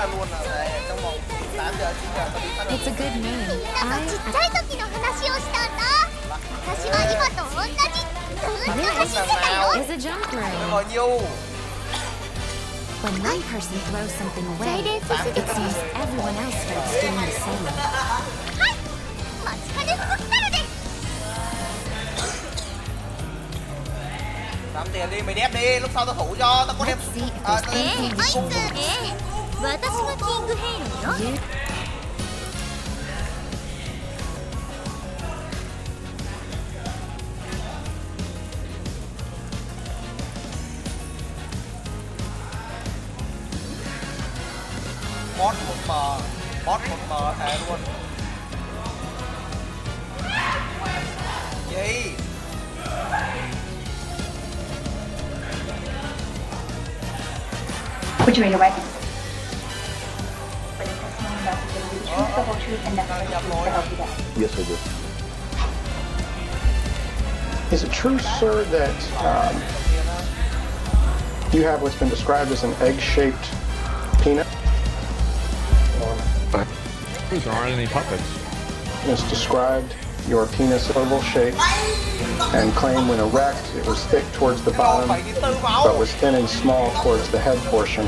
It's a good name. ちっちゃい時の話をしたんだ。私は今と同じ。ずっと走ってたよ。 This is a jump room. When one person throws something away, it seems everyone else starts doing the same. はい。街角服来たのです。 Nắm tiền đi, mày đép đi, lúc sau tao thủ cho, tao có đem... Let's see if there's anything useful. 私がキングヘイローよ。 Boss một mờ thề luôn. Gì? Would you read away? For the testimony message of the truth, the whole truth, and nothing but the truth to help you guys. Yes, I do. Is it true, sir, that you have what's been described as an egg-shaped peanut? There aren't any puppets. It's described your penis oval shape and claim when erect it was thick towards the bottom but was thin and small towards the head portion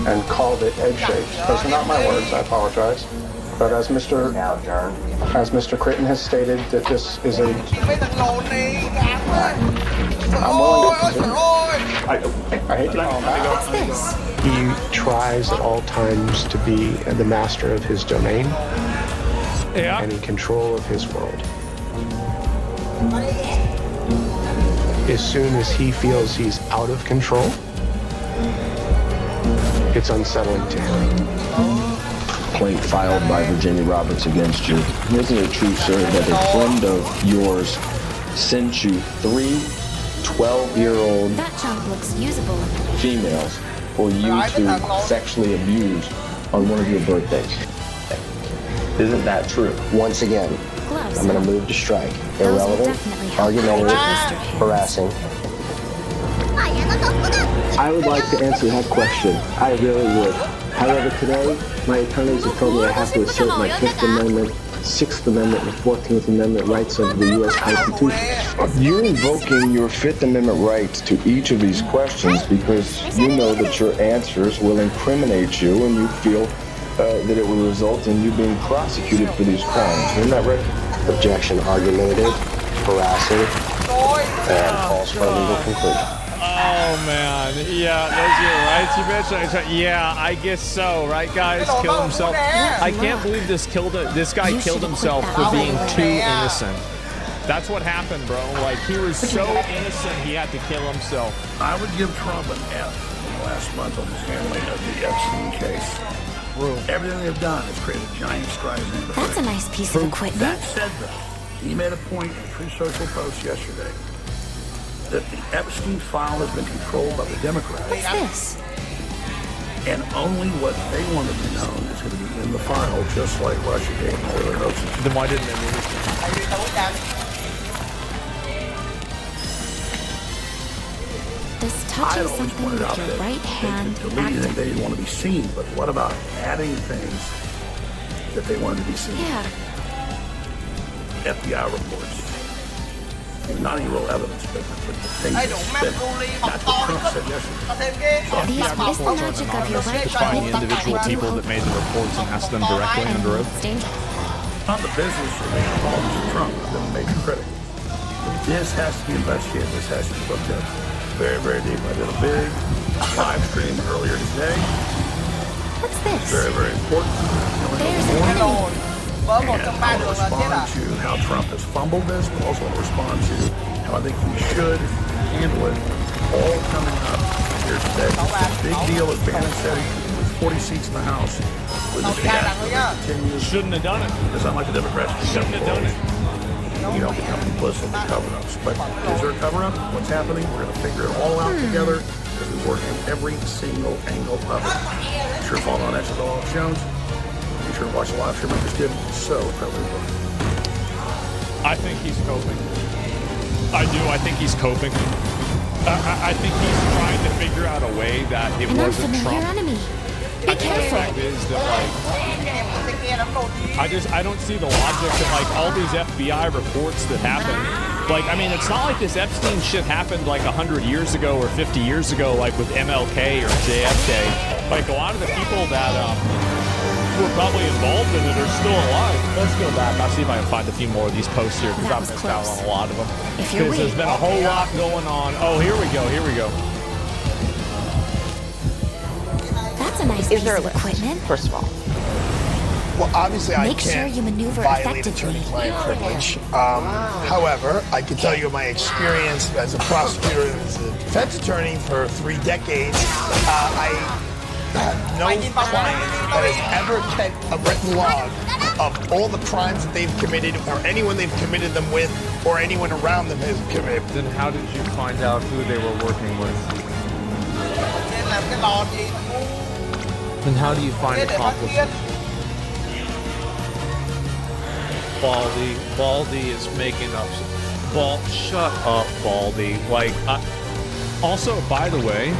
and called it egg-shaped. Those are not my words, I apologize. But as Mr. Critton has stated that this is a... I'm willing to continue. I hate to call him back. What's this? He tries at all times to be the master of his domain and in control of his world. As soon as he feels he's out of control, it's unsettling to him. Complaint filed by Virginia Roberts against you. Isn't it true, sir, that a friend of yours sent you 3 12-year-old That chunk looks usable. females for you to sexually abuse on one of your birthdays? Isn't that true? Once again, Gloves. I'm going to move to strike. Those will Irrelevant, definitely help. argumentative, Mr. Hale. harassing. ファイアのトップガン。 I would like to answer that question. I really would. However, today, my attorneys have told me I have to assert my Fifth Amendment, Sixth Amendment, and 14th Amendment rights of the U.S. Constitution. You're invoking your Fifth Amendment rights to each of these questions because you know that your answers will incriminate you and you feel that it will result in you being prosecuted for these crimes. Isn't that right? Objection, argumentative, harassing, and false for a legal conclusion. Oh man, yeah, those are your rights. You mentioned, yeah, I guess so, right, guys? Kill himself. I can't believe this guy killed himself for being too innocent. That's what happened, bro. Like he was so innocent, he had to kill himself. I would give Trump an F last month on his handling of the Epstein case. Everything they've done has created giant strides in the That's a nice piece of equipment. That said, though, he made a point in a True Social post yesterday that the Epstein file has been controlled by the Democrats. What's this? And only what they wanted to know is going to be in the file, just like Russia gave all their hoaxes. Then why didn't they release it? Does touching something with your right hand Deleting they didn't want to be seen, but what about adding things that they wanted to be seen? Yeah. FBI reports. Not any real evidence, but the things that's what Trump said yesterday. So These is the magic of your right Find hand. the individual people that made the reports and ask them directly under oath. It's dangerous. not the business of making problems for Trump. I've been a major critic. But this has to be investigated. This has to be looked at very, very deep. I did a big live stream earlier today. What's this? Very, very important. There's an enemy. And I want to respond to how Trump has fumbled this, but also want to respond to how I think we should handle it all coming up here today. The big deal, as Bannon said, with 40 seats in the House. Shouldn't have done it. Because unlike the Democrats, shouldn't have done it. You don't become complicit in cover-ups. But is there a cover-up? What's happening? We're going to figure it all out together as we work in every single angle of it. Be sure to follow on Alex Jones. Be sure to watch the live stream I just did. So incredibly important. I think he's coping. I do. I think he's coping. I think he's trying to figure out a way that it wasn't Trump. Enemy. I think the fact is that, like, I don't see the logic that, like, all these FBI reports that happen. Like, I mean, it's not like this Epstein shit happened like 100 years ago or 50 years ago, like with MLK or JFK. Like, a lot of the people that who are probably involved in it are still alive. Let's go back. I'll see if I can find a few more of these posts here because I've missed out on a lot of them. Because there's been a whole lot going on. Oh, here we go. Here we go. That's a nice piece of equipment. First of all. Well, obviously, Make sure you maneuver violate effectively. attorney-client privilege. However, I can tell you my experience as a prosecutor and as a defense attorney for 3 decades. I have no client that has ever kept a written log of all the crimes that they've committed or anyone they've committed them with or anyone around them has committed. Then how did you find out who they were working with? Then how do you find accomplices? Baldy is making up. Shut up, Baldy. Like, also, by the way,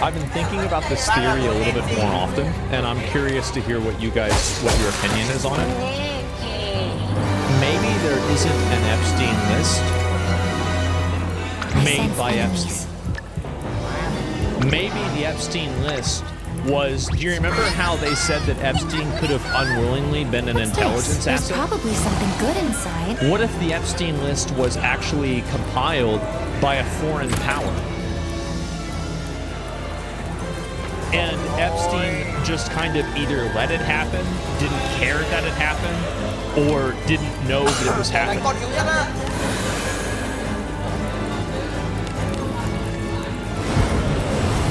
I've been thinking about this theory a little bit more often, and I'm curious to hear what your opinion is on it. Maybe there isn't an Epstein list made by Epstein. Maybe the Epstein list was, do you remember how they said that Epstein could have unwillingly been an intelligence asset? There's probably something good inside. What if the Epstein list was actually compiled by a foreign power? And Epstein just kind of either let it happen, didn't care that it happened, or didn't know that it was happening.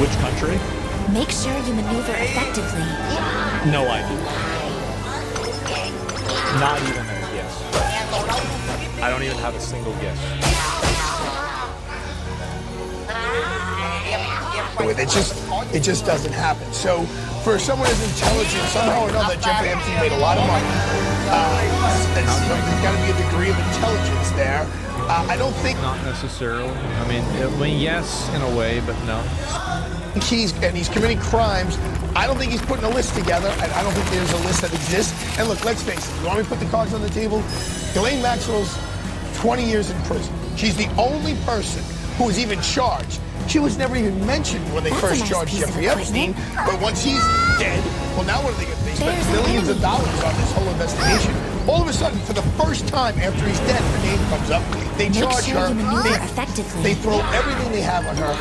Which country? Make sure you maneuver effectively. No idea. Not even a guess. I don't even have a single guess. It just doesn't happen. So for someone as intelligent, somehow or another, Jeffrey Epstein made a lot of money. There's got to be a degree of intelligence there. I don't think... Not necessarily. I mean, yes, in a way, but no. He's committing crimes. I don't think he's putting a list together, and I don't think there's a list that exists. And look, let's face it. You want me to put the cards on the table? Ghislaine Maxwell's 20 years in prison. She's the only person who was even charged. She was never even mentioned when they first charged Jeffrey Epstein. But once he's dead, well, now what are they going to do? They spent millions of dollars on this whole investigation. All of a sudden, for the first time after he's dead, her name comes up. They charge her. They throw everything they have on her.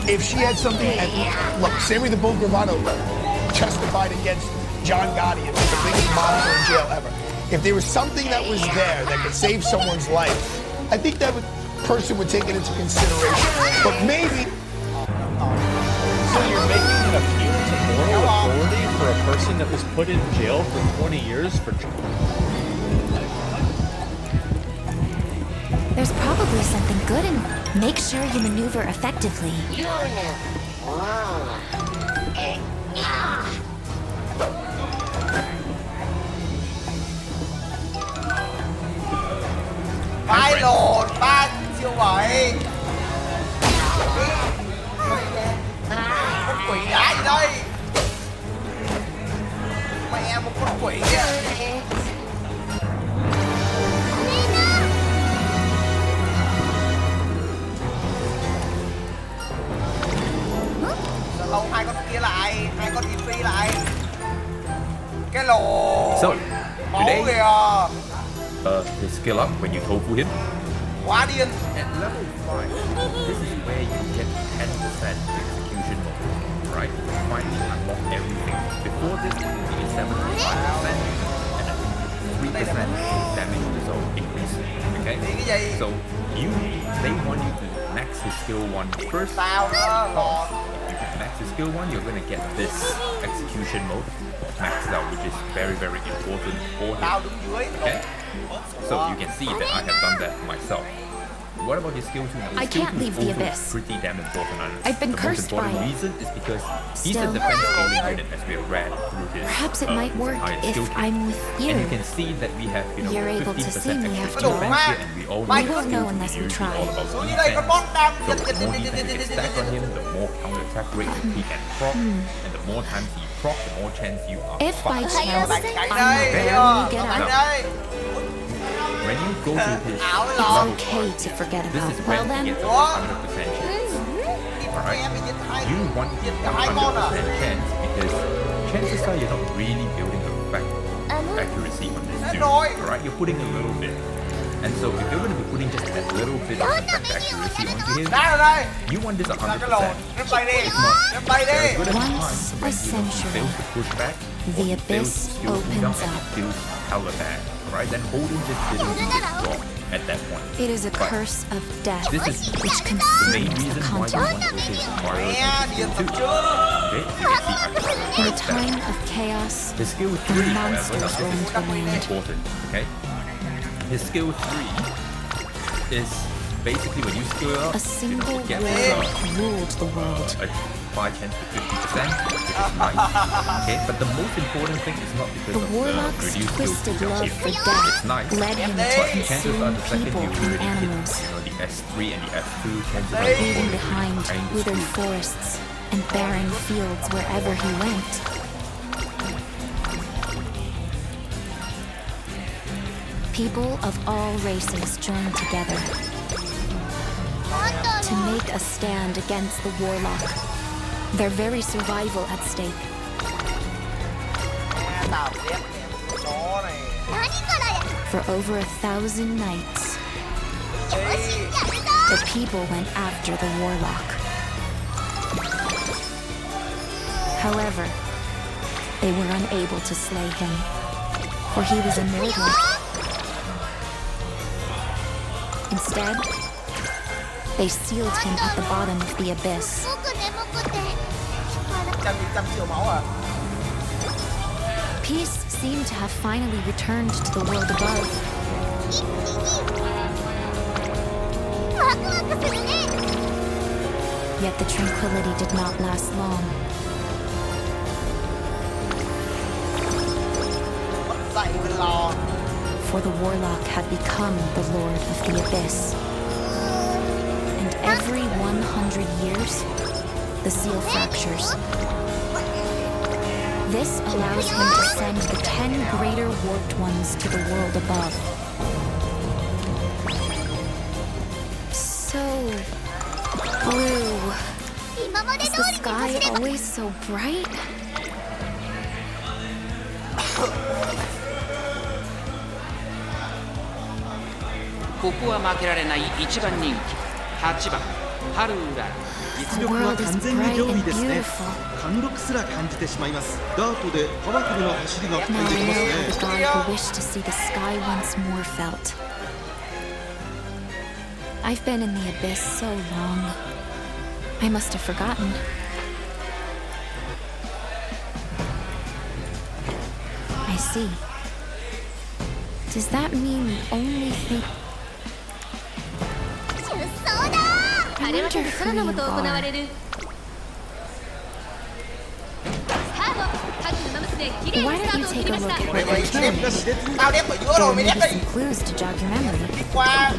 If she had something, and look, Sammy the Bull Gravano testified against John Gotti and was the biggest monster in jail ever. If there was something that was there that could save someone's life, I think that person would take it into consideration. But maybe... So you're making an appeal to moral authority for a person that was put in jail for 20 years for... There's probably something good in... Make sure you maneuver effectively. Phải lồn, ba siêu vậy. Con quỷ đá gì đây? Mẹ một con quỷ kìa. Lâu hai con kia lại, hai con in phi lại. Cái lồn. So, today, kìa. His skill up when you tofu him. Quá điên. At level 5, this is where you get 10% execution mode, right? Finally unlock everything. Before this, it was 75%, and a 3% damage result increase. Okay? So they want you to max his skill 1 first. If you can max his skill 1, you're gonna get this execution mode maxed out, which is very, very important for him. Okay? So you can see that I have done that myself. what about his skill 2? Now, I skill can't 2 leave is the also abyss. pretty damn important. And I've been the cursed most important by it. reason is because he's a Still, defense scaling unit, as we have read through his perhaps it might work entire if skill tree. I'm with you. And you can see that we have, You're able to 50% see me extra after all. defense here, and we all We know won't know skill unless two we is try. all about Xuống dưới đây con defense. bot đam. So the more defense you can stack on him, the more counter attack rate that he can proc, and the more times he proc, the more chance you are If by fucked. chance Chạy I đây. barely get Chạy out, đây. When you go to his it's level okay to forget this about. is Well when he then, gets a 100% chance. Alright? You want the 100% chance because chances are you're not really building a fact accuracy on this dude. Alright? You're putting a little bit. And so if you're going to be putting just that little bit of fact accuracy onto him, Đá ra đây. you want this 100%. Cái lồn. Rip bay đi. Rip bay đi. There's good Once times a when he century, fails to push back, the or he fails abyss to skill opens down and up. he feels hella bad. Alright? Then holding this didn't do his job at that point. it is a But curse of death this is which the main consumes reason the why we continent. want to also acquire Mẹ, điện tập skill 2. trước. Okay? You can see how In a that time of chaos, his skill 3, the however, monsters now roam this the is land. important, okay? His skill 3 is basically when you skill up, A single get warlock ruled the world. a 5 chance to 50%, which is nice. Okay, but the most important thing is not because The of warlock's the reduced twisted skill love chance. for It's death nice, led him but to chances are consume the second people you and already hit, animals, the S3 and the S2, chances are leaving you're behind kind of withered screwed. forests and barren fields wherever he went. People of all races joined together to make a stand against the warlock, their very survival at stake. Mẹ, tao đép nè. Chó này. Nani For over 1,000 nights, Đi. the people went after the warlock. However, they were unable to slay him, for he was immortal. Instead, they sealed him at the bottom of the abyss. 僕眠くて 100 triệu máu à? Peace seemed to have finally returned to the world above. ワクワクするね Yet the tranquility did not last long. Mất dậy mới lo. For the warlock had become the lord of the abyss. And every 100 years, the seal fractures. This allows him to send the 10 greater warped ones to the world above. So blue. 今まで Is 通 the りに sky 走れ always so bright? ここは負けられない一番人気8番ハルウラ実力は完全に上位ですね。貫禄すら感じてしまいます。ダートでパワフルな走りが期 Now 待で I きます know ね。 how the god who wished to see the sky once more felt. I've been in the abyss so long. I must have forgotten. I see. Does that mean the only thing... 出走だ I wonder who you are. カード各馬娘綺麗 Why にスタ don't ー you トを切 take り a まし look た at what you're carrying? Tao đép ở giữa There rồi, may mày be đép đi. some clues to jog your memory. Đi qua.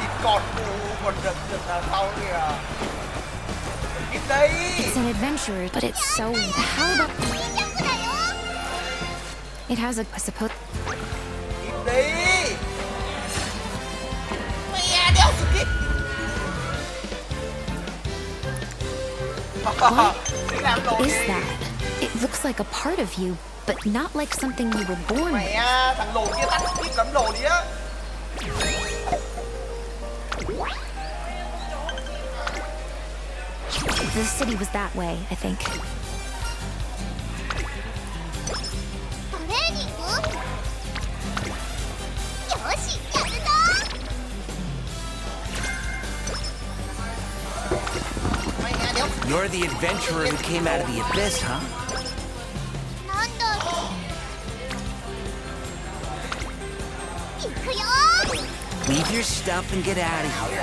Thịt cọt cù còn rực rực đằng sau kìa. Đi đây. It's an adventure, but it's so... How about... It has a... I suppose... Đi. Mẹ đeo skip. Đi làm What đồ is đi. that? It looks like a part of you, but not like something you were born with. Mẹ, thằng lồn kia tắt skip lắm đồ đi á. The city was that way, I think. トレーニングよしやるぞ Mẹ đéo You're the adventurer who came out of the abyss, huh? なんだろう。行くよ。 Leave your stuff and get out of here.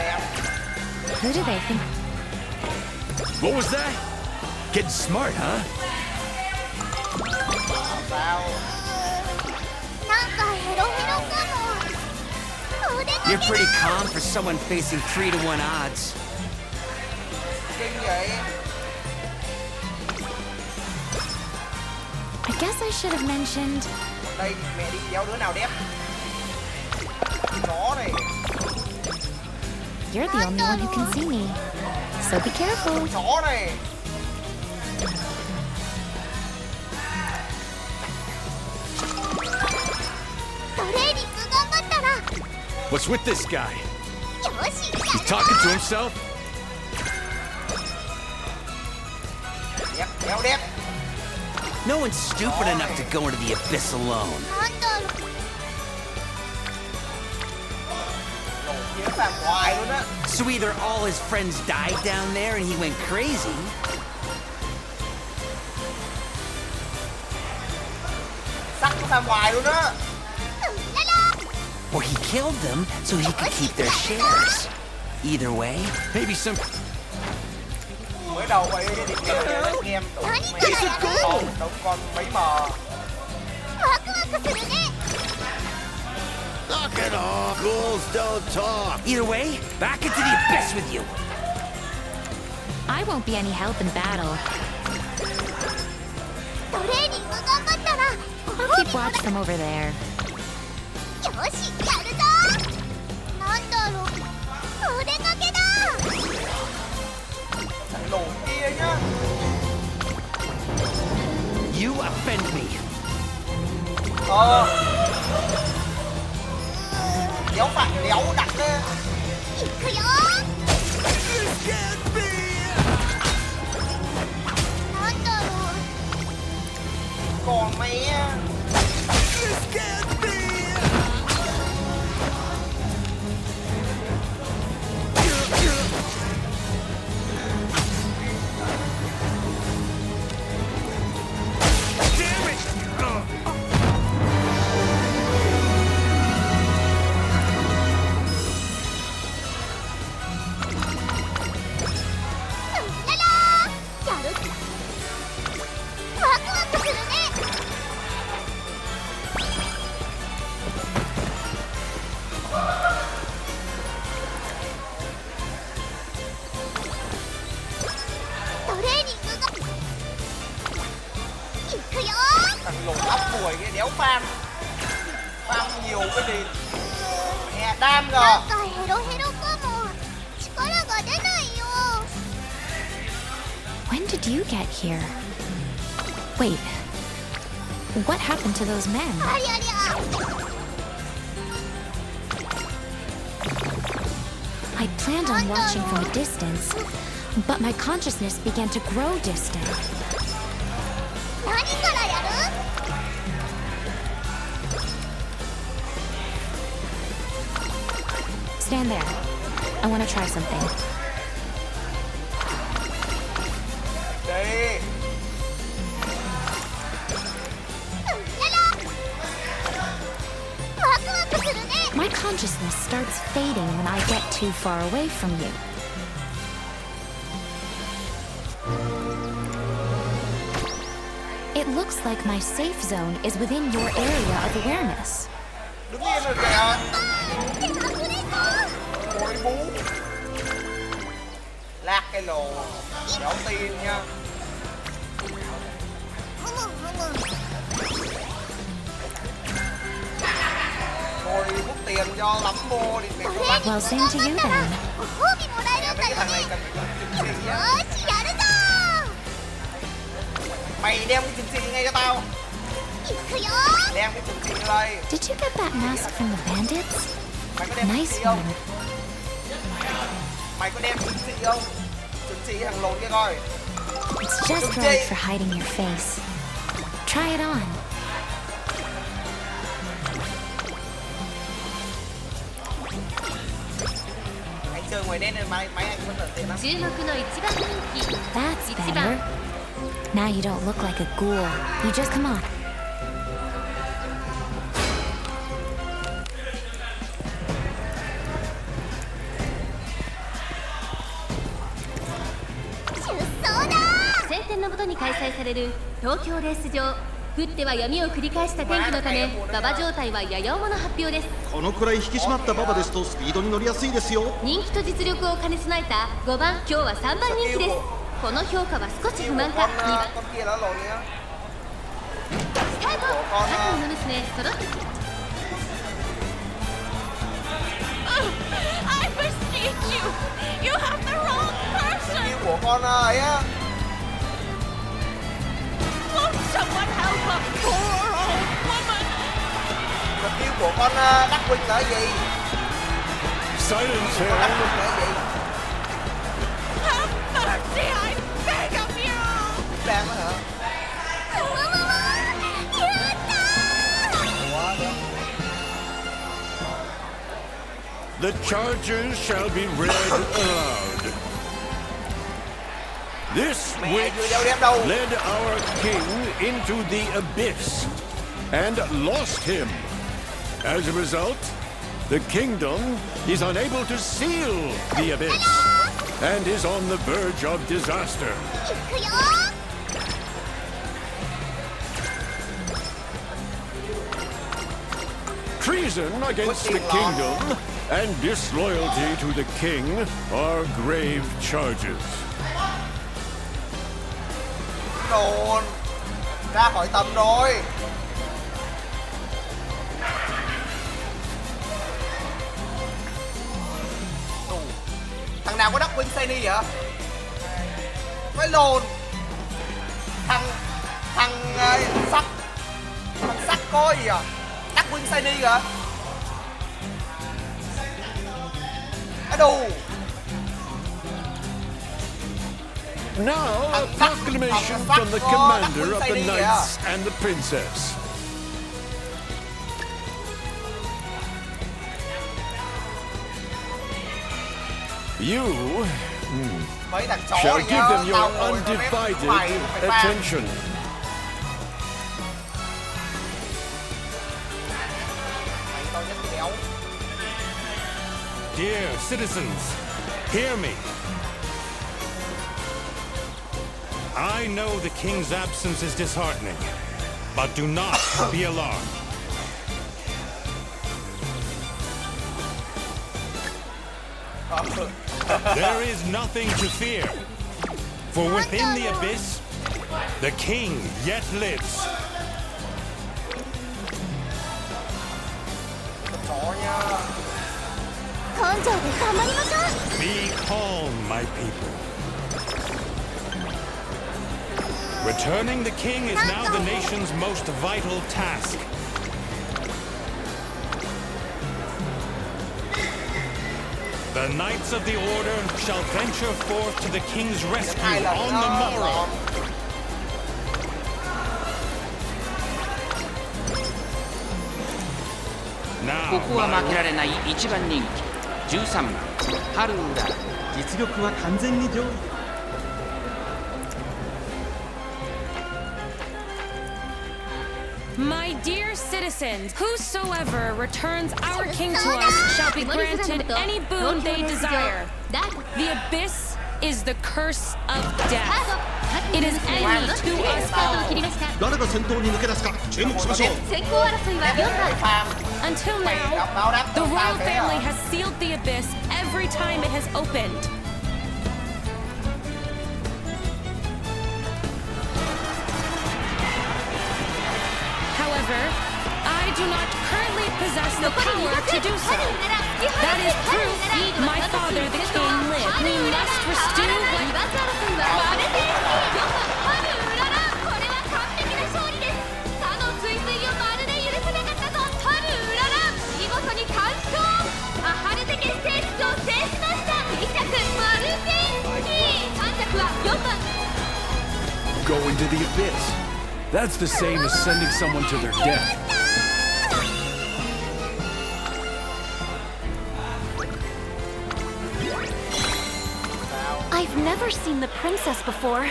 Who do they think? What was that? Getting smart, huh? なんかヘロヘロかも。腕が You're pretty calm for someone facing 3-to-1 odds. Kinh vậy. I guess I should have mentioned. Đây mẹ đi kéo đứa nào đẹp. Chó này. You're the only one who can see me, so be careful. Chó này. What's with this guy? よし、 He's talking to himself? Đẹp, kéo đẹp. No one's stupid enough to go into the abyss alone. なんだろう。 Kiếm phàm hoài luôn á. So either all his friends died down there and he went crazy, Sắc nó phàm hoài luôn á. or he killed them so he could keep their shares. Either way, Maybe some... Mới đầu vậy đi kéo đánh game đủ mấy đóng con mấy mờ. ワクワクするね。 Knock it off! Ghouls don't talk! either way, back into the abyss with you. I won't be any help in battle. トレーニング頑張ったら。 I'll keep watch from over there. よし、やるぞ。なんだろう。腕掛けだ。 Thằng lùn kia nhá. You offend me. Kéo phạt đéo đặt á. 行くよ。なんだろう。 Còn mẹ. Thằng lùn ốc bùi cái đéo farm. Farm nhiều cái gì. Mẹ đam rồi. なんかヘロヘロかも。力が出ないよ。 When did you get here? Wait. What happened to those men? ありゃりゃ。 I planned on watching from a distance, but my consciousness began to grow distant. 何からやる？ Stand there. I want to try something. Đi. My consciousness starts fading when I get too far away from you. It looks like my safe zone is within your area of awareness. Đứng yên rồi kìa. Ôi bú. Lát cái lồ. Đéo tin nha. Thôi hút tiền cho lắm mua đi. Well, same to you then. ご褒美もらえるんだよ Thằng này ね。 cần phải chứng chỉ よ nhá. し、やるぞ。 Mày đem cái chứng chỉ ngay cho tao. 行くよ。 Đem cái chứng chỉ đây. Did you get that mask from the bandits? Mày có đem chứng Nice chỉ không? one. Mày có đem chứng chỉ không? Chứng chỉ thằng lồn kia coi. It's just right for hiding your face. Try it on. chơi ngoài đen nên mấy anh vẫn là tiền lắm. 注目の一番人気 That's 1 better. 番 Now you don't look like a ghoul. You just come on.「晴天のもとに開催される東京レース場」降っては闇を繰り返した天気のため馬場状態はやや重の発表です。このくらい引き締まった馬場ですとスピードに乗りやすいですよ。人気と実力を兼ね備えた5番今日は3番人気です。この評価は少し不満か。2番スタート白馬の娘揃って I beseech you! You have the wrong person! Yêu của con ấy á. Won't someone help a poor old woman? Mục tiêu của con Đắc Huynh là gì? Silence Con Đắc Huynh him. là gì? Have mercy, I beg of you! Đang đó hả? The charges shall be read aloud. This witch led our king into the abyss and lost him. As a result, the kingdom is unable to seal the abyss and is on the verge of disaster. Treason against the kingdom and disloyalty to the king are grave charges. Đồn ra khỏi tầm rồi. Thằng nào có Đắc Huynh Shiny vậy? Phải lồn. Thằng sắt có gì à? Đắc Huynh Shiny kìa. Á đù. Now, a proclamation from the commander of the knights and the princess. You Mấy thằng chó shall này give nhá, them tao your ngồi nó mép mày, mày undivided phải pha. attention. Mày tao nhất đéo. Dear citizens, hear me. I know the king's absence is disheartening, but do not be alarmed. There is nothing to fear, for within the abyss, the king yet lives. Be calm, my people. Returning the king is now the nation's most vital task. The Knights of the Order shall venture forth to the king's rescue on the morrow. Now, ここは負けられない一番人気13番春浦。実力は完全に上位。My dear citizens, whosoever returns our king to us shall be granted any boon they desire. The abyss is the curse of death. It is enemy to us all. 誰が先頭に抜け出すか注目しましょう。 Until now, the royal family has sealed the abyss every time it has opened. However, I do not currently possess the power to do so. That is proof my father, the king, lived. We must restore what... 4 Go into the abyss. That's the same as sending someone to their death. never seen the princess before.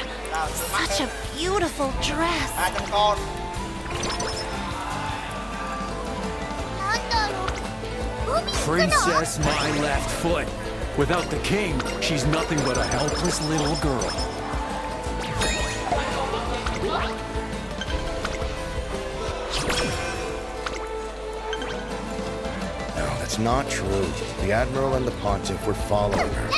Such a beautiful dress. Princess, my left foot. Without the king, she's nothing but a helpless little girl. No, that's not true. The Admiral and the Pontiff were following her.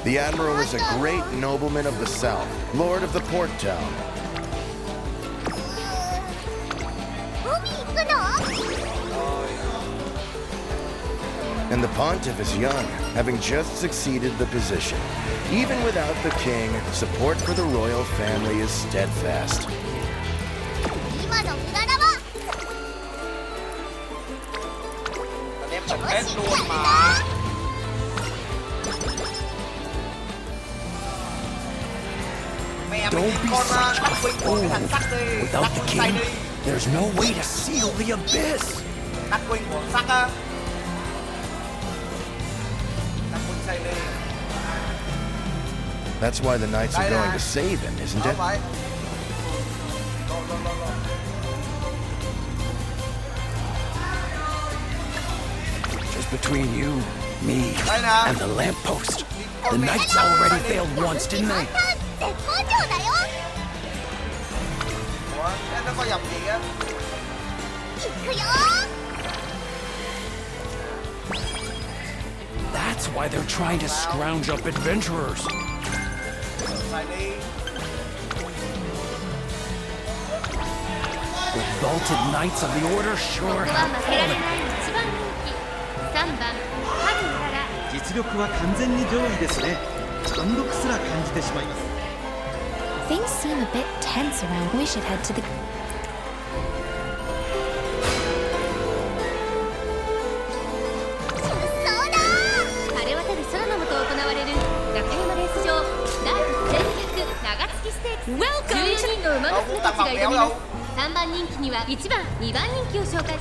The Admiral is a great nobleman of the South, Lord of the port town. And the Pontiff is young, having just succeeded the position. Even without the king, support for the royal family is steadfast. Don't be such a fool. Without the king, there's no way to seal the abyss. That's why the knights are going to save him, isn't it? Just between you, me, and the lamppost. The knights already failed once, didn't they? That's why they're trying to scrounge up adventurers. The vaulted knights of the order sure have fallen. 実力は完全に上位ですね。貫禄すら感じてしまいます。 Things seem a bit tense around. We should head to the... 晴れ渡る空の下行われる中山レース場第1200長月ステークス。14人の馬娘たちが挑みます。3番人気には1番、2番人気を紹介。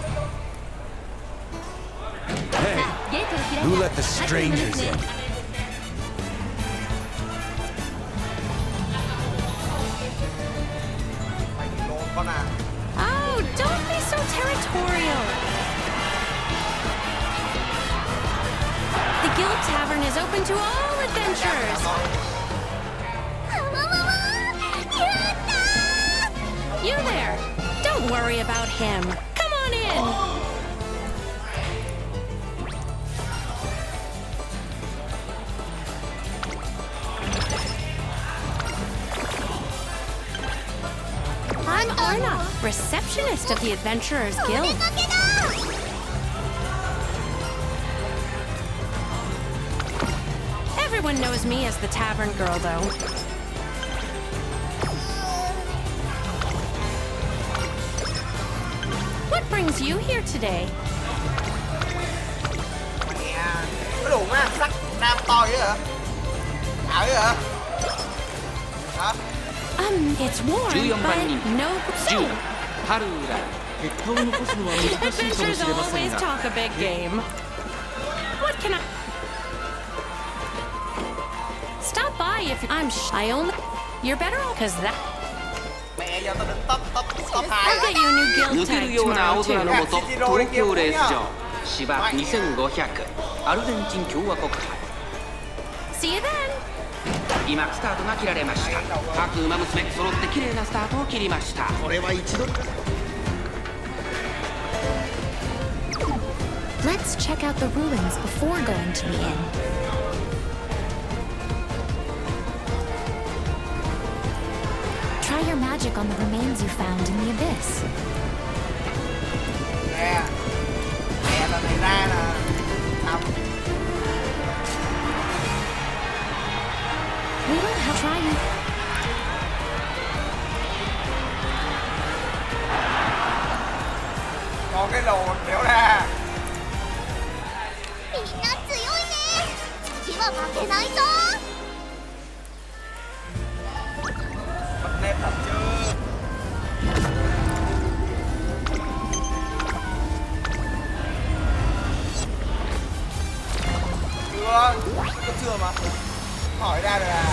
Who let the strangers in? Oh, don't be so territorial. The Guild Tavern is open to all adventurers. You there. Don't worry about him. Come on in. I'm Arna, receptionist of the Adventurers Guild. Everyone knows me as the Tavern Girl, though. What brings you here today? It's warm, but no so. Adventurers always talk a big game. What can I... Stop by if I only... You're better off, because that... I'll get you a new guild tag tomorrow, too. See you then. 今スタートが切られました。各馬娘揃って綺麗なスタートを切りました。これは一度。Let's check out the ruins before going to the inn. Try your magic on the remains you found in the abyss. We don't have trying. Có cái lồ đéo ra. Bật nét thật chưa? chưa? Có chưa mà. Hỏi ra rồi à.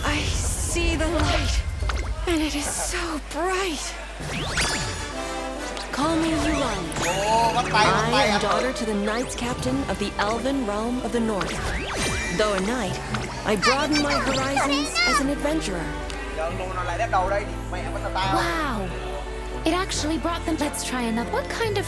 I see the light, and it is so bright. Call me Yuan. I am daughter to the Knights Captain of the Elven Realm of the North. Though a knight, I broaden my horizons as an adventurer. Wow! It actually brought them. Let's try another. What kind of...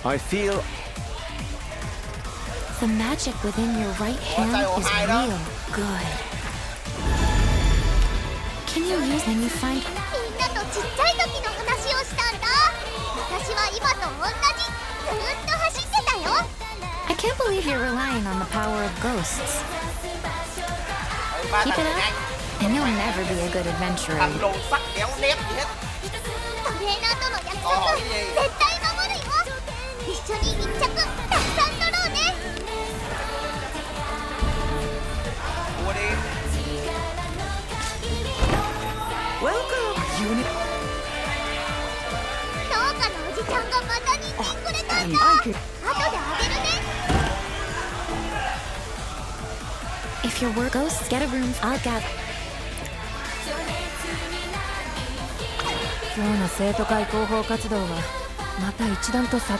I feel The magic within your right hand is real good. Can you use when you find... みんなとちっちゃい時の話をしたんだ。私は今と同じ。ずっと走ってたよ。 I can't believe you're relying on the power of ghosts. Keep it up, and you'll never be a good adventurer. đồ sắt kéo nép gì hết. トレーナーとの約束絶対守るよ。一緒に密着たくさん撮ろうね。 Mua đi. welcome. Unit. 農家のおじちゃんがまた人参くれたんだ。後であげるね。 If your work ghosts get a room, I'll gather. 今日の生徒会広報活動はまた一段と正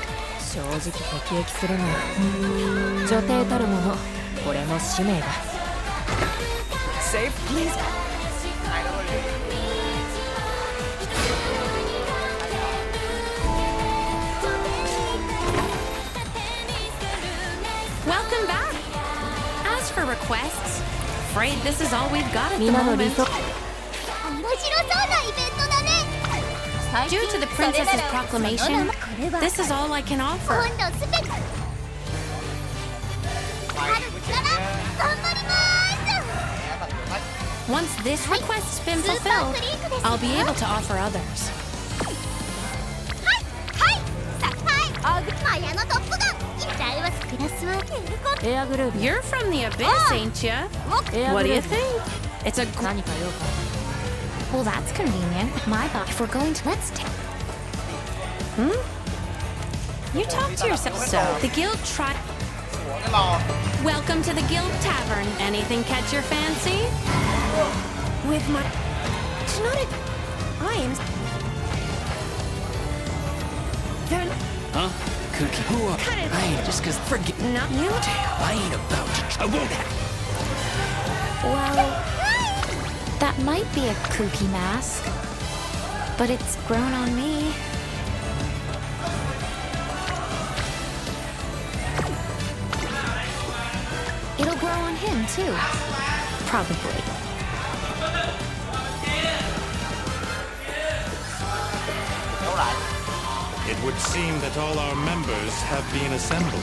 直辟易するが女帝たるものこれも使命だ Safe, please. Welcome back. As for requests, afraid this is all we've got at the みんなの理 moment. 想 面白そうなイベントだね。 Due to the princess's proclamation, this is all I can 今 offer. 度スペック。春から頑張ります。 Once this request's been fulfilled, I'll be able to offer others. はいさはいマヤのトップガン一体はクラスはエアグルーヴ You're from the abyss, ain't ya? What do you think? It's a 何か用か Well, that's convenient. My thought, if we're going to... Let's take... You talk to yourself. So, the guild Welcome to the guild tavern. Anything catch your fancy? With my... Tonight, I am... Then... Huh? Cookie. Who up? Cut it. I ain't just cause forget. Not you. Damn, I ain't about to. I won't have. Well, that might be a kooky mask, but it's grown on me. It'll grow on him, too. Probably. It would seem that all our members have been assembled.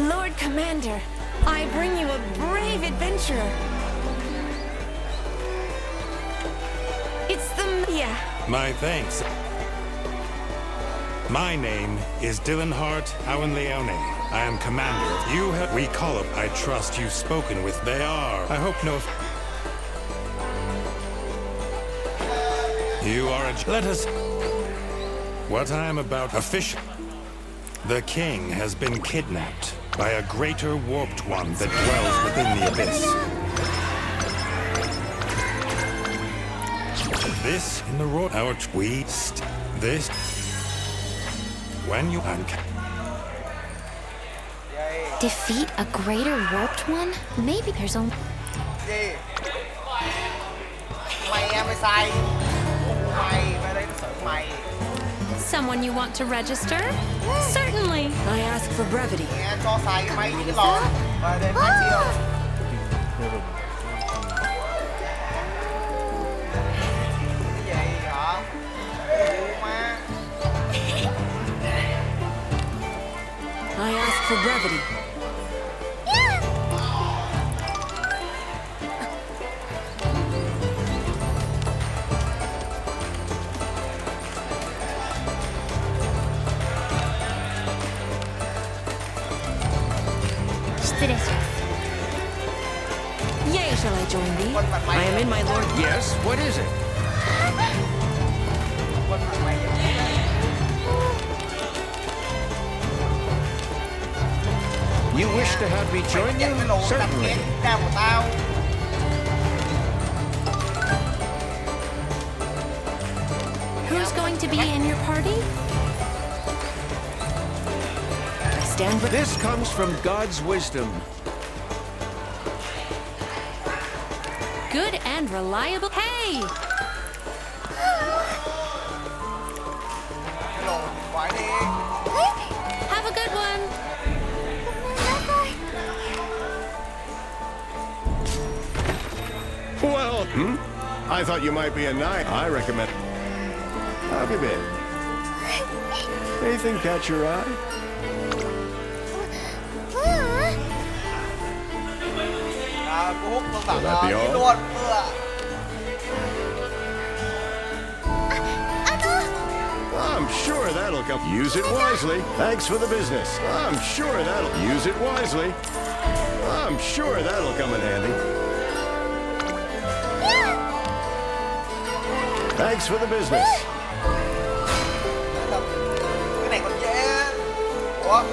Lord Commander, I bring you a brave adventurer. It's the... yeah. My thanks. My name is Dylanhart Awenleone. I am commander. You have... We call up. I trust you've spoken with... They are. I hope no... You are a... Let us... What I am about... Official... The king has been kidnapped by a greater warped one that dwells within the abyss. This in the road... Our tweets... This... When you... Defeat a greater warped one? Maybe there's only... Gì? Mày em mới sai. Mày, về đây nó sợ mày. someone you want to register? Certainly. I ask for brevity. Nghe cho xài cái máy đi cái lon và để phát chiều. Cái gì hả? Ủa má. I ask for brevity. Yea, shall I join thee? I am in, my lord. Yes, what is it? You wish to have me join you? Certainly. Who's going to be in your party? I stand with. This comes from God's wisdom. Good and reliable. Hey! Have a good one. Well, I thought you might be a knight. I recommend. How have you been? Anything catch your eye? Will that be all? I'm sure that'll come. Use it wisely. Thanks for the business. I'm sure that'll. Use it wisely. I'm sure that'll come in handy. Thanks for the business. Cái này còn dễ. Ủa?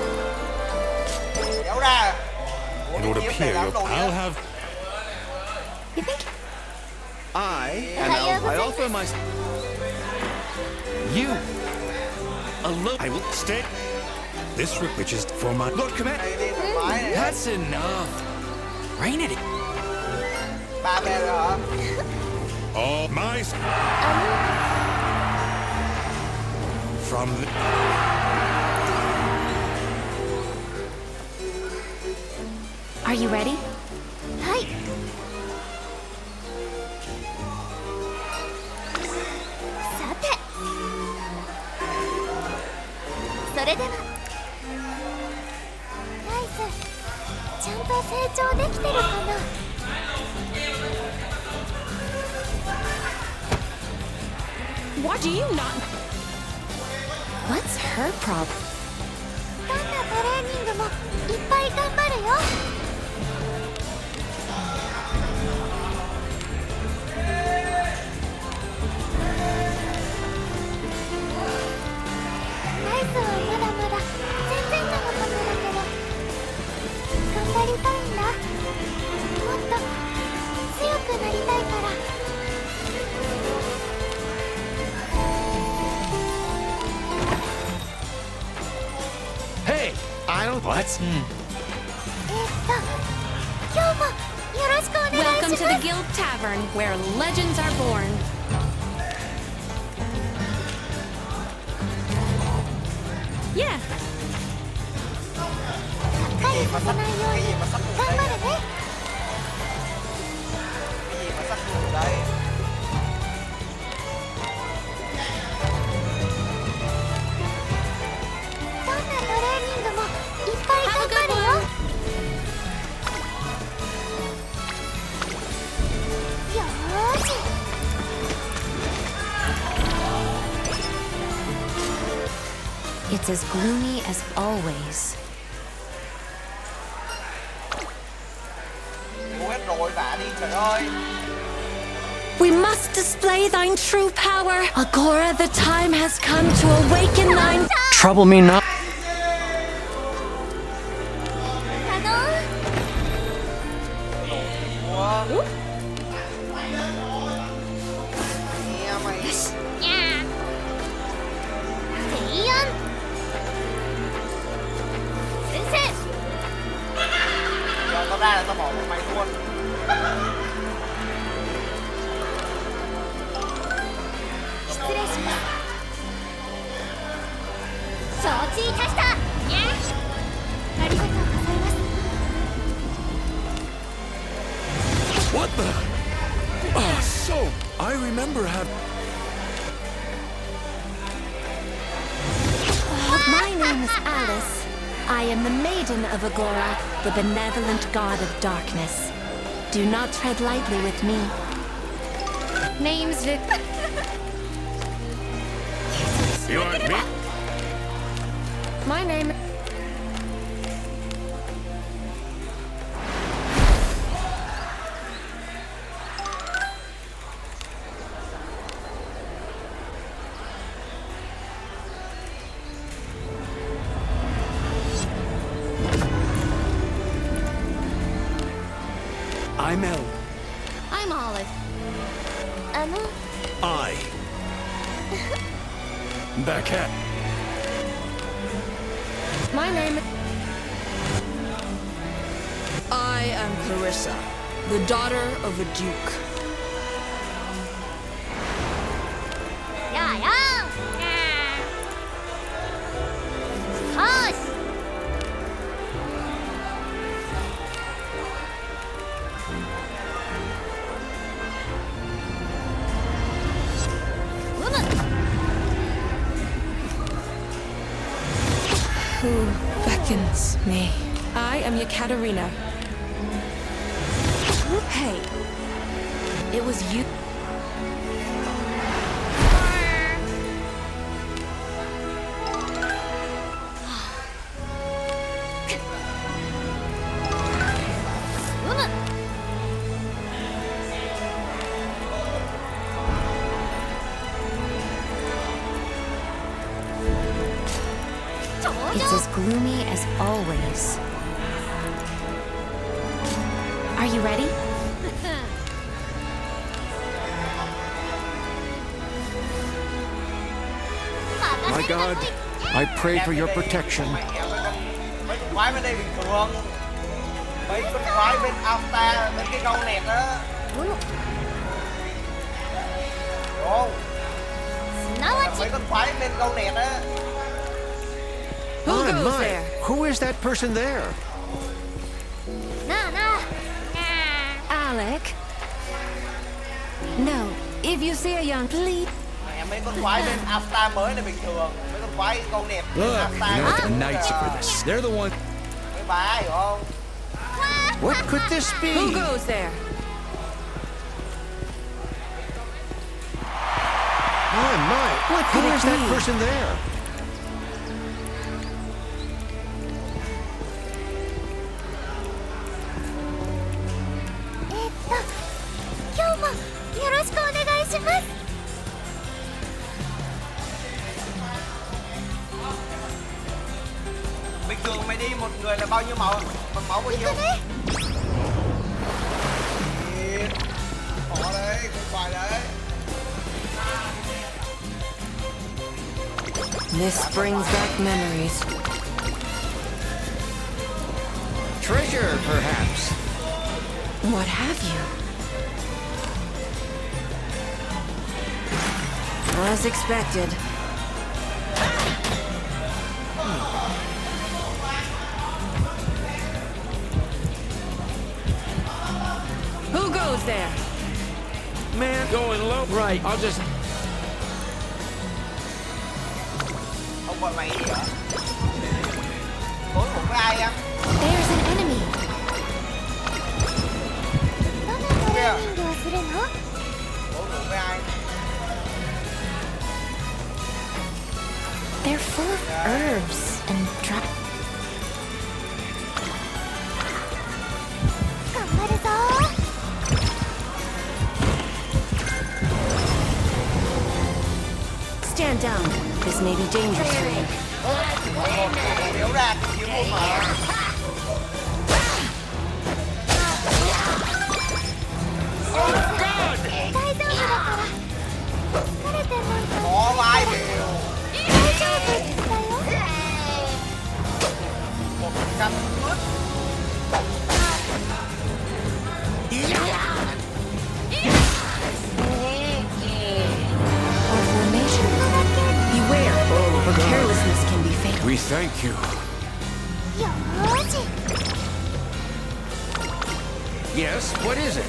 Kéo ra. It would appear I'll have. You think? I offer my. You alone. I will stay. This which is for my. Lord Command. That's enough. Rain it. Ba bè rồi hả? All my. From the. Are you ready? Hi. Sate. それでは。ナイス。ちゃんと成長できてるかな。What do you not? What's her problem? どんなトレーニングもいっぱい頑張るよ。ナイスはまだまだ全然なのかもだけど頑張りたいんだ。もっと強くなりたいから。Hey, I don't. What? 今日もよろしくお願いします。 Welcome to the Guild Tavern, where legends are born. Yeah. がっかりさせないように頑張るね。 Cái gì mà sắc luôn đây? どんなトレーニングもいっぱい頑張るよ。よーし。It's as gloomy as always. Mua hết rồi vả đi trời ơi. We must display thine true power. Agora, the time has come to awaken thine. Trouble me not. Mua. Nghe mày. Nha. Chị Yên. Sensei. Giờ tao ra là tao bỏ một mày luôn. 失礼します。What the? Oh, so I remember having. My name is Alice. I am the Maiden of Agora, the benevolent god of darkness. Do not tread lightly with me. Name's Vic. You aren't me? My name. I'm El. I'm Olive. I. Beckett. My name. I am Clarissa, the daughter of a duke. Who beckons me? I am Yekaterina. Hey, it was you. It's as gloomy as always. Are you ready? My God, I pray for your protection. Mấy con quái bên đây bình thường. Mấy con quái bên Alta, bên cái câu nẹt á. Ồ. Mấy con quái bên câu nẹt á. Oh my! Who is that person there? Alec? No, if you see a young, please. Mấy con quái bên Alta mới này bình thường. Mấy con quái câu nẹt bên Look, Alta. you know what? The knights are for this. They're the ones. Mấy bà hiểu không? What could this be? Who goes there? Oh my! Who is that person there? Bình thường mày đi một người là bao nhiêu máu? Bằng máu bao nhiêu? Khó đấy, không phải đấy. This brings back memories. Treasure, perhaps. What have you? As expected. Who goes there? Man, going low. Right, I'll just. Ông gọi mày gì hả? Đối thủ với ai em? There's an enemy. Kìa. Đối thủ với ai? They're full of herbs and dry. Stand down. This may be dangerous for you. Điếu ra, điếu một mở. Có vai đều. 100 mướt. Or formation. Beware, carelessness can be fatal. We thank you. Yes, what is it?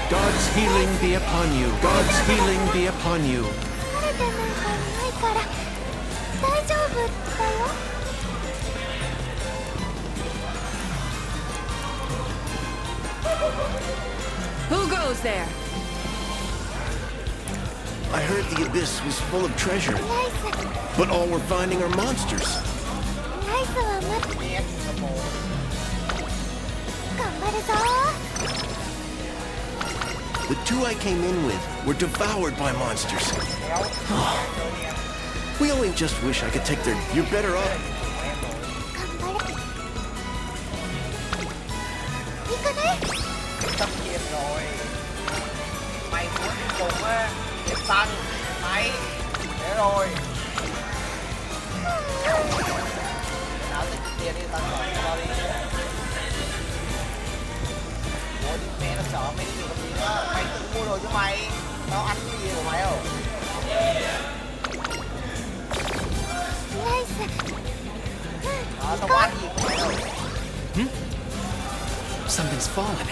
God's healing be upon you. God's healing be upon you. Who goes there? I heard the abyss was full of treasure, but all we're finding are monsters. The two I came in with were devoured by monsters. We only just wish I could take their... You're better off. Sắp chết rồi. Mày muốn đi cùng á, chết xăng, máy. Thế rồi. Nào tích tiền đi, tao gọi cho đi. Ủa đi mẹ nó sợ mày đi làm gì đó. Mày tự mua đồ cho mày. Tao ăn cái gì của mày không? Tao có ăn gì của mày đâu. Something's fallen.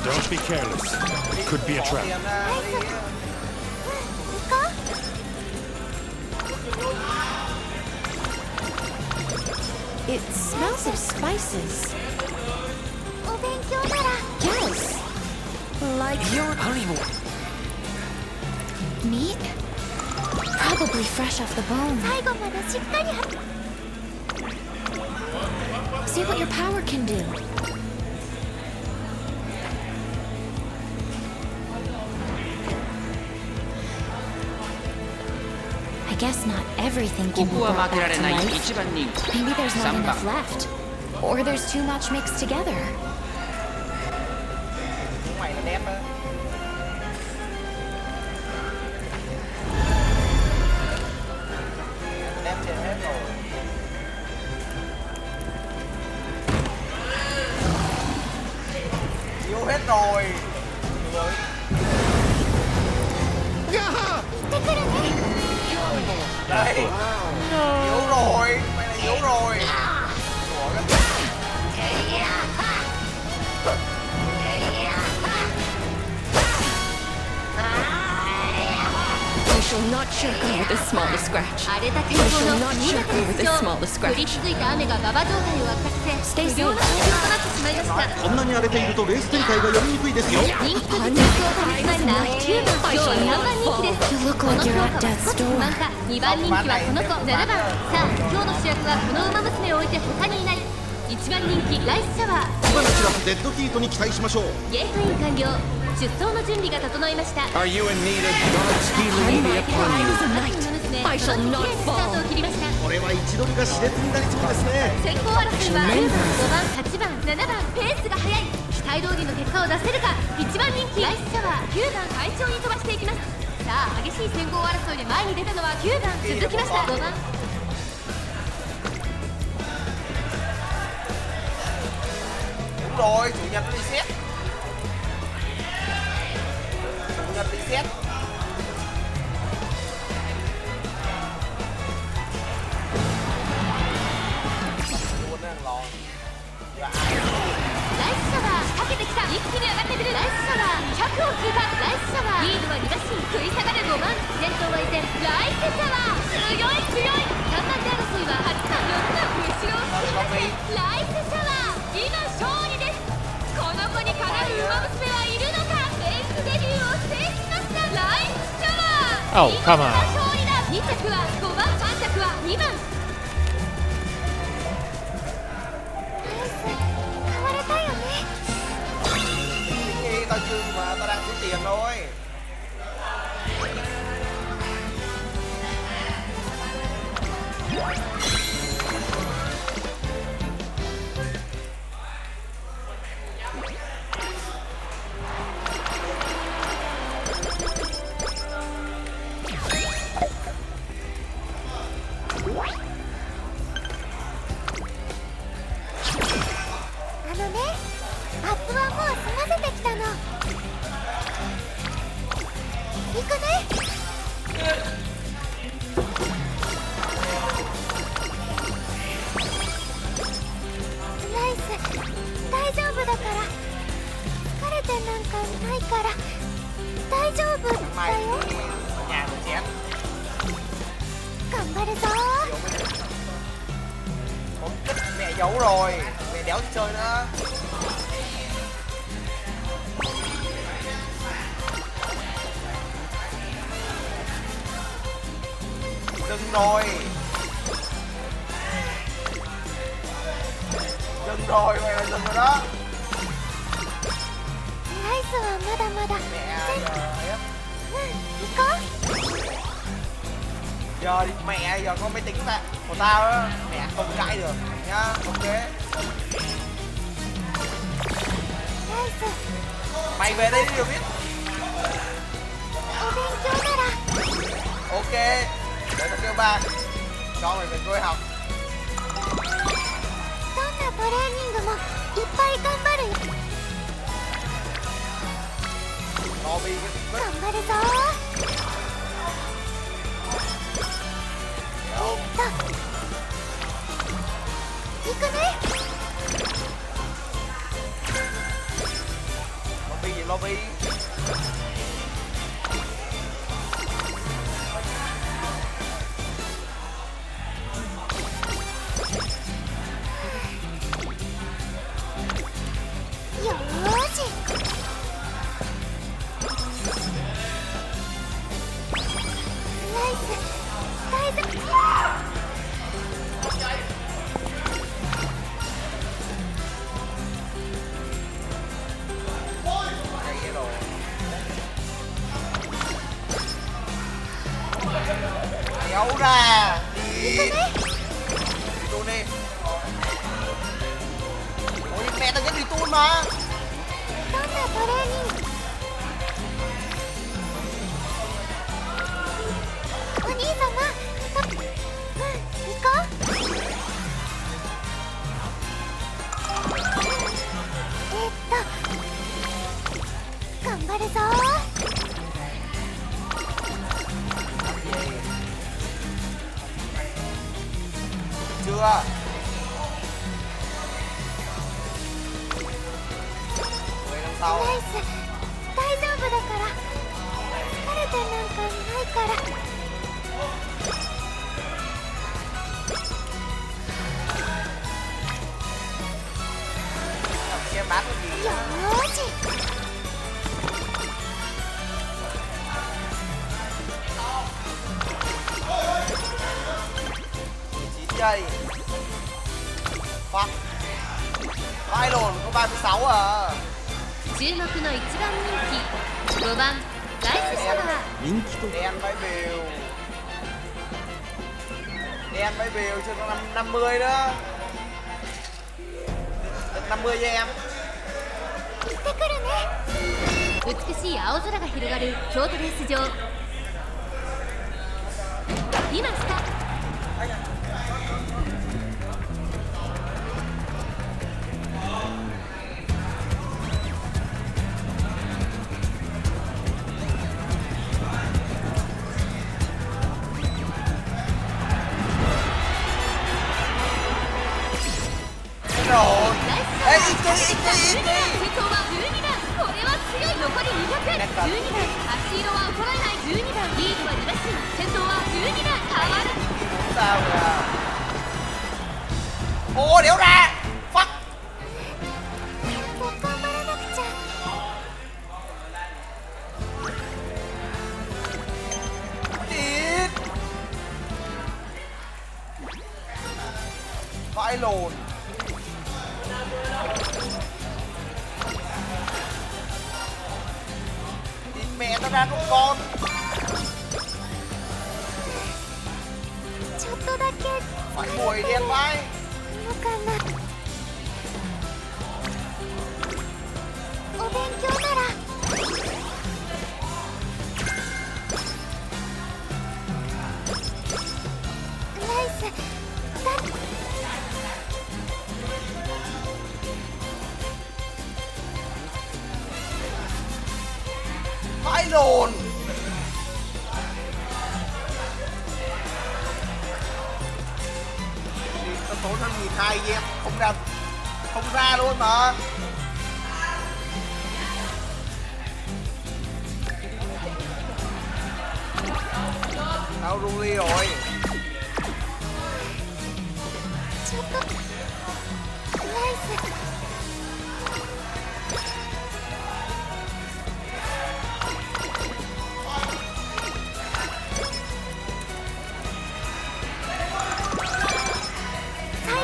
Don't be careless. It could be a trap. It smells of spices. Yes. Like your honeymoon. Meat? Probably fresh off the bone. See what your power can do. I guess not everything can be brought back to life. Maybe there's not enough left. Or there's too much mixed together. Mày là đẹp á. Đẹp chết hết rồi. Yếu hết rồi. Đây. Yếu rồi. Mày là yếu rồi. I shall not shirk over the smallest scratch. I shall not shirk over the smallest scratch. Stay safe. こんなに荒れているとレース展開が読みにくいですよ。 You look like you're at death's door. 2番人気はこの子7番。さあ今日の主役はこの馬娘を置いて他にいない。1番人気ライスシャワー。しばらくデッドヒートに期待しましょう。ゲートイン完了。出走の準備が整いました。 Are you in need of God's healing be upon you? I shall not fall. これは位置取りが熾烈になりそうですね。先行争いは5番、8番、7番ペースが速い。期待通りの結果を出せるか。1番人気ライスシャワー9番快調に飛ばしていきます。さあ激しい先行争いで前に出たのは9番続きました。5番 Đúng rồi, chủ nhật reset. Chủ nhật reset. Luôn đang lo. ライスシャワーかけてきた。一気に上がってくるライスシャワー100を通過。ライスシャワーリードは2馬身食い下がる5番。先頭は依然ライスシャワー強い強い。3番手争いは8番6番後ろを引き離せ。ライスシャワー今勝利です。この子にかなう馬娘はいるのか。レースデビューを制しました。ライスシャワー Oh, come on. 勝利だ。2着は5番3着は2番。 Tao chưa mà tao đang kiếm tiền thôi. から大丈夫だよ。 nhà của chén 頑張るぞ。 Không kích mẹ giấu rồi, mẹ đéo đi chơi nữa. Dừng rồi. Dừng rồi, mày là dừng rồi đó. ナイスはまだまだ。 Mẹ giờ行こう。 giờ đi mẹ, giờ con máy tính của tao á, mẹ không cãi được nhá. Ok. ナイス。 Mày về đây đi được biết. お勉強なら。 Ok. Để tao kêu ba cho mày về quê học. どんなトレーニングもいっぱい頑張るよ。 Lobby 頑張るぞ。 行くね。 lobby gì lobby. よーし。 ナイス。大丈夫。 Đây rồi. Kéo ra đi. Đi tuôn đi. Ôi mẹ tao nhớ đi tuôn mà. どんなトレーニング。お兄様。行こう。頑張るぞ。 Chưa. Người năm sau. ナイス。大丈夫だから。疲れてなんかないから。 Xem bát cái gì. よーし。 9 giây. Fuck. Vai lồn có 36 à. 注目の一番人気5番ライスシャワー。 Đen bãi bèo. Đen bãi bèo chưa có 50 nữa. Được 50 cho em. 行ってくるね。美しい青空が広がる京都レース場。今スタート。 Rồi. Ê, ít đi, ít đi, ít đi. 先頭は12番。これは強い。残り200。12番。足色は衰えない12番。リードは2馬身。先頭は12番。変わる。 Sao kìa. Ô, đéo ra. Fuck. 頑張らなくちゃ。 Địt. Vãi lồn. Địt mẹ tao ra con. ちょっとだけ。 Phải mùi đen vãi. のかな。お勉強なら。 ナイス。だ。 Vãi lồn. Tao tốn 5.200 em không ra luôn mà. Áo ru rồi.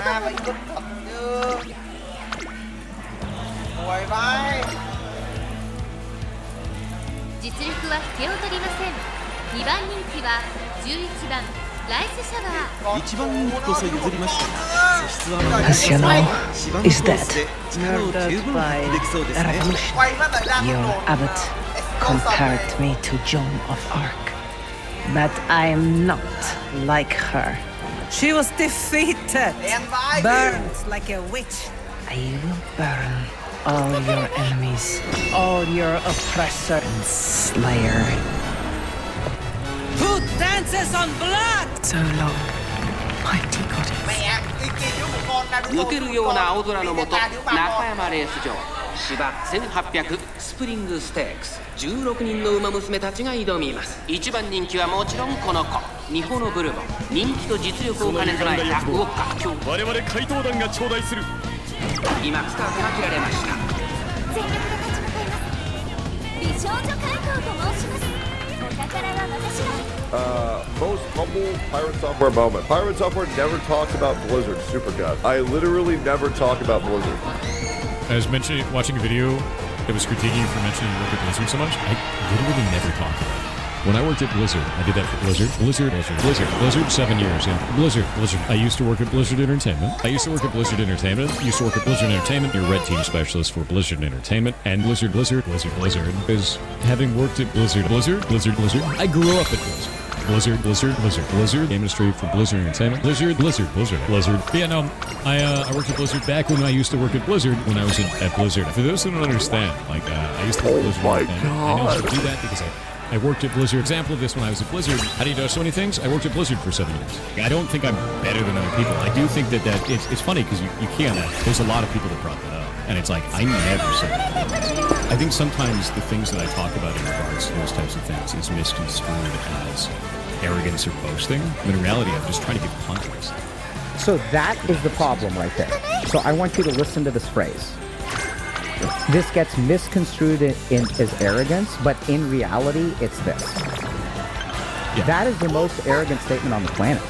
Phải cút thật chứ. Ôi vai. 実力は引けを取りません。2番人気は11番ライスシャワー。1番人気こそ譲りましたが、素質はまだ As you know, is dead, 力を十分発揮できそうですね。 Your abbot compared me to Joan of Arc, but I am not like her. She was defeated, burned like a witch. I will burn all your enemies, all your oppressor and slayer. Who dances on blood? So long, mighty goddess. 抜けるような青空の下、中山レース場芝1800スプリングステークス、16人の馬娘たちが挑みます。1番人気はもちろんこの子、ミホノブルボン。人気と実力を兼ね備えたウォッカ。我々怪盗団が頂戴する。今スタートが切られました。全力で立ち向かいます。美少女怪盗と申します。お宝は私が。Most humble Pirate Software moment. Pirate Software never talks about Blizzard Supercut. I literally never talk about Blizzard. I was watching a video that was critiquing you for mentioning you work at Blizzard so much. I literally never talk about it. When I worked at Blizzard, I did that for Blizzard 7 years, and Blizzard. I used to work at Blizzard Entertainment. Used to work at Blizzard Entertainment, your red team specialist for Blizzard Entertainment, and Blizzard is having worked at Blizzard. I grew up at Blizzard. Blizzard, game industry for Blizzard Entertainment. Blizzard. Yeah, no, I worked at Blizzard back when I used to work at Blizzard when I was at Blizzard. For those who don't understand, like, I used to work at Blizzard. I know how to do that because I worked at Blizzard. Example of this when I was at Blizzard. How do you know so many things? I worked at Blizzard for 7 years. I don't think I'm better than other people. I do think that it's funny because you can't. There's a lot of people that brought that up. And it's like, I never said that. I think sometimes the things that I talk about in regards to those types of things is misconstrued as arrogance or boasting. But in reality, I'm just trying to give context. So that is the problem right there. So I want you to listen to this phrase. This gets misconstrued as arrogance, but in reality, it's this. Yeah. That is the most arrogant statement on the planet.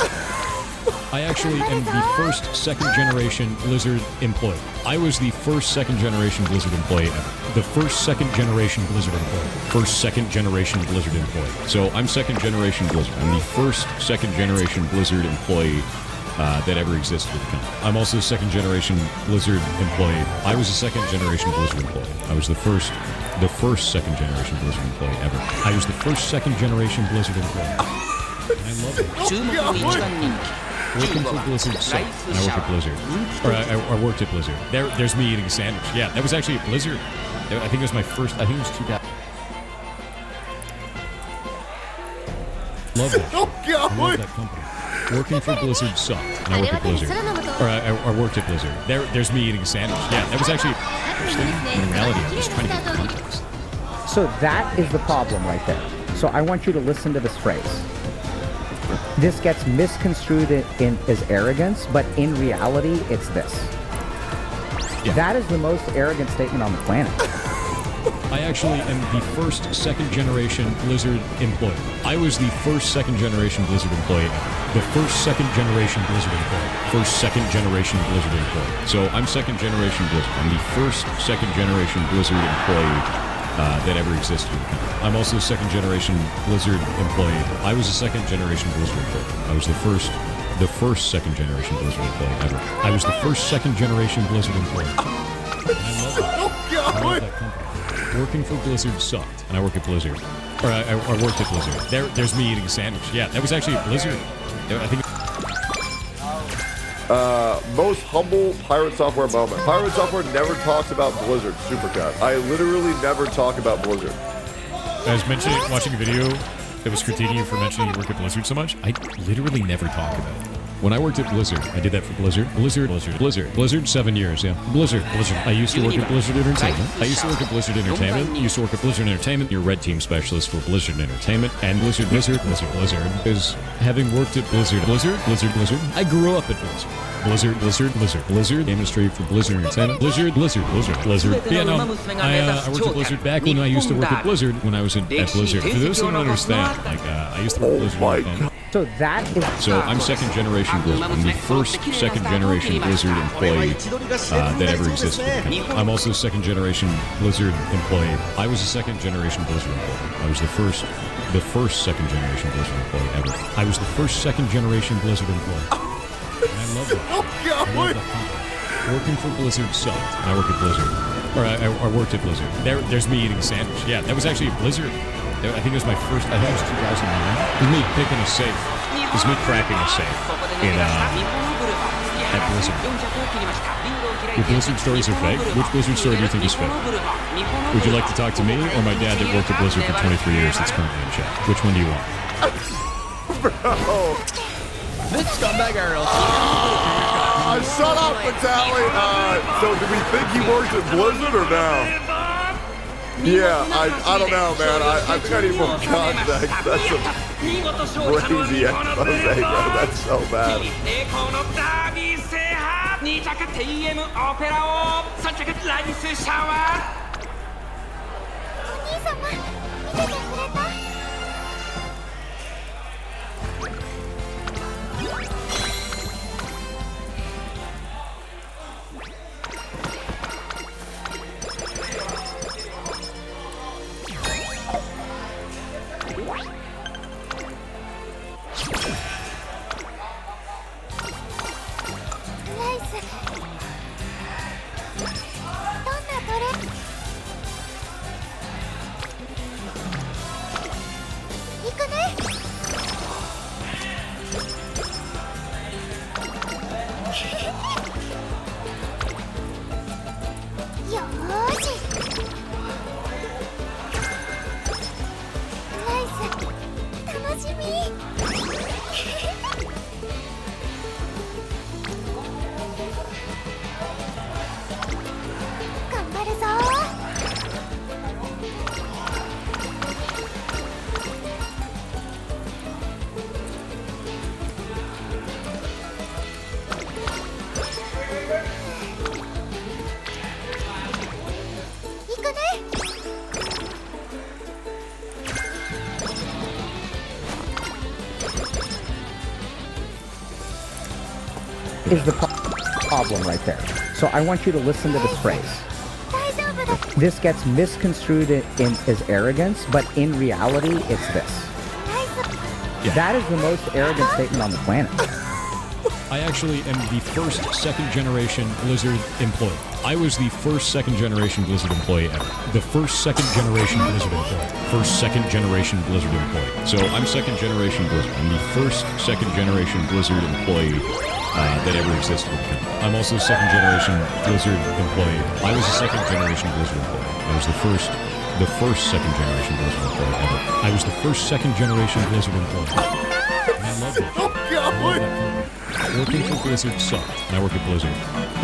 I actually am the first second-generation Blizzard employee. I was the first second-generation Blizzard employee ever. The first second-generation Blizzard employee. First second-generation Blizzard employee. So I'm second-generation Blizzard. I'm the first second-generation Blizzard employee that ever existed with the company. I'm also a second-generation Blizzard employee. I was a second-generation Blizzard employee. I was the first second-generation Blizzard employee ever. I was the first second-generation Blizzard employee. And I love it. Working for Blizzard sucked, and I work at Blizzard. Or I worked at Blizzard. There's me eating a sandwich. Yeah, that was actually at Blizzard. I think it was my first, I think it was 2000. Love it. I love that company. Working for Blizzard sucked, and I work at Blizzard. Or I worked at Blizzard. There's me eating a sandwich. Yeah, that was actually first thing. In reality, I'm just trying to get context. So that is the problem right there. So I want you to listen to this phrase. This gets misconstrued as arrogance, but in reality, it's this. Yeah. That is the most arrogant statement on the planet. I actually am the first second-generation Blizzard employee. I was the first second-generation Blizzard employee ever. The first second-generation Blizzard employee. First second-generation Blizzard employee. So I'm second-generation Blizzard. I'm the first second-generation Blizzard employee that ever existed with the company. I'm also a second-generation Blizzard employee. I was a second-generation Blizzard employee. I was the first second-generation Blizzard employee ever. I was the first second-generation Blizzard employee. And I love it. I love that company. Working for Blizzard sucked, and I work at Blizzard. Or I worked at Blizzard. There's me eating a sandwich. Yeah, that was actually at Blizzard. I think. Most humble Pirate Software moment. Pirate Software never talks about Blizzard Supercut. I literally never talk about Blizzard. I was watching a video that was critiquing you for mentioning you work at Blizzard so much. I literally never talk about it. When I worked at Blizzard, I did that for Blizzard. Blizzard, 7 years, yeah. Blizzard. I used to work at Blizzard Entertainment. I used to work at Blizzard Entertainment. You're red team specialist for Blizzard Entertainment. And Blizzard is having worked at Blizzard. I grew up at Blizzard. Industry for Blizzard Entertainment. Blizzard. Yeah, no, I worked at Blizzard back when I used to work at Blizzard when I was at Blizzard. For those who don't understand, I used to work at Blizzard. So that is. So I'm second generation Blizzard. I'm the first second generation Blizzard employee that ever existed. I'm also a second generation Blizzard employee. I was a second generation Blizzard employee. I was the first second generation Blizzard employee ever. I was the first second generation Blizzard employee. And I love that. Working for Blizzard sucked. I work at Blizzard. Or I worked at Blizzard. There's me eating a sandwich. Yeah, that was actually a Blizzard. I think it was my first, I think it was 2009. It was me picking a safe. It was me cracking a safe at Blizzard. Your Blizzard stories are fake? Which Blizzard story do you think is fake? Would you like to talk to me or my dad that worked at Blizzard for 23 years that's currently in chat? Which one do you want? Bro. This scumbag Earl. Shut up, Vitaly. So do we think he worked at Blizzard or no? Yeah, I don't know, man. I think I need more context. That's a crazy expose, bro. That's so bad. Is the problem right there. So I want you to listen to this phrase. This gets misconstrued as arrogance, but in reality, it's this. Yeah. That is the most arrogant statement on the planet. I actually am the first second-generation Blizzard employee. I was the first second-generation Blizzard employee ever. The first second-generation Blizzard employee. First second-generation Blizzard employee. So I'm second-generation Blizzard. I'm the first second-generation Blizzard employee that ever existed. I'm also a second-generation Blizzard employee. I was a second-generation Blizzard employee. I was the first second-generation Blizzard employee ever. I was the first second-generation Blizzard employee. And I love it. Working for Blizzard sucked. And I work at Blizzard.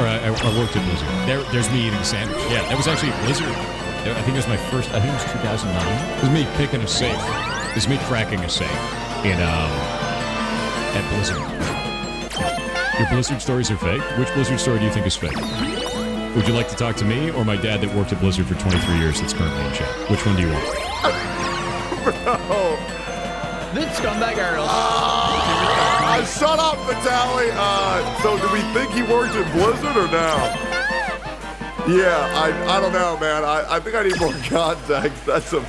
Or I worked at Blizzard. There's me eating a sandwich. Yeah, that was actually Blizzard. I think it was my first, I think it was 2009. It was me picking a safe. It was me cracking a safe at Blizzard. Your Blizzard stories are fake? Which Blizzard story do you think is fake? Would you like to talk to me or my dad that worked at Blizzard for 23 years that's currently in chat? Which one do you want? Bro. This scumbag Earl. Shut up, Vitaly. So do we think he worked at Blizzard or no? Yeah, I don't know, man. I think I need more context. That's a...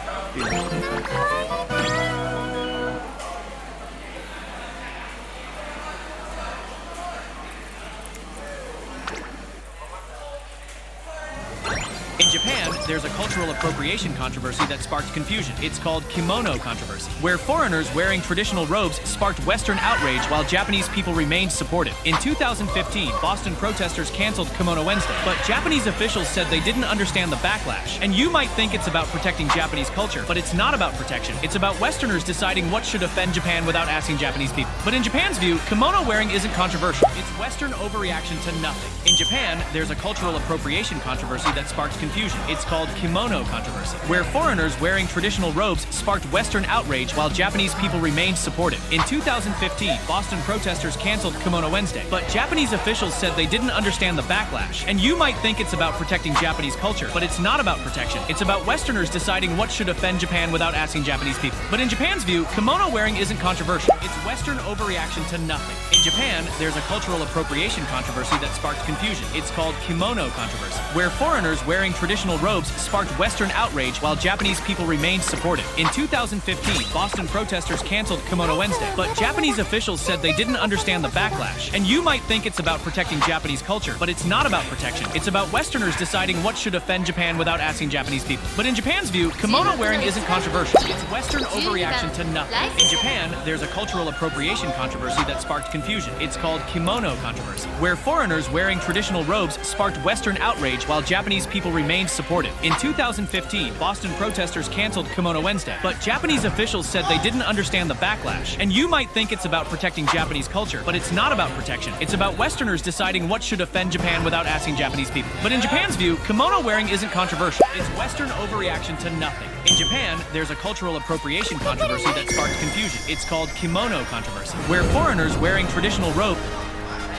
In Japan, there's a cultural appropriation controversy that sparked confusion. It's called kimono controversy, where foreigners wearing traditional robes sparked Western outrage while Japanese people remained supportive. In 2015, Boston protesters canceled Kimono Wednesday, but Japanese officials said they didn't understand the backlash. And you might think it's about protecting Japanese culture, but it's not about protection. It's about Westerners deciding what should offend Japan without asking Japanese people. But in Japan's view, kimono wearing isn't controversial. It's Western overreaction to nothing. In Japan, there's a cultural appropriation controversy that sparked confusion. It's called kimono controversy, where foreigners wearing traditional robes sparked Western outrage while Japanese people remained supportive. In 2015, Boston protesters canceled Kimono Wednesday, but Japanese officials said they didn't understand the backlash. And you might think it's about protecting Japanese culture, but it's not about protection. It's about Westerners deciding what should offend Japan without asking Japanese people. But in Japan's view, kimono wearing isn't controversial. It's Western overreaction to nothing. In Japan, there's a cultural appropriation controversy that sparked confusion. It's called kimono controversy, where foreigners wearing traditional robes sparked Western outrage while Japanese people remained supportive. In 2015, Boston protesters canceled Kimono Wednesday, but Japanese officials said they didn't understand the backlash. And you might think it's about protecting Japanese culture, but it's not about protection. It's about Westerners deciding what should offend Japan without asking Japanese people. But in Japan's view, kimono wearing isn't controversial. It's Western overreaction to nothing. In Japan, there's a cultural appropriation controversy that sparked confusion. It's called kimono controversy, where foreigners wearing traditional robes sparked Western outrage while Japanese people remained supportive. In 2015, Boston protesters canceled Kimono Wednesday, but Japanese officials said they didn't understand the backlash. And you might think it's about protecting Japanese culture, but it's not about protection. It's about Westerners deciding what should offend Japan without asking Japanese people. But in Japan's view, kimono wearing isn't controversial. It's Western overreaction to nothing. In Japan, there's a cultural appropriation controversy that sparked confusion. It's called kimono controversy, where foreigners wearing traditional robes.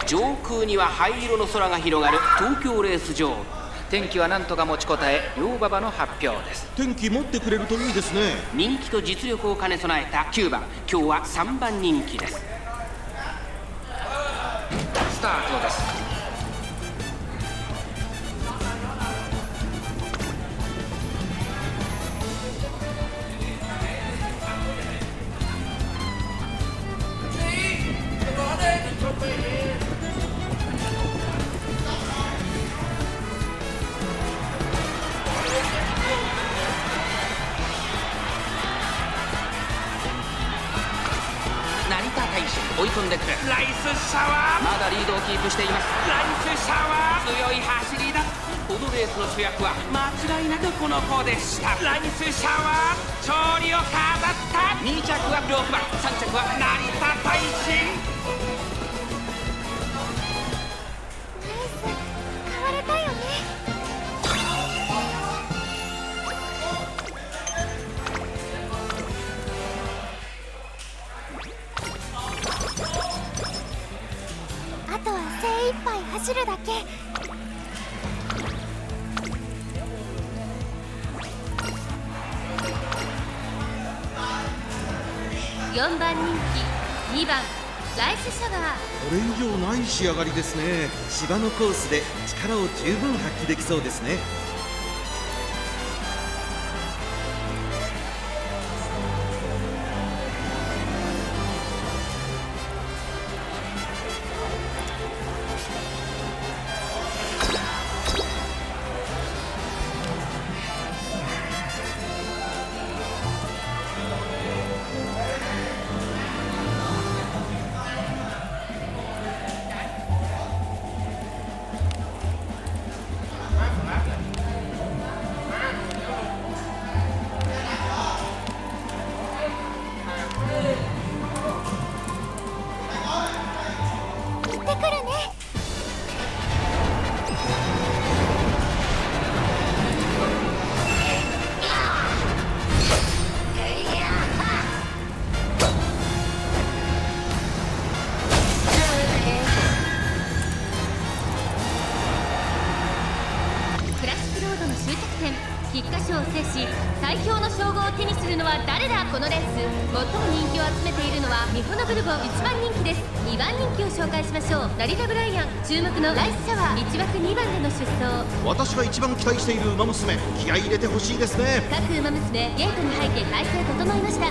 上空には灰色の空が広がる東京レース場。天気は何とか持ちこたえ、両馬場の発表です。天気持ってくれるといいですね。人気と実力を兼ね備えた9番、今日は3番人気です。スタートです。追い込んでくる。ライスシャワー、まだリードをキープしています。ライスシャワー、強い走りだ。このレースの主役は間違いなくこの子でした。ライスシャワー、勝利を飾った。2着は6番、3着は成田大臣。買われたよね。あとは精一杯走るだけ。4番人気2番ライスシャワー。これ以上ない仕上がりですね。芝のコースで力を十分発揮できそうですね。菊花賞を制し最強の称号を手にするのは誰だ。このレース最も人気を集めているのはミホノブルボ1番人気です。2番人気を紹介しましょう。ラリラブライアン、注目のライスシャワー、1枠2番での出走。私が一番期待している馬娘、気合い入れてほしいですね。各馬娘ゲートに入って体勢整いました。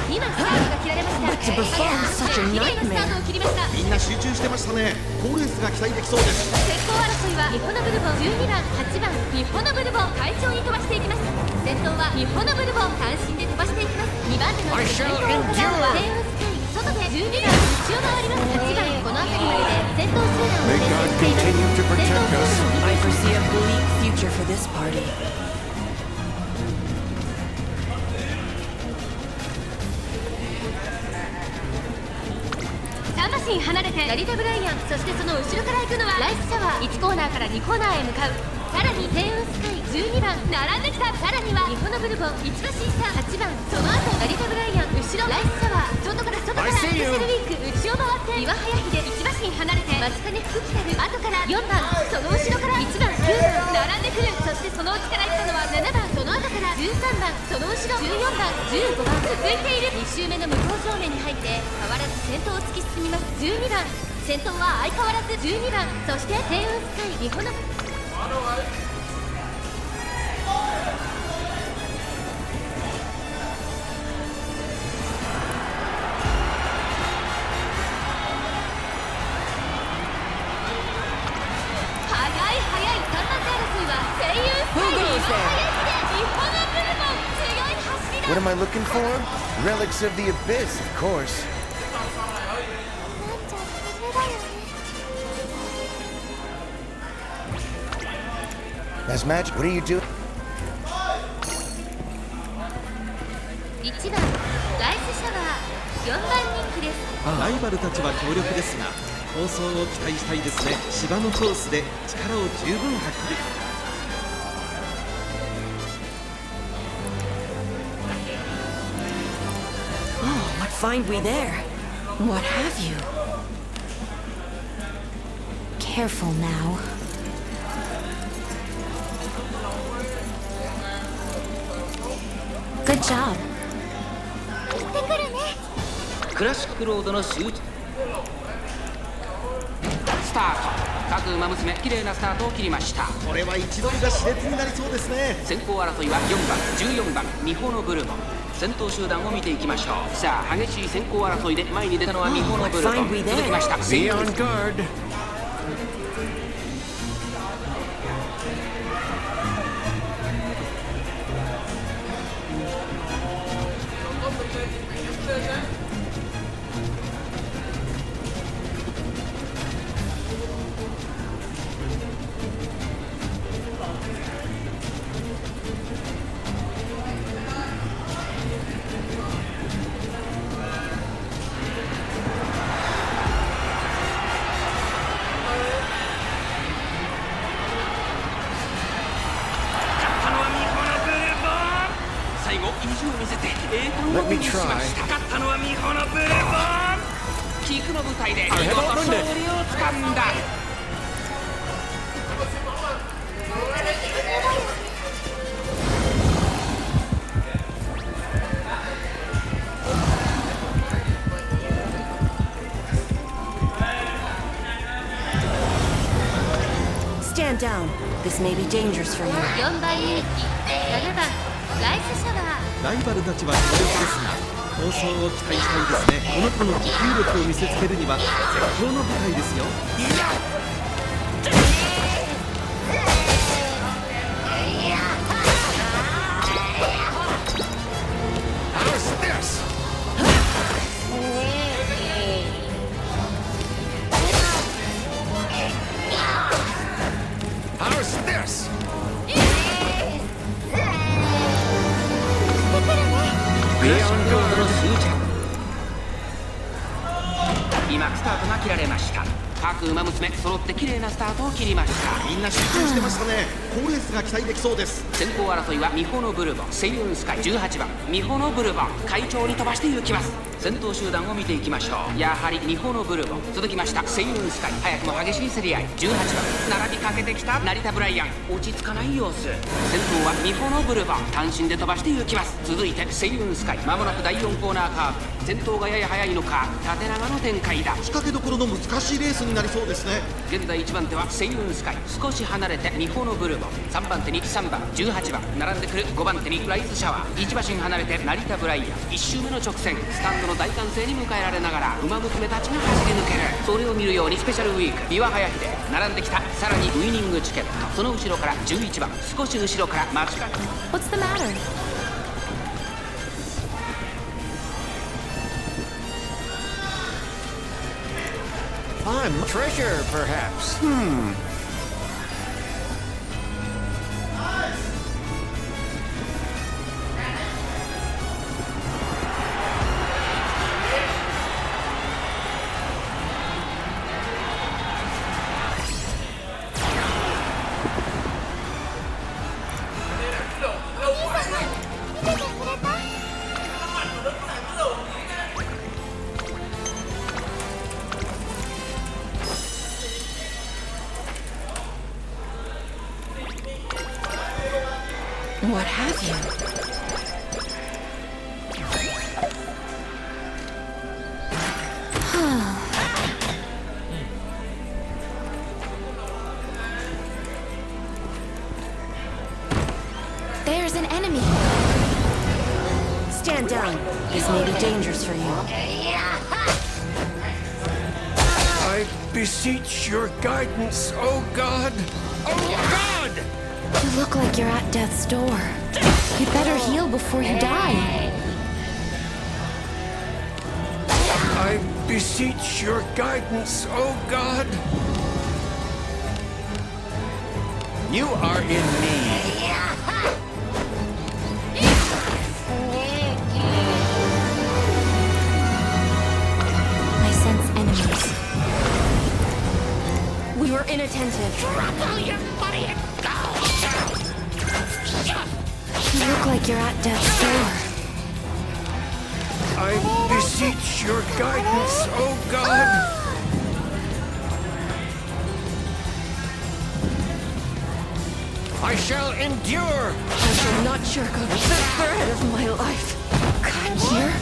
今スタートが切られました。to perform such a 綺麗なスタートを切りました。みんな集中してましたね。好レースが期待できそうです。先行争いはミホノブルボン、12番、8番ミホノブルボン、快調に飛ばしていきます。先頭はミホノブルボン、単身で飛ばしていきます。2番手の先頭を伺うのはテイウスカイ、外で12番内を回ります。8番この辺りまでで先頭集団を連接しています。先頭集団を見 I ていきます。 foresee a bleak future for this party. 3馬身離れて成田ブライアン、そしてその後ろから行くのはライスシャワー。1コーナーから2コーナーへ向かう。さらにテイウスカイ12番並んできた。さらにはミホノブルボン、1馬身差8番、その後成田ブライアン、後ろライスシャワー、外からスペシャルウィーク、内を回って岩早秀1馬身離れて松金福来たる。後から4番、その後ろから1番9番並んでくる。そしてその内から行ったのは7番、その後から13番、その後ろ14番15番続いている。2周目の向こう正面に入って変わらず先頭を突き進みます。12番先頭は相変わらず12番、そしてテイウスカイ、ミホノWhat am I looking for? Relics of the Abyss, of course. That's magic. What are you doing? 1番ライスシャワー4番人気です。ライバルたちは強力ですが、放送を期待したいですね。芝のコースで力を十分発揮できる。What find we there? What have you? Careful now. Good job. クラシックロードの集中スタート。各馬娘綺麗なスタートを切りました。これは一度が熾烈になりそうですね。先行争いは4番14番ミホノブルボン。先頭集団を見ていきましょう。さあ激しい先行争いで前に出たのはミホノブルボン。続きました。 Be on guard. Let me try. 勝ったのはミホノブルボン。菊の舞台で見事勝利をつかんだ。Stand down. This may be dangerous for you. 4番人気7番ライスシャワー。ライバルたちは強力ですが、放送を期待したいですね。この子の持久力を見せつけるには絶好の舞台ですよ。今スタートが切られました。各馬娘揃って綺麗なスタートを切りました。みんな集中してましたね。好レースが期待できそうです。先行争いはミホノブルボン、セイウンスカイ18番ミホノブルボン、快調に飛ばして行きます。先頭集団を見ていきましょう。やはりミホノブルボン、続きましたセイウンスカイ、早くも激しい競り合い。18番並びかけてきた成田ブライアン、落ち着かない様子。先頭はミホノブルボン、単身で飛ばして行きます。続いてセイウンスカイ、まもなく第4コーナーカーブ。先頭がやや速いのか縦長の展開だ。仕掛けどころの難しいレースになりそうですね。現在1番手はセイウンスカイ、少し離れてミホノブルボン、ド、3番手に3番、18番並んでくる、5番手にライズシャワー、1馬身離れて成田ブライアン、1周目の直線、スタンドの大歓声に迎えられながら馬娘たちが走り抜ける。それを見るようにスペシャルウィーク、岩早秀並んできた。さらにウイニングチケット、その後ろから11番、少し後ろから間違い。 What's the matter? I'm treasure, perhaps. What have you? There's an enemy. Stand down. This may be dangerous for you. I beseech your guidance, oh God! Oh God! You look like you're at death's door. You'd better heal before you die. I beseech your guidance, oh God! You are in need. I sense enemies. We were inattentive. Drop your money and go! You look like you're at death's door. I beseech your guidance, oh God! I shall endure! I shall not jerk off the thread of my life. Come here.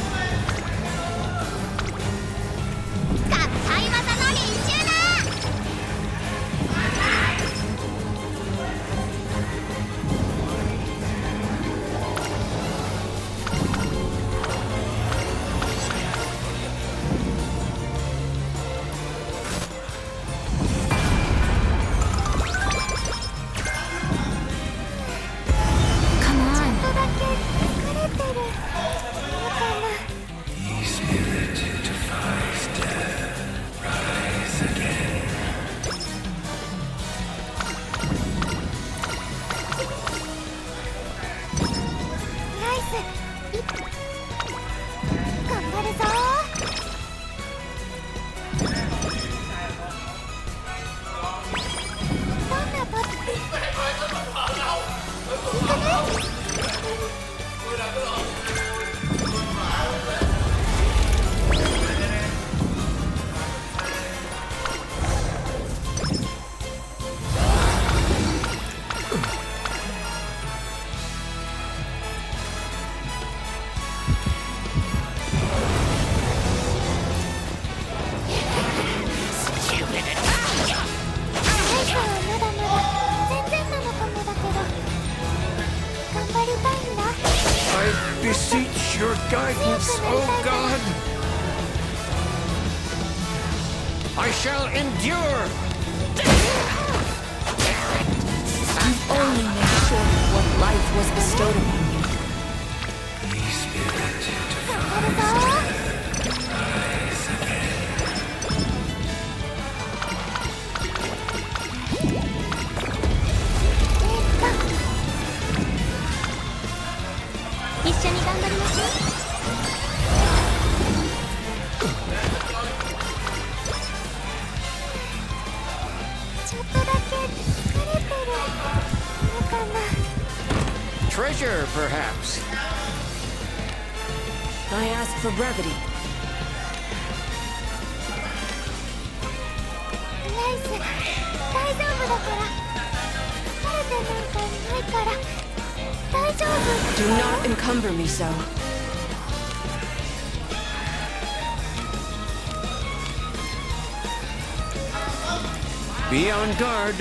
Treasure, perhaps. I ask for brevity. Do not encumber me so. Be on guard.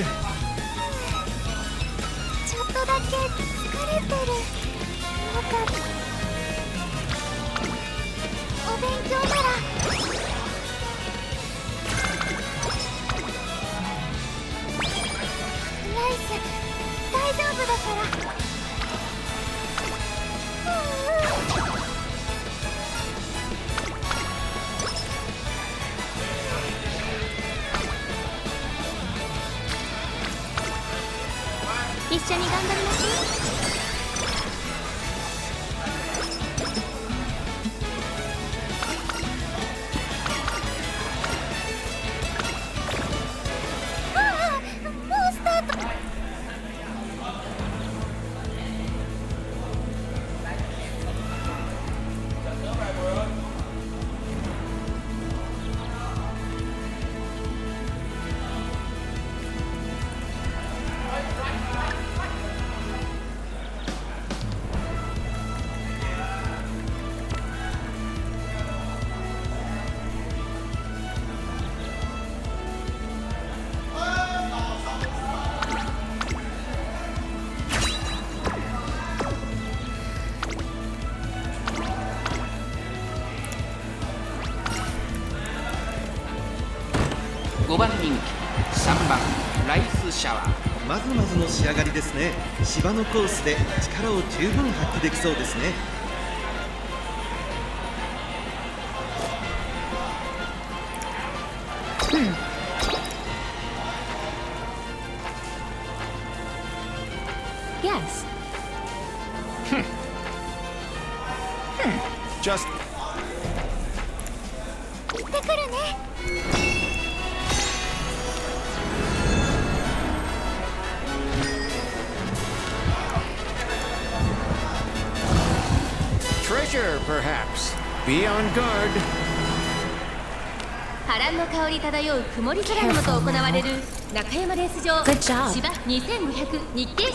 一緒に頑張りましょう。5番人気3番ライスシャワー。まずまずの仕上がりですね。芝のコースで力を十分発揮できそうですね。Yes. Just 行ってくるね。treasure, perhaps. Be on guard. 波乱の香り漂う曇り空の下行われる中山レース場 Good job. 芝2500日経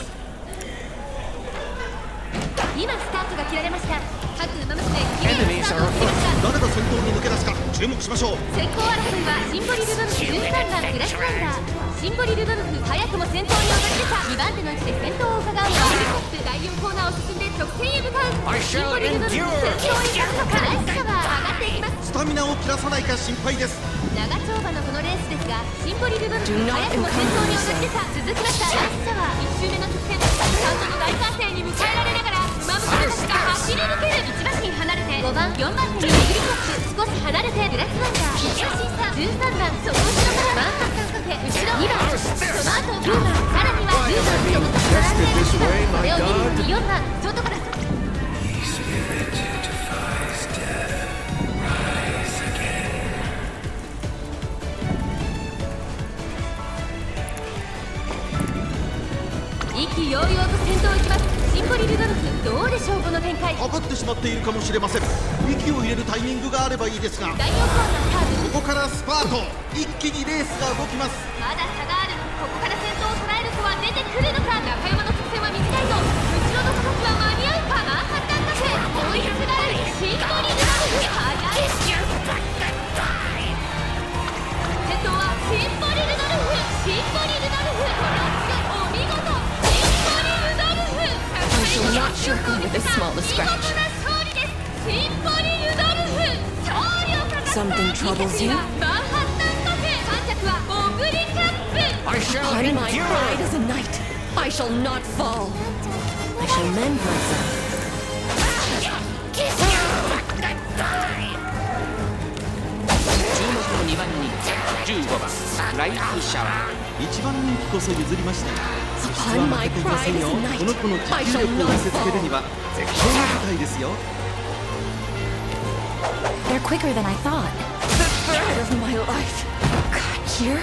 今スタートが切られました。各馬娘綺麗なスタートを切りました。誰が先頭に抜け出すか注目しましょう。先行争いはシンボリルドルフ13番グラスワンダー。シンボリルドルフ早くも先頭に躍り出た。2番手の位置で先頭を伺うのはワールドカップ第4コーナーを進んで直線へ向かう。シンボリルドルフ先頭に立つのか。ライスシャワー上がっていきます。スタミナを切らさないか心配です。長丁場のこのレースですがシンボリルドルフ早くも先頭に躍り出た。続きましたライスシャワー1周目の直線スタンドの大歓声に迎えられながら馬娘たちが走り抜ける。1馬身離れて5番4番手に巡りトップ少し離れてグラスワンダー1馬身差13番その後ろからマンハッタンカフェ後ろ2番その後9番さらには10番その時並んで8番これを見るに4番外から意気揚々と先頭を行きます。シンボリルドルフどうでしょうこの展開。かかってしまっているかもしれません。息を入れるタイミングがあればいいですが第4コーナーカーブここからスパート一気にレースが動きます。まだ差がある。ここから先頭を捉える子は出てくるのか。中山の直線は短いぞ。後ろの子たちは間に合うか。マンハッタンカフェ追いすがるシンボリルドルフ速い。先頭はシンボリルドルフシンボリルドルフお見事シンボリルドルフ I shall not shirk with the smallest scratch. 見事な勝利です。シンボリルドルフ勝利を飾った。 Something troubles you? マンハッタンカフェ3着はオグリキャップ。 Upon my pride as a knight, I shall not fall. I shall mend myself. 注目の2番人気15番ライスシャワー。一番人気こそ譲りましたが実質は Upon 負 my けていませ pride んよ。 as a この knight, 子の持 I 久 shall 力を見 not せつけるに fall. は絶好の舞台ですよ。 They're quicker than I thought. The thread of my life. God, here?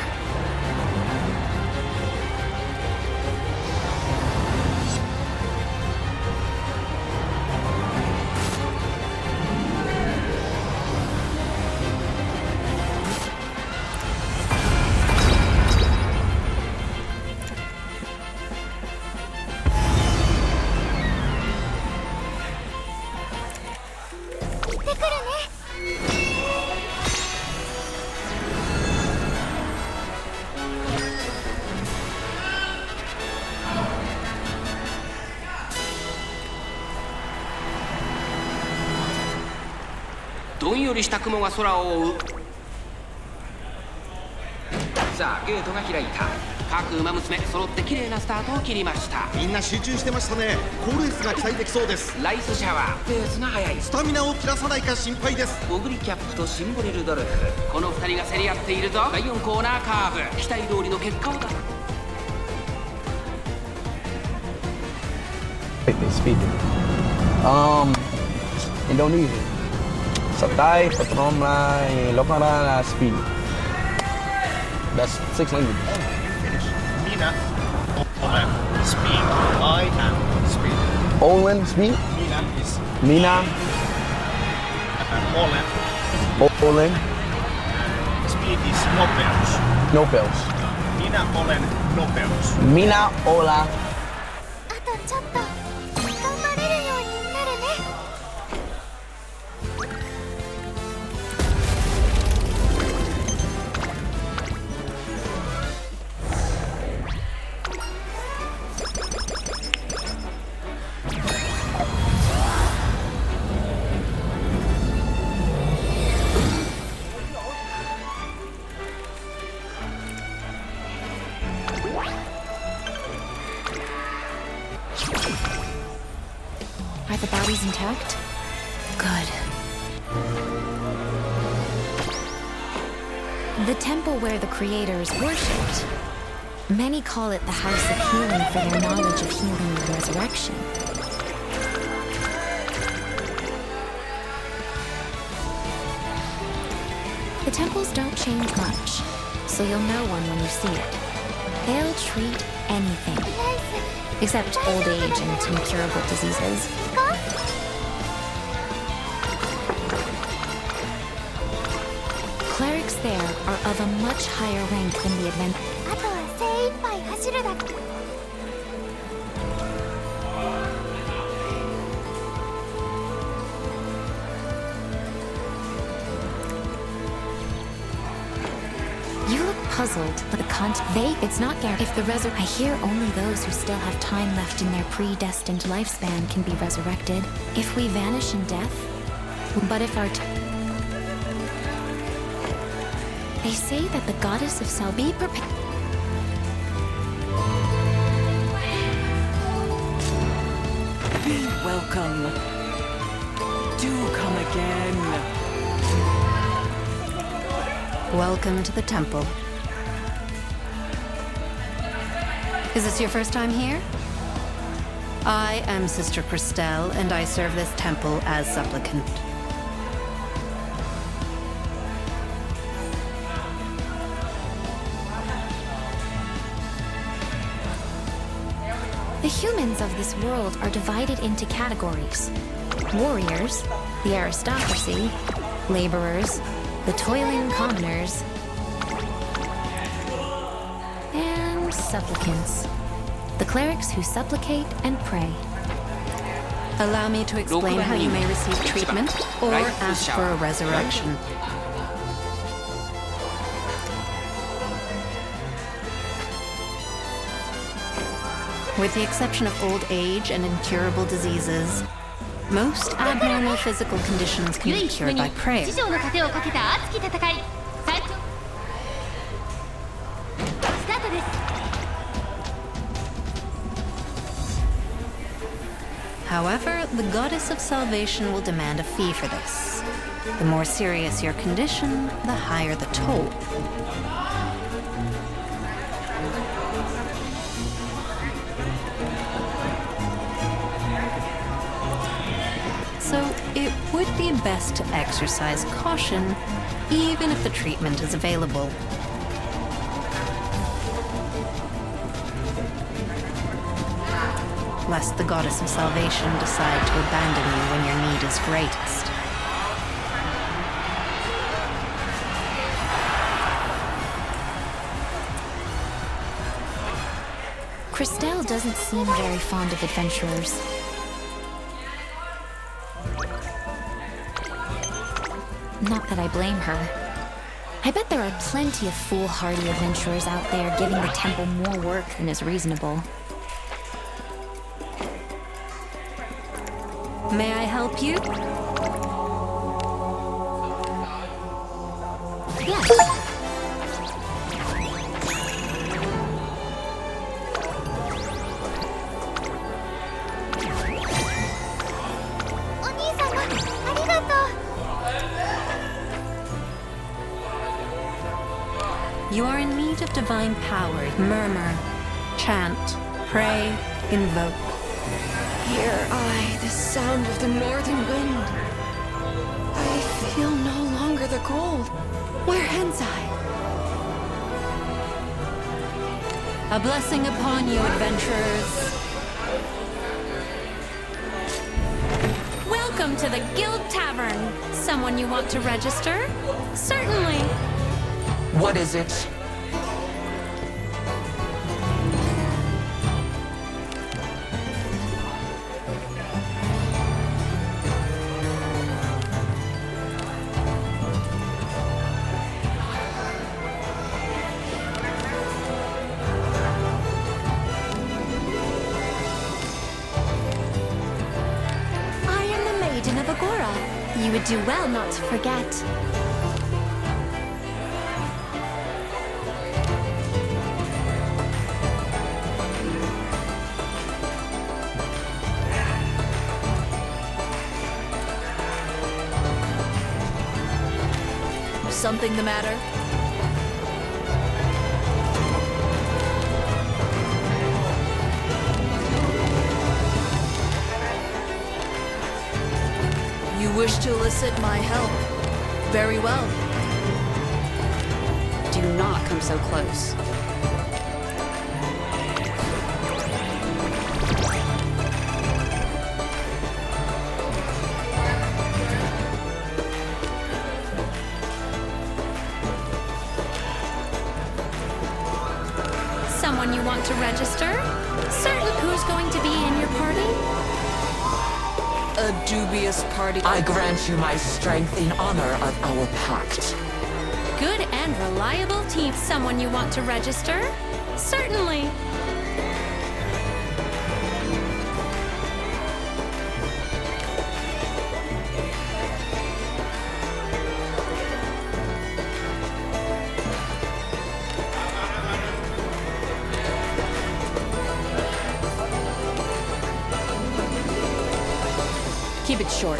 どんよりした雲が空を覆う。さあゲートが開いた。各馬娘揃って綺麗なスタートを切りました。みんな集中してましたね。好レースが期待できそうです。ライスシャワーペースが速い。スタミナを切らさないか心配です。オグリキャップとシンボリルドルフ、この2人が競り合っているぞ。第4コーナーカーブ、期待通りの結果を出す。Speed. Indonesia. Satay, Patromla, Lokara, Speed. That's 6 languages. Mina, Olan, Speed. I am Speed. Olan, Speed? Mina is Mina. Olan. Olan. Speed is nopeus. Nopeus. Minä olen nopeus. Minä olen. あとちょっと頑張れるようになるね。Are the bodies intact? Good. The temple where the creators worshipped. Many call it the House of Healing for their knowledge of healing and resurrection. The temples don't change much, so you'll know one when you see it. They'll treat anything, except old age and incurable diseases. Clerics there are of a much higher rank than the adventurers. あとは精一杯走るだけ。You look puzzled, but it's not guaranteed. If the I hear only those who still have time left in their predestined lifespan can be resurrected. If we vanish in death, but if our they say that the goddess of Salbi prepared. Be welcome. Do come again. Welcome to the temple. Is this your first time here? I am Sister Christelle, and I serve this temple as supplicant. The humans of this world are divided into categories. Warriors, the aristocracy, laborers, the toiling commoners, and supplicants, the clerics who supplicate and pray. Allow me to explain how you may receive treatment or ask for a resurrection. With the exception of old age and incurable diseases, most abnormal physical conditions can be cured by prayer. However, the goddess of salvation will demand a fee for this. The more serious your condition, the higher the toll. So it would be best to exercise caution, even if the treatment is available. Lest the goddess of salvation decide to abandon you when your need is greatest. Christelle doesn't seem very fond of adventurers. Not that I blame her. I bet there are plenty of foolhardy adventurers out there giving the temple more work than is reasonable. May I help you? Yes. You are in need of divine power. Murmur, chant, pray, invoke. Hear I the sound of the northern wind. I feel no longer the cold. Where hence I? A blessing upon you, adventurers. Welcome to the Guild Tavern. Someone you want to register? Certainly. What is it? I am the Maiden of Agora. You would do well not to forget. Something the matter? You wish to elicit my help. Very well. Do not come so close. Someone you want to register? Certain. Who's going to be in your party? A dubious party. I grant you my strength in honor of our pact. Good and reliable team. Someone you want to register? Certainly. Keep it short.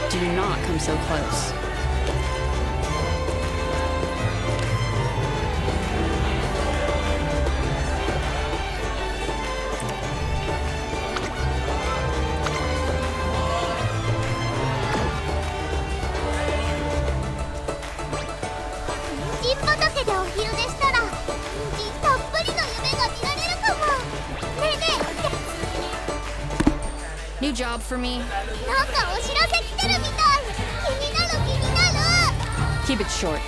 Do not come so close. New job for me. Keep it short.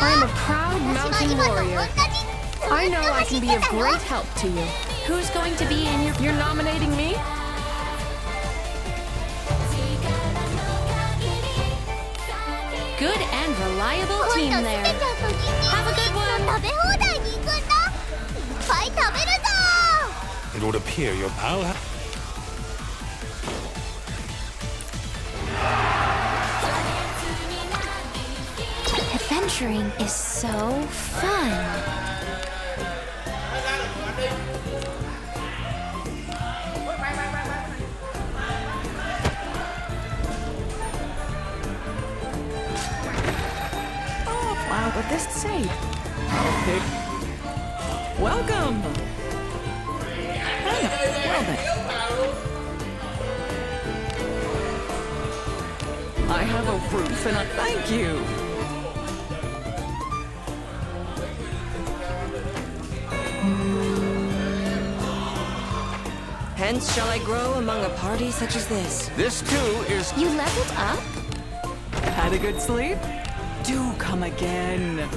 I'm a proud mountain warrior. I know I can be of great help to you. Who's going to be in your... You're nominating me? Good and reliable team there. Have a good one. It would appear your pal Adventuring is so fun. Wow, but this say. Okay. Welcome. Well then. I have a roof and a thank you. Hence shall I grow among a party such as this. This too is. You leveled up? Had a good sleep? Do come again.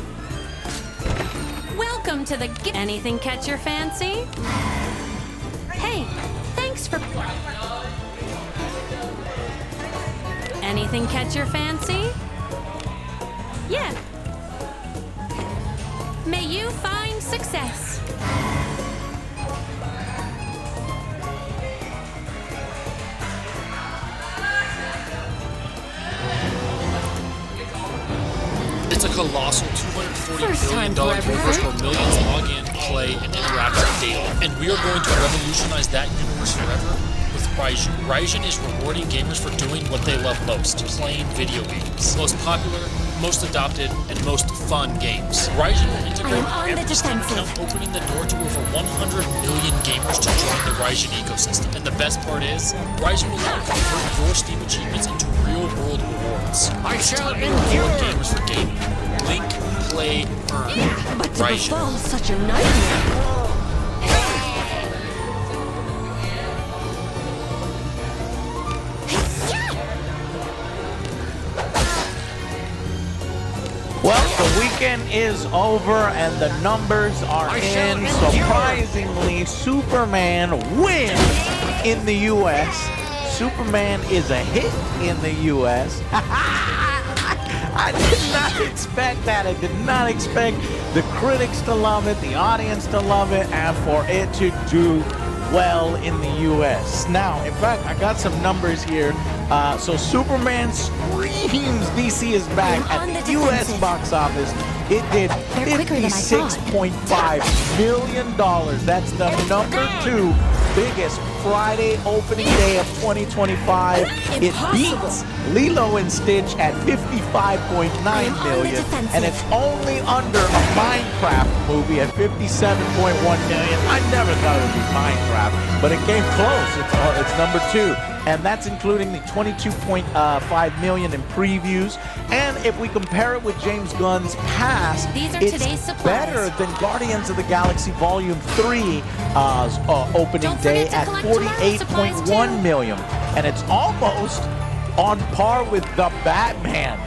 Welcome to the... Anything catch your fancy? Hey, thanks for... Anything catch your fancy? Yeah. May you find success. It's a colossal $240 billion universe where millions log in, play, and interact daily. And we are going to revolutionize that universe forever with Raijin. Raijin is rewarding gamers for doing what they love most, playing video games. Most popular, most adopted, and most fun games. Raijin will integrate with every Steam account, opening the door to over 100 million gamers to join the Raijin ecosystem. And the best part is, Raijin will let you convert your Steam achievements into real-world rewards. I shall reward gamers for gaming. Link, play, earn. Yeah, but to Raijin. befall such a nightmare. Well, the weekend is over and the numbers are in. Surprisingly, Superman wins in the U.S. Superman is a hit in the U.S. I did not expect that. I did not expect the critics to love it, the audience to love it, and for it to do well in the U.S. Now, in fact, I got some numbers here. So Superman screams DC is back at the U.S. box office. It did $56.5 million. That's the number 2 biggest Friday opening day of 2025. It beats Lilo and Stitch at $55.9 million, and it's only under a Minecraft movie at $57.1 million. I never thought it would be Minecraft, but it came close. It's number 2. And that's including the $22.5 million in previews. And if we compare it with James Gunn's past, it's better than Guardians of the Galaxy Volume 3 opening day at $48.1 million. And it's almost on par with The Batman,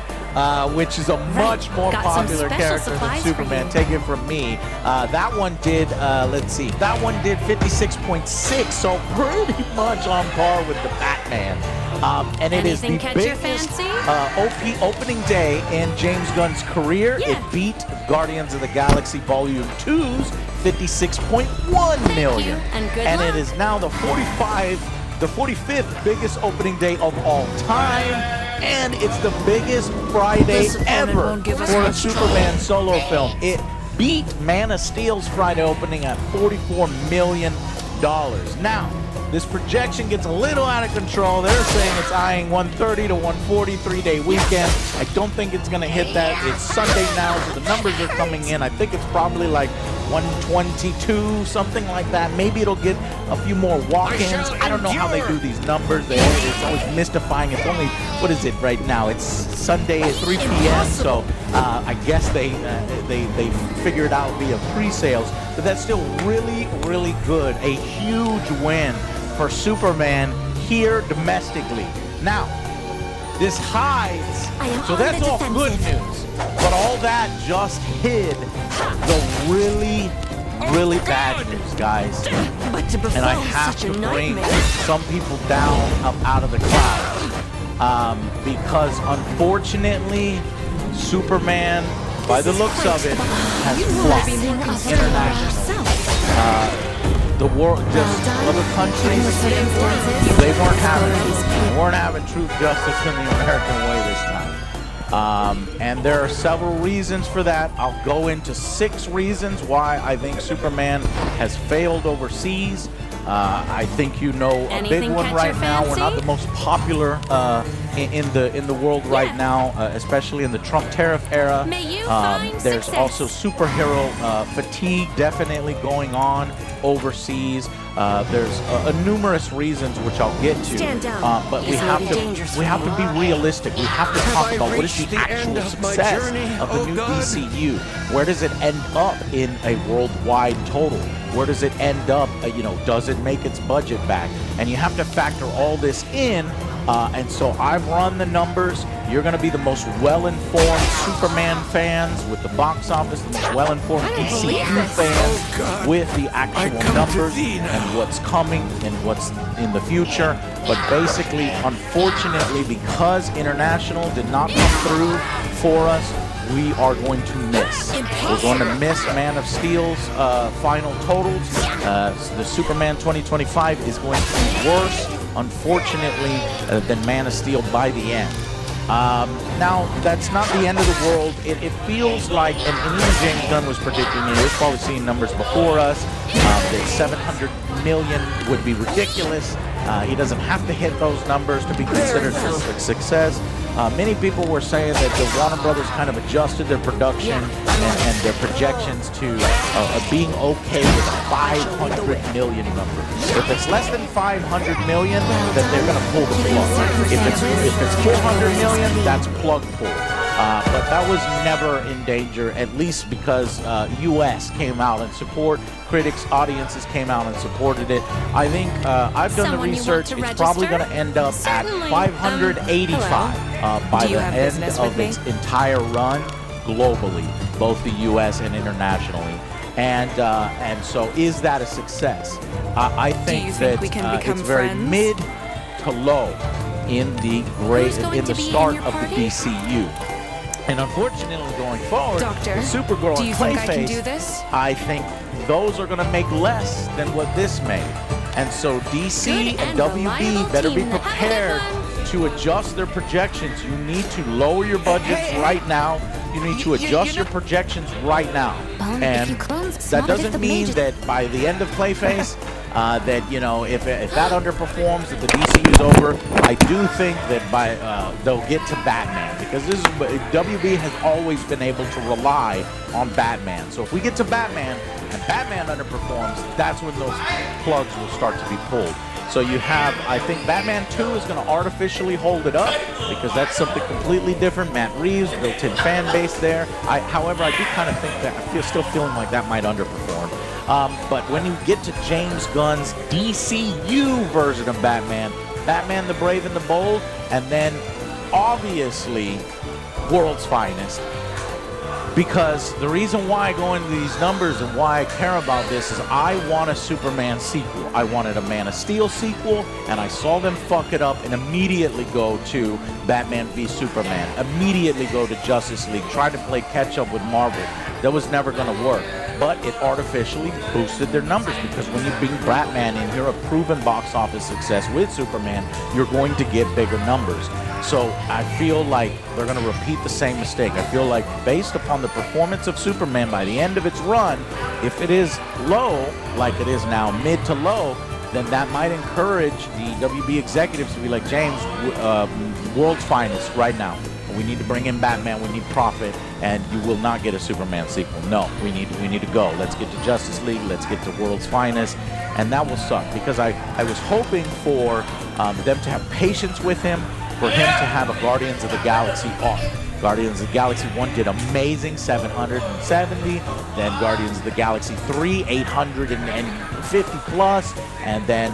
which is a much more popular character than Superman. Take it from me. That one did, let's see, that one did 56.6, so pretty much on par with the Batman. And it is the biggest opening day in James Gunn's career. It beat Guardians of the Galaxy Volume 2's $56.1 million. And it is now the 45th biggest opening day of all time, and it's the biggest Friday ever for a Superman solo film. It beat Man of Steel's Friday opening at $44 million. Now, this projection gets a little out of control. They're saying it's eyeing 130 to 140 3-day weekend. I don't think it's going to hit that. It's Sunday now, so the numbers are coming in. I think it's probably like 122, something like that. Maybe it'll get a few more walk-ins. I don't know how they do these numbers. It's always mystifying. It's only, what is it right now? It's Sunday at 3 p.m., so I guess they figure it out via pre-sales. But that's still really, really good. A huge win for Superman here domestically. Now, this hides, so that's all good news, but all that just hid the really, really bad news, guys. And I have to bring some people down up out of the clouds, because unfortunately, Superman, by the looks of it, has flopped internationally. The world, just other countries, they weren't having truth, justice, in the American way this time. And there are several reasons for that. I'll go into 6 reasons why I think Superman has failed overseas. I think you know a big one right now. We're not the most popular in the world right now, especially in the Trump tariff era. There's also superhero fatigue definitely going on overseas. There's numerous reasons which I'll get to, but we have to be realistic. We have to talk about what is the actual success of the new DCU. Where does it end up in a worldwide total? Where does it end up? Does it make its budget back? And you have to factor all this in. And so I've run the numbers. You're going to be the most well-informed Superman fans with the box office, the most well-informed DCU fans with the actual numbers and what's coming and what's in the future. But basically, unfortunately, because international did not come through for us, we are going to miss. We're going to miss Man of Steel's final totals. The Superman 2025 is going to be worse, unfortunately, than Man of Steel by the end. Now, that's not the end of the world. It feels like, and even James Gunn was predicting, he was probably seeing numbers before us, that 700 million would be ridiculous. He doesn't have to hit those numbers to be considered a success. Many people were saying that the Warner Brothers kind of adjusted their production and their projections to being okay with a 500 million number. If it's less than 500 million, then they're going to pull the plug. If it's 400 million, that's plug pull. But that was never in danger, at least because U.S. came out and support. Critics, audiences came out and supported it. I think I've done the research. It's probably going to end up at 585 by the end of its entire run globally, both the U.S. and internationally. And so, is that a success? I think that it's very mid to low in the start of the DCU. And unfortunately, going forward, Doctor, Supergirl do and you think I can do Clayface, this? I think those are going to make less than what this made. And so DC and WB better be prepared to adjust their projections. You need to lower your budgets right now. You need to adjust your projections right now. And that doesn't mean that by the end of Clayface, that, you know, if that underperforms, that the DCU is over. I do think that by they'll get to Batman, because this is WB has always been able to rely on Batman. So if we get to Batman and Batman underperforms, that's when those plugs will start to be pulled. So you have, I think Batman 2 is going to artificially hold it up, because that's something completely different. Matt Reeves, built-in fan base there. However, I do kind of think that still feeling like that might underperform. But when you get to James Gunn's DCU version of Batman, Batman the Brave and the Bold, and then obviously World's Finest. Because the reason why I go into these numbers and why I care about this is I want a Superman sequel. I wanted a Man of Steel sequel, and I saw them fuck it up and immediately go to Batman v Superman, immediately go to Justice League, try to play catch up with Marvel. That was never going to work. But it artificially boosted their numbers, because when you bring Batman in, you're a proven box office success with Superman, you're going to get bigger numbers. So I feel like they're going to repeat the same mistake. I feel like based upon the performance of Superman by the end of its run, if it is low, like it is now, mid to low, then that might encourage the WB executives to be like, James, World's Finest right now. We need to bring in Batman, we need profit, and you will not get a Superman sequel. No, we need to go. Let's get to Justice League, let's get to World's Finest, and that will suck, because I was hoping for them to have patience with him, for him to have a Guardians of the Galaxy arc. Guardians of the Galaxy 1 did amazing, 770, then Guardians of the Galaxy 3, 850 plus, and then,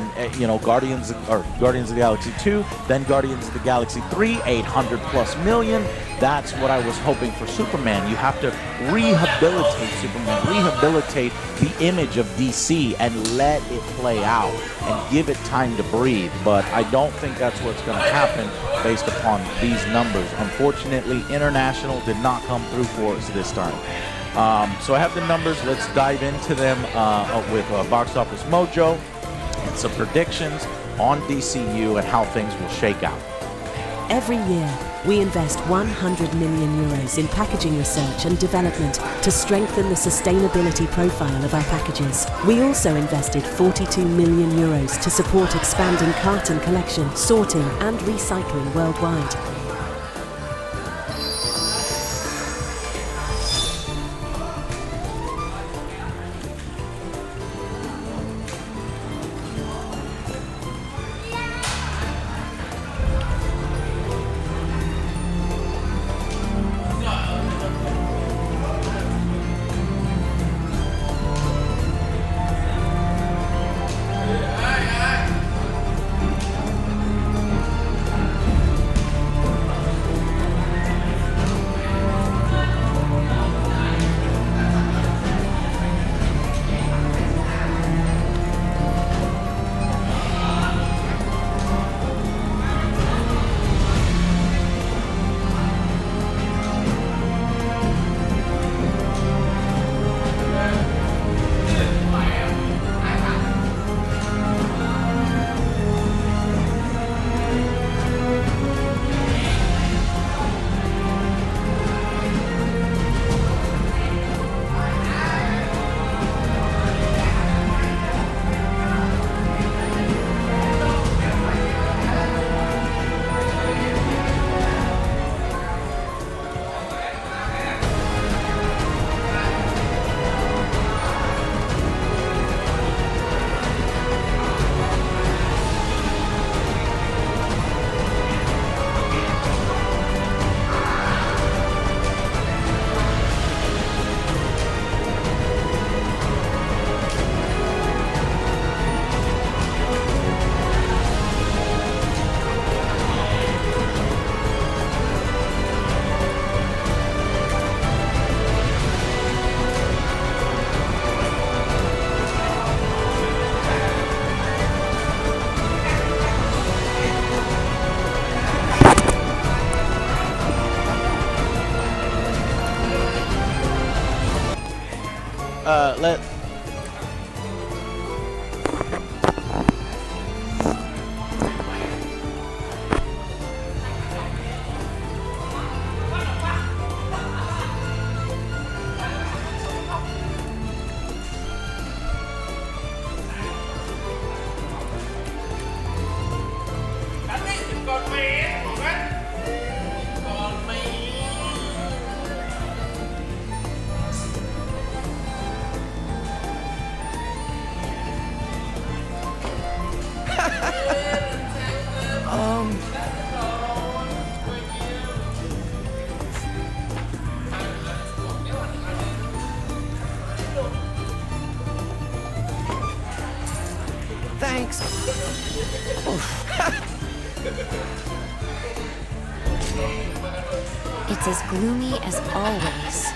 Guardians of the Galaxy 2, then Guardians of the Galaxy 3, 800 plus million. That's what I was hoping for Superman. You have to rehabilitate Superman, rehabilitate the image of DC, and let it play out, and give it time to breathe. But I don't think that's what's going to happen based upon these numbers. Unfortunately, International did not come through for us this time. So I have the numbers. Let's dive into them with Box Office Mojo and some predictions on DCU and how things will shake out. Every year, we invest 100 million euros in packaging research and development to strengthen the sustainability profile of our packages. We also invested 42 million euros to support expanding carton collection, sorting, and recycling worldwide. let. Thanks. It's as gloomy as always.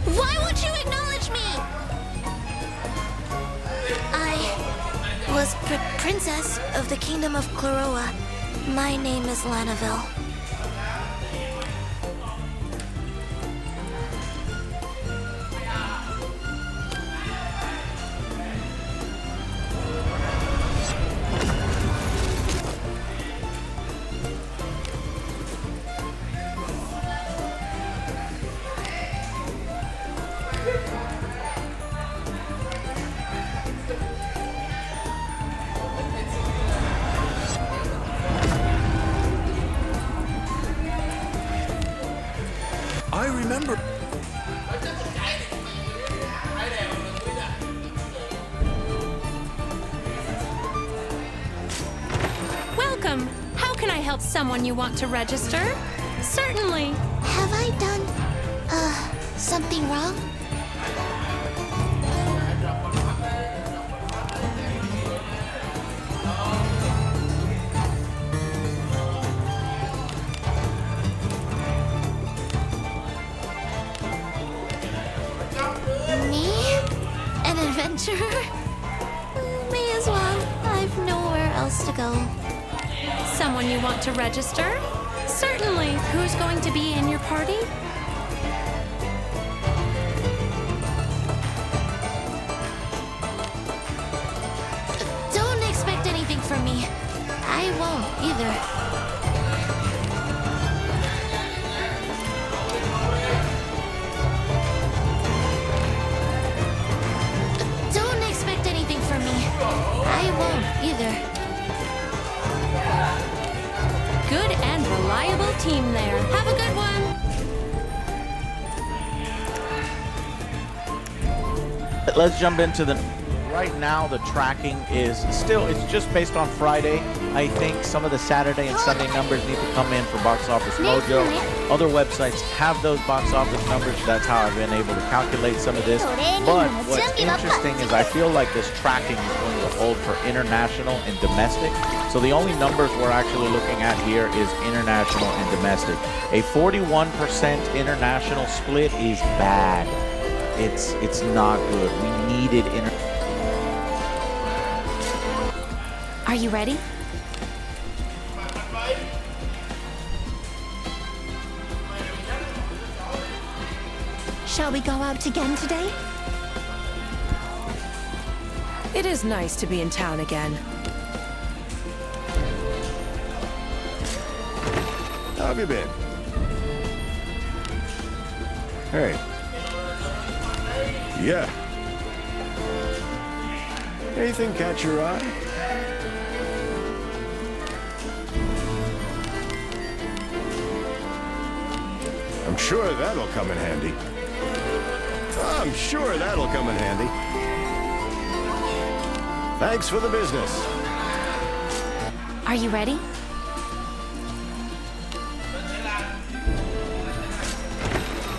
Why won't you acknowledge me? I was princess of the kingdom of Chloroa. My name is Lanaville. I remember. Welcome. How can I help someone you want to register? Certainly. Have I done, something wrong? Me? An adventurer? May as well. I've nowhere else to go. Someone you want to register? Certainly. Who's going to be in your party? Don't expect anything from me. I won't either. Don't expect anything from me. I won't either. Good and reliable team there. Have a good one. Let's jump into the. Right now, the tracking is still, it's just based on Friday. I think some of the Saturday and Sunday numbers need to come in for Box Office Mojo. Other websites have those box office numbers. That's how I've been able to calculate some of this. But what's interesting is I feel like this tracking is going to hold for international and domestic. So the only numbers we're actually looking at here is international and domestic. A 41% international split is bad. It's not good. We needed Are you ready? Shall we go out again today? It is nice to be in town again. How have you been? Hey. Yeah. Anything catch your eye? I'm sure that'll come in handy. I'm sure that'll come in handy. Thanks for the business. Are you ready?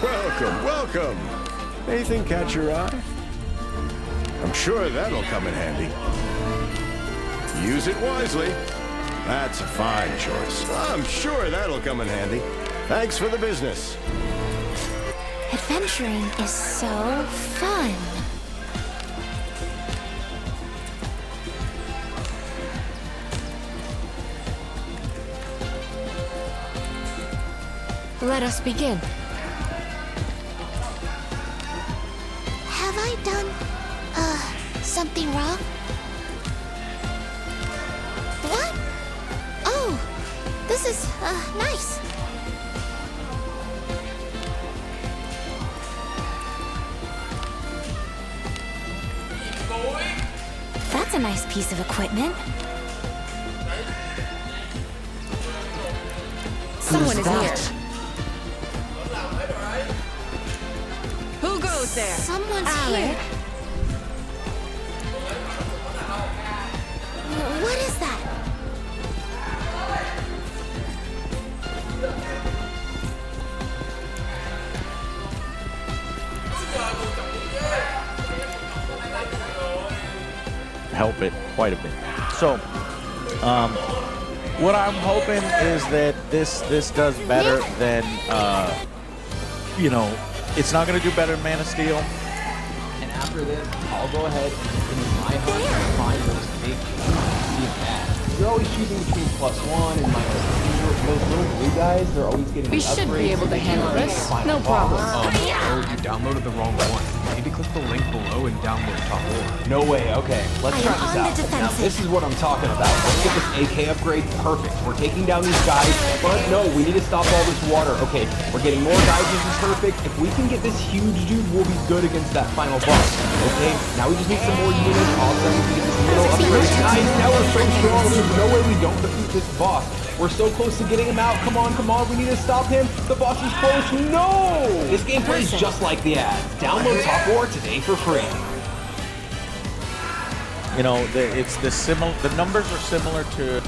Welcome, welcome. Anything catch your eye? I'm sure that'll come in handy. Use it wisely. That's a fine choice. I'm sure that'll come in handy. Thanks for the business. Adventuring is so fun. Let us begin. Have I done, something wrong? What? Oh, this is, nice. That's a nice piece of equipment. Someone is near. Who goes there? Someone's Alec. here. What is that? Help it quite a bit. So, what I'm hoping is that this does better than, you know, it's not going to do better than Man of Steel. And after this, I'll go ahead and continue my hunt and find those big ads. You're always choosing between +1 and -2. Those little blue guys, they're always getting We should be able to handle this. No problem. Oh, you downloaded the wrong one. You need to click the link below and download Top War. No way, okay. Let's try this out. Now, this is what I'm talking about. Let's get this AK upgrade perfect. We're taking down these guys, but no, we need to stop all this water. Okay, we're getting more guys. This is perfect. If we can get this huge dude, we'll be good against that final boss. Okay, now we just need some more units. Awesome, we can get this middle upgrade. Nice, now we're so strong. There's no way we don't defeat this boss. We're so close to getting him out. Come on, we need to stop him. The boss is close. No! This game plays just like the ads. Download Top War today for free. You know, the numbers are similar to.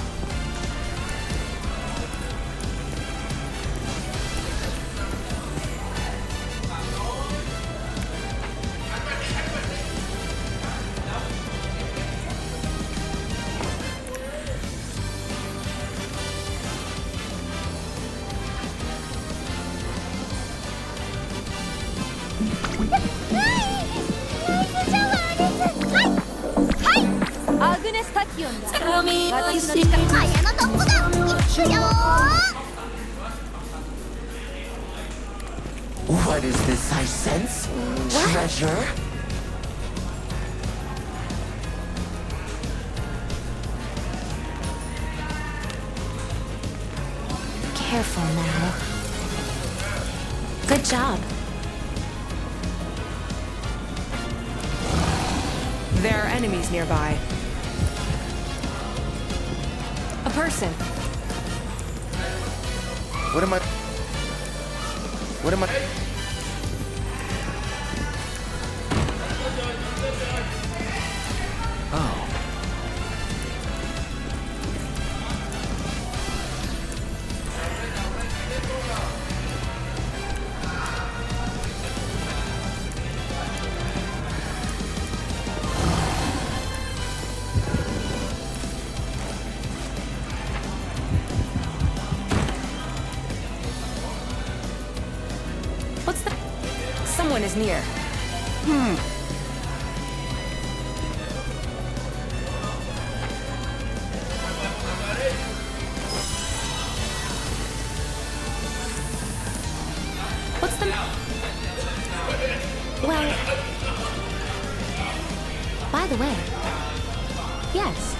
What is this I sense? Treasure? Careful now. Good job. There are enemies nearby. A person. What am I? Oh. What's the... Someone is near. What's the... Well, by the way, yes.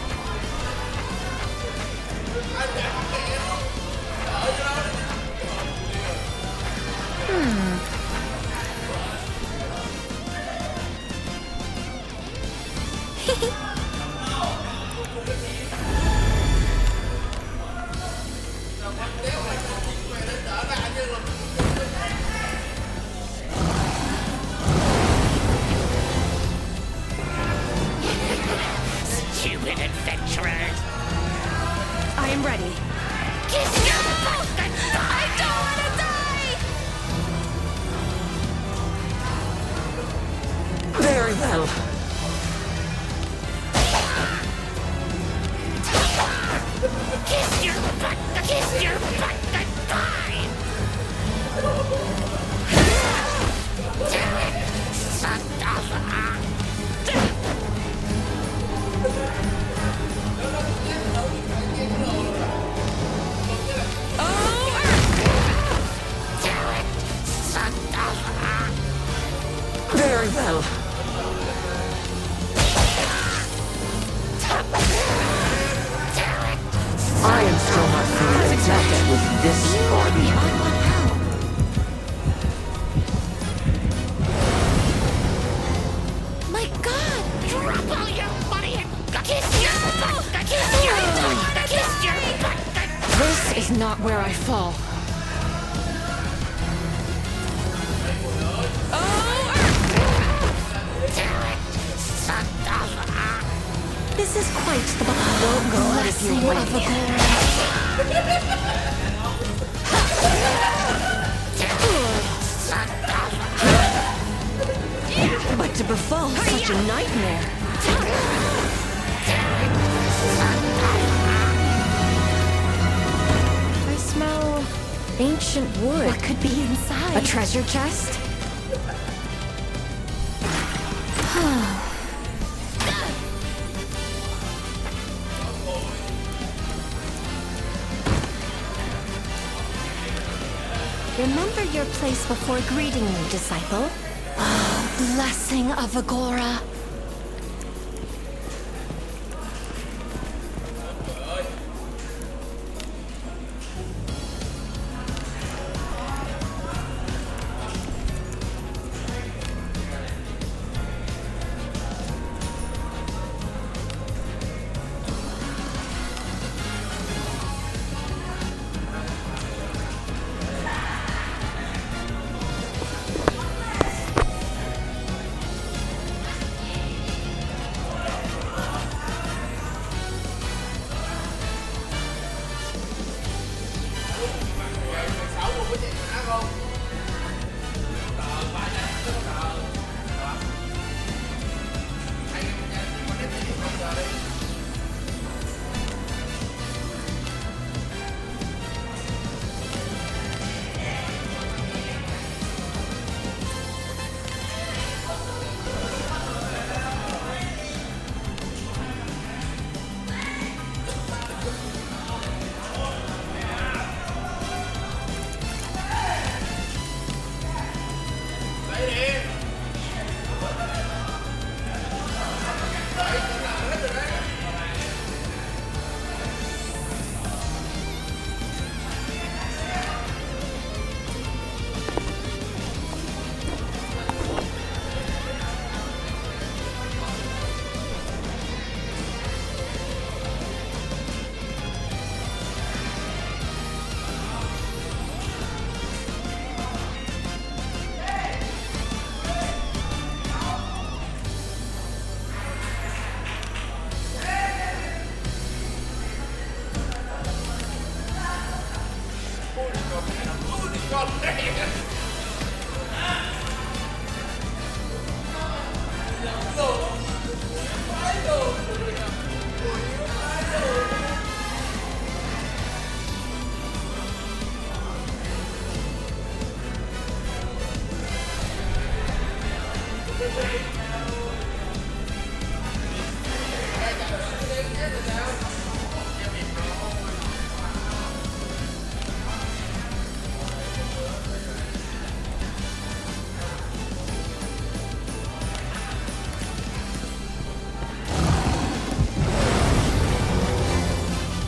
Stupid adventurers! I am ready. I don't want to die! Very well. was this garbage. My God! Drop all your money and kiss your butt! Kiss your butt! Kiss your butt! This is not where I fall. This is quite the blessing of Agora. But to befall such a nightmare. I smell ancient wood. What could be inside? A treasure chest? Remember your place before greeting me, disciple. Oh, blessing of Agora.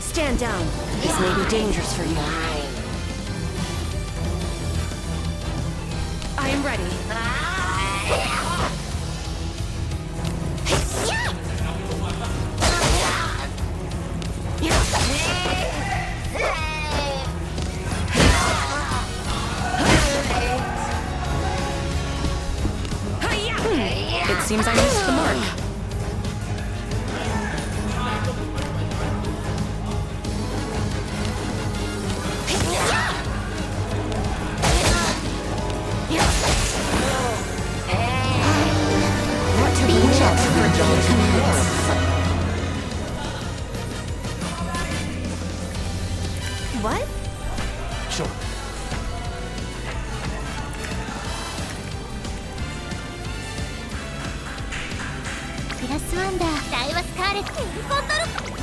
Stand down. This may be dangerous for you. I am ready. It seems I missed the mark. What? Sure.プラスワンダーダイワスカーレットコントロール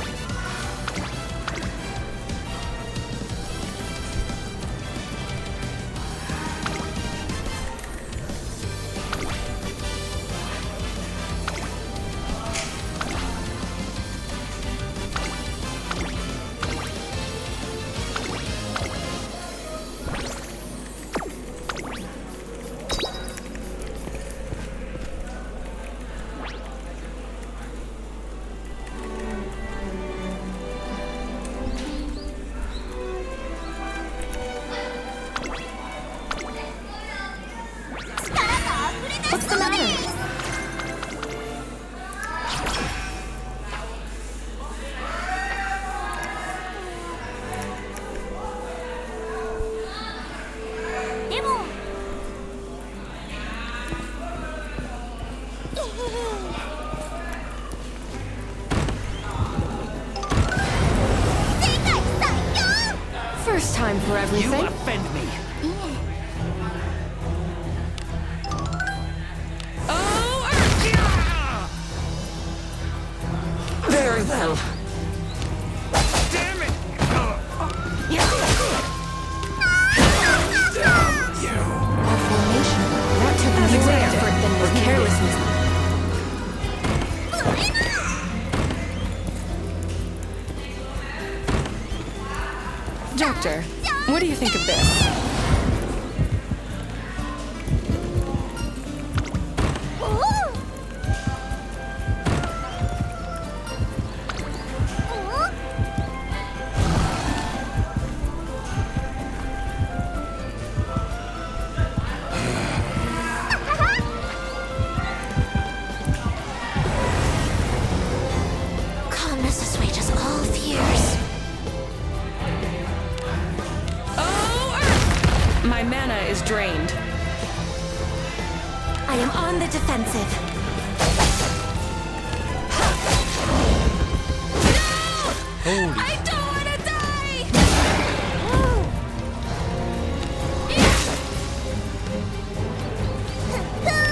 time for everything. You offend me. Very well. Damn it! Our formation, that took more effort than was carelessness. Doctor, what do you think of this? Calmness assuages all fears. My mana is drained. I am on the defensive. Holy. I don't want to die!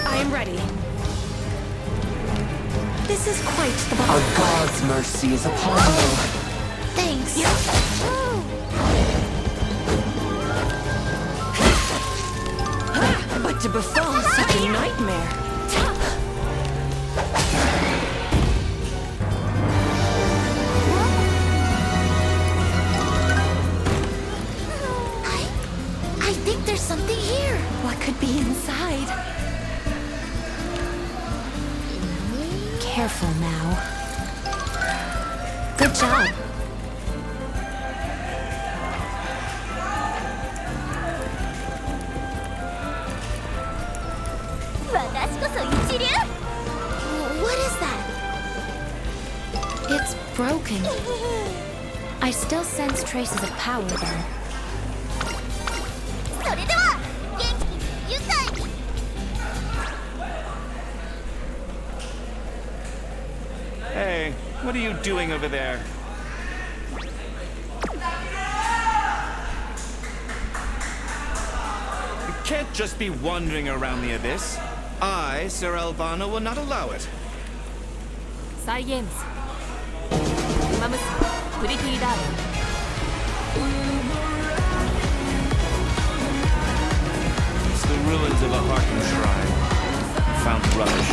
I am ready. This is quite the A god's mercy is upon you. Thanks. But to befall such a nightmare. I think there's something here. What could be inside? Careful now. Good job. What is that? It's broken. I still sense traces of power, though. Hey, what are you doing over there? You can't just be wandering around the abyss. I, Sir Albano, will not allow it. Science. Umamusume, pretty darling. It's the ruins of a Harkin shrine. Found rubbish.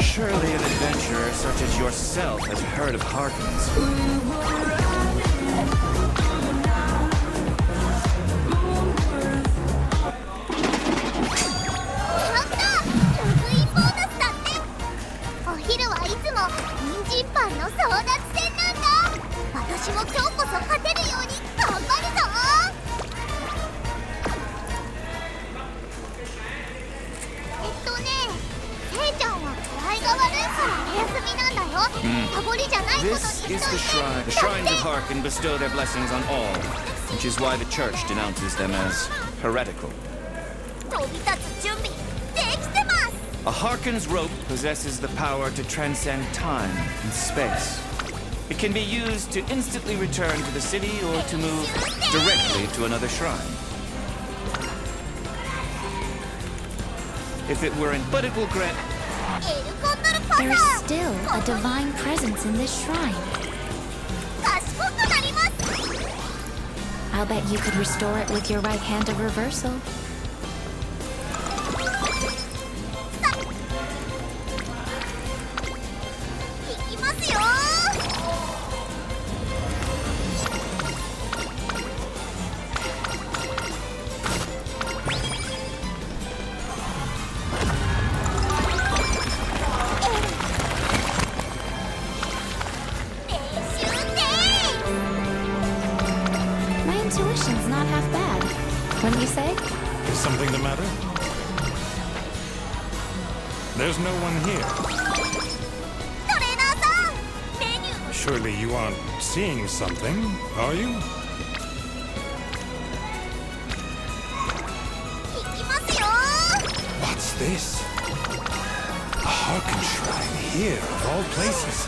Surely an adventurer such as yourself has heard of Harkins. This is the shrine. The shrines of Harkin bestow their blessings on all, which is why the church denounces them as heretical. A Harkin's rope possesses the power to transcend time and space. It can be used to instantly return to the city or to move directly to another shrine. If it were in, but it will grant. There is still a divine presence in this shrine. I'll bet you could restore it with your right hand of reversal. Intuition's not half bad. Wouldn't you say? Is something the matter? There's no one here. Surely you aren't seeing something, are you? What's this? Harken Shrine here, of all places.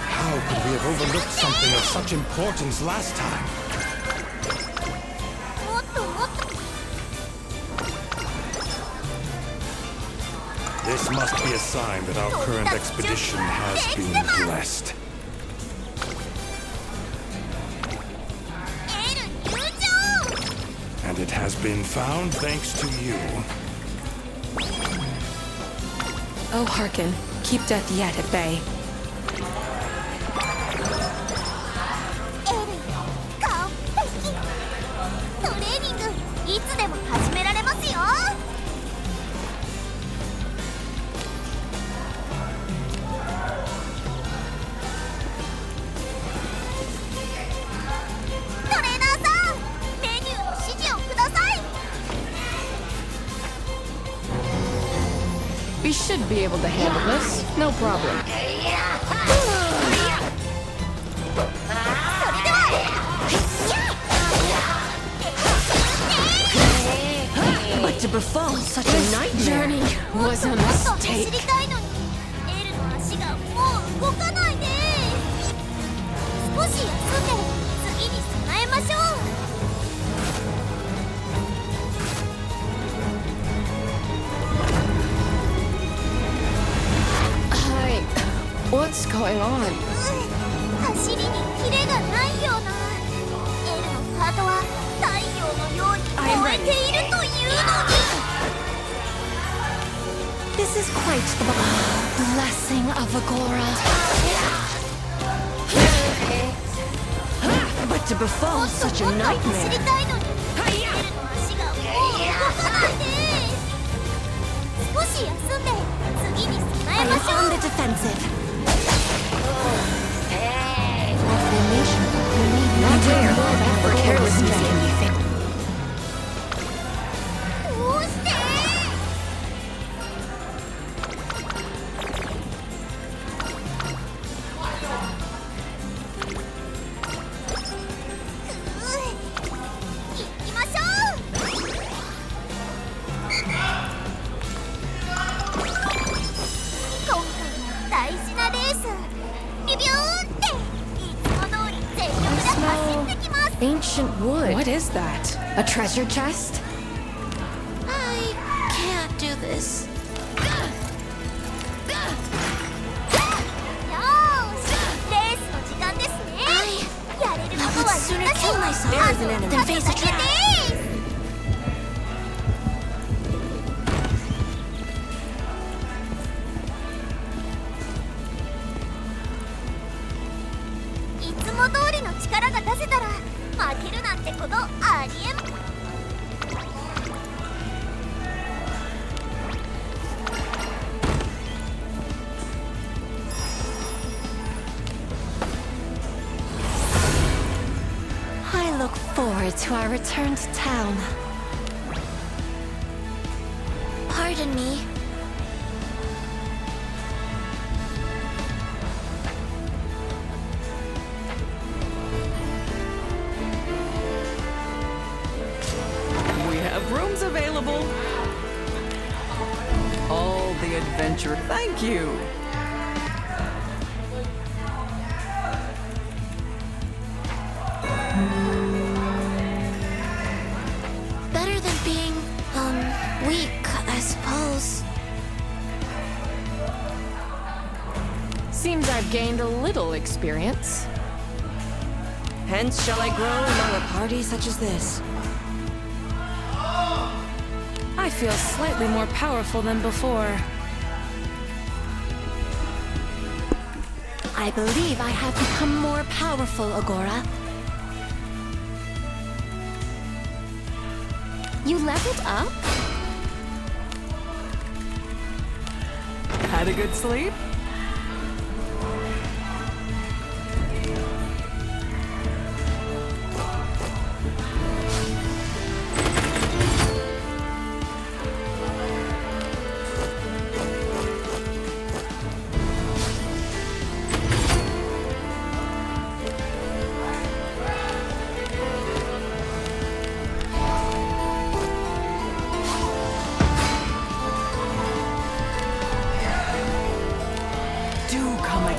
How could we have overlooked something of such importance last time? This must be a sign that our current expedition has been blessed. And it has been found thanks to you. Oh, Harken, keep death yet at bay. We should be able to handle this. No problem. But to befall such a nightmare journey was a mistake. What's going on? I'm ready. This is quite the blessing of Agora. But to befall such a nightmare. I am on the defensive. Not dare for carelessness, anything. Ancient wood. What is that? A treasure chest? I can't do this. I would sooner kill myself than face a trap. I look forward to our return to town. Pardon me. We have rooms available. All the adventure. Thank you. Better than being, weak, I suppose. Seems I've gained a little experience. Hence shall I grow among a party such as this. I feel slightly more powerful than before. I believe I have become more powerful, Agora. You leveled up? Had a good sleep?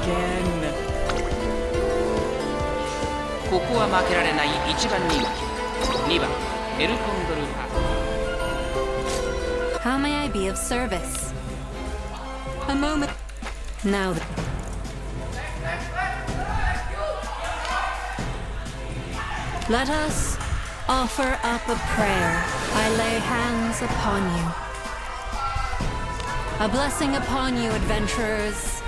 again. ここは負けられない1番人気2番エルコンドルパ。 How may I be of service? A moment. Now. Let us offer up a prayer. I lay hands upon you. A blessing upon you, adventurers.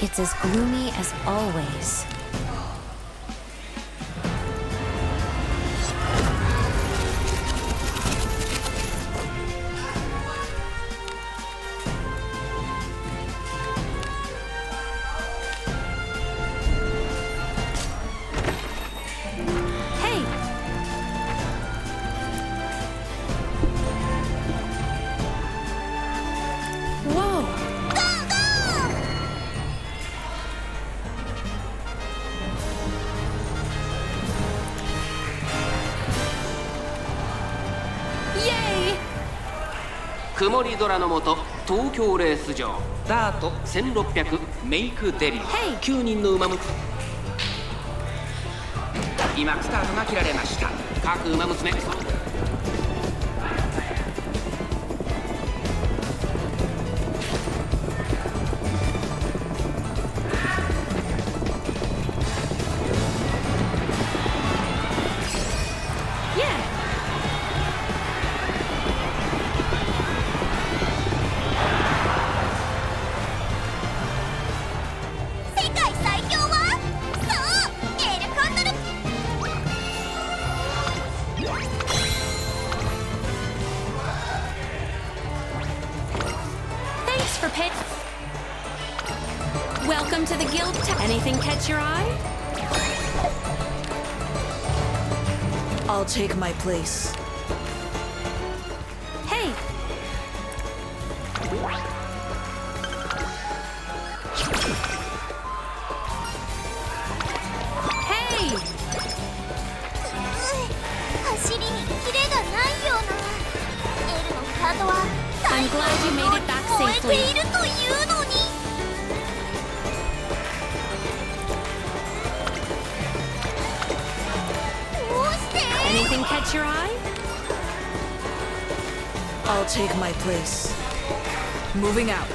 It's as gloomy as always. Yay! 曇り空の下東京レース場ダート1600メイクデビュー、9人の馬娘。今スタートが切られました。各馬娘Welcome to the guild. Anything catch your eye? I'll take my place. Hey! Hey! 走りにキレがないような。エルのカードは I'm glad you made it back 燃え safely. ているというのに。 Anything catch your eye? I'll take my place. Moving out.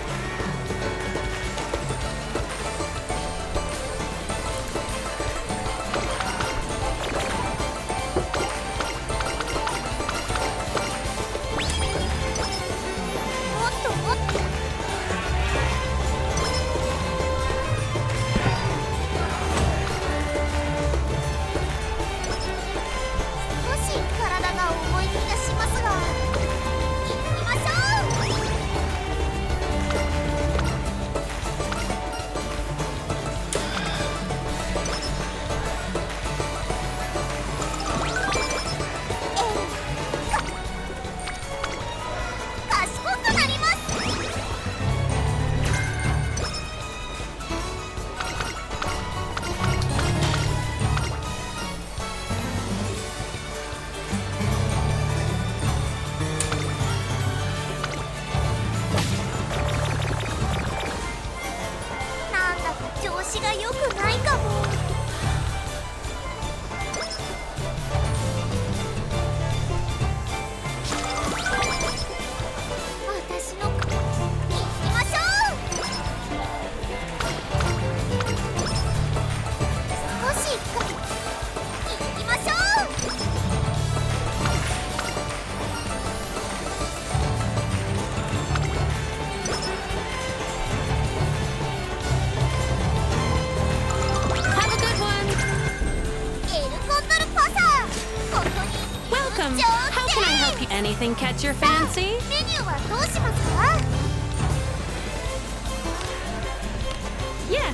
Anything catch your fancy? メニューはどうしますか? Yeah.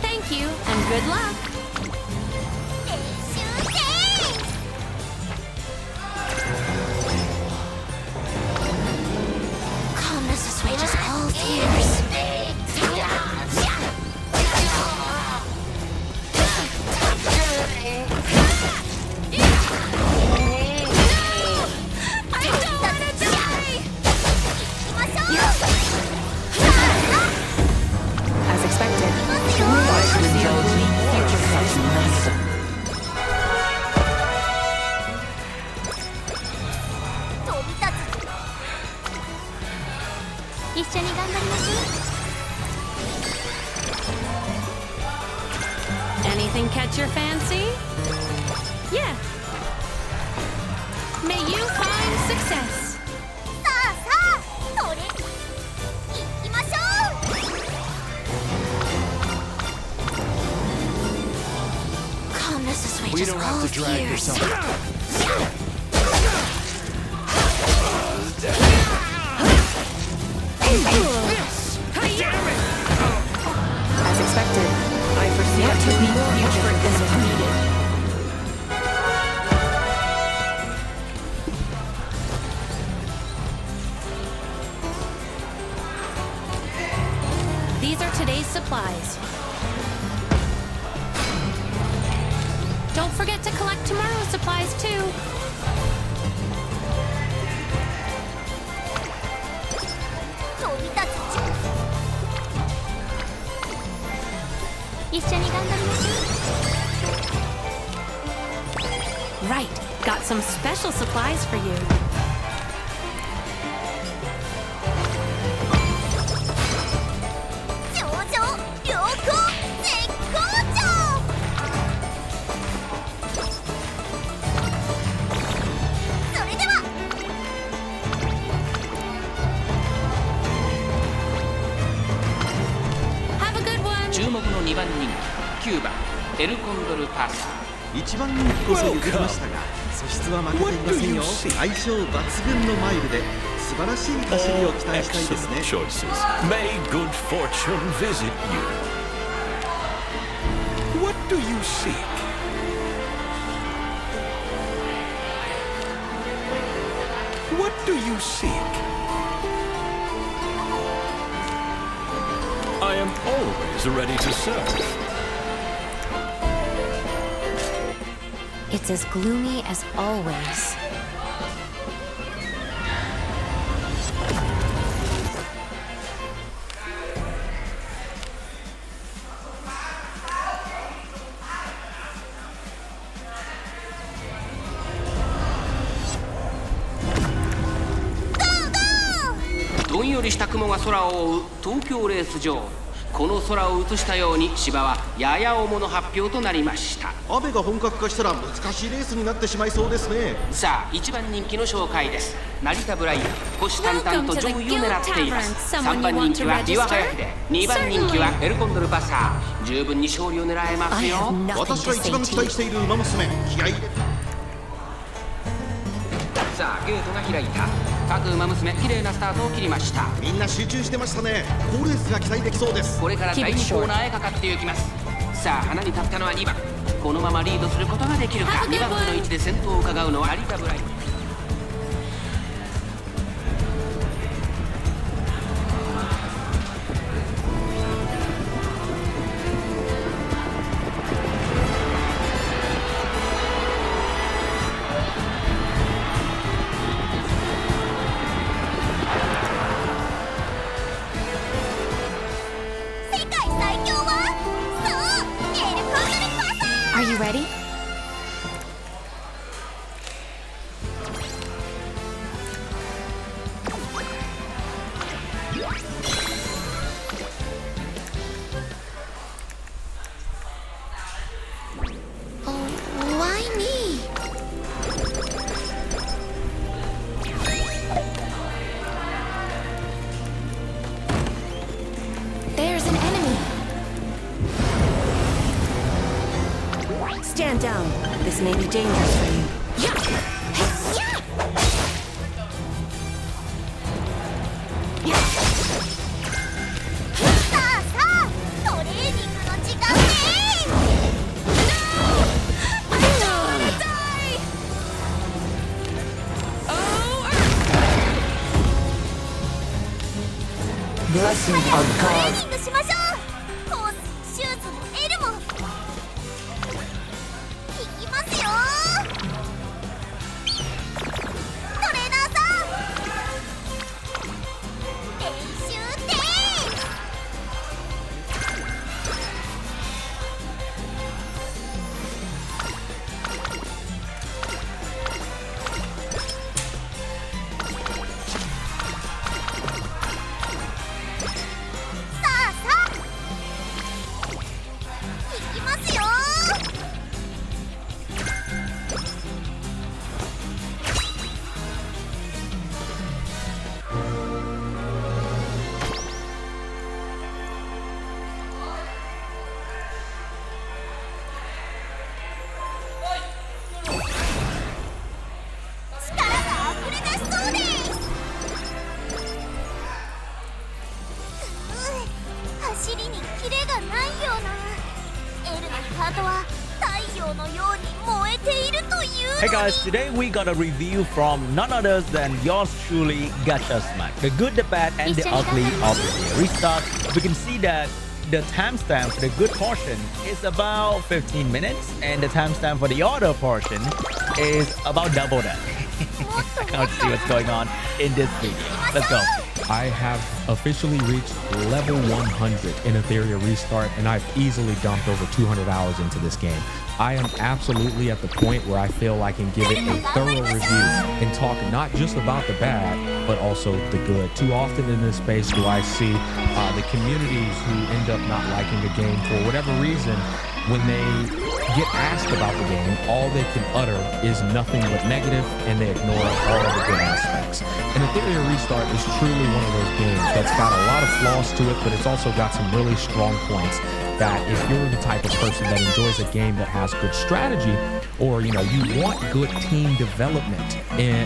Thank you and good luck. Calmness assuages all fears. your fancy? Yeah. May you find success. Calmness is We don't have to drag yourself. As expected, I foresee that to be more effort than is needed. These are today's supplies. Don't forget to collect tomorrow's supplies, too. Right, got some special supplies for you. Have a good one. 注目の2番人気9番エルコンドルパサー1番人気こそ譲りましたが素質は負けていませんよ。相性抜群のマイルで素晴らしい走りを期待したいですね。 choices. May good fortune visit you. What do you seek? What do you seek? I am always ready to serve. It's as gloomy as always. Go! どんよりした雲が空を覆う東京レース場。この空を映したように芝はやや重の発表となりました。雨が本格化したら難しいレースになってしまいそうですね。さあ1番人気の紹介です。成田ブライアン虎視眈々と上位を狙っています。3番人気は岩早秀、2番人気はエルコンドルパサー。十分に勝利を狙えますよ。私が一番期待している馬娘、気合い入れ。さあゲートが開いた。各馬娘綺麗なスタートを切りました。みんな集中してましたね。好レースが期待できそうです。これから第2コーナーへかかっていきます。さあ花に立ったのは2番。このままリードすることができるか。2番手の位置で先頭を伺うのは成田ブライアン。Are you ready? Oh, why me? There's an enemy. Stand down. This may be dangerous for you. Blessing of God. しましょう。コース、シューズも L もいきますよ。トレーナーさん、練習テイク。さあ Hey guys, today we got a review from none other than yours truly, Gacha Smack. The good, the bad, and the ugly of the restart. We can see that the timestamp for the good portion is about 15 minutes, and the timestamp for the other portion is about double that. I can't see what's going on in this video. Let's go. I have officially reached level 100 in Etheria Restart, and I've easily dumped over 200 hours into this game. I am absolutely at the point where I feel I can give it a thorough review and talk not just about the bad, but also the good. Too often in this space do I see the communities who end up not liking the game for whatever reason. When they get asked about the game, all they can utter is nothing but negative, and they ignore all of the good aspects. And Etheria Restart is truly one of those games that's got a lot of flaws to it, but it's also got some really strong points that if you're the type of person that enjoys a game that has good strategy, or you want good team development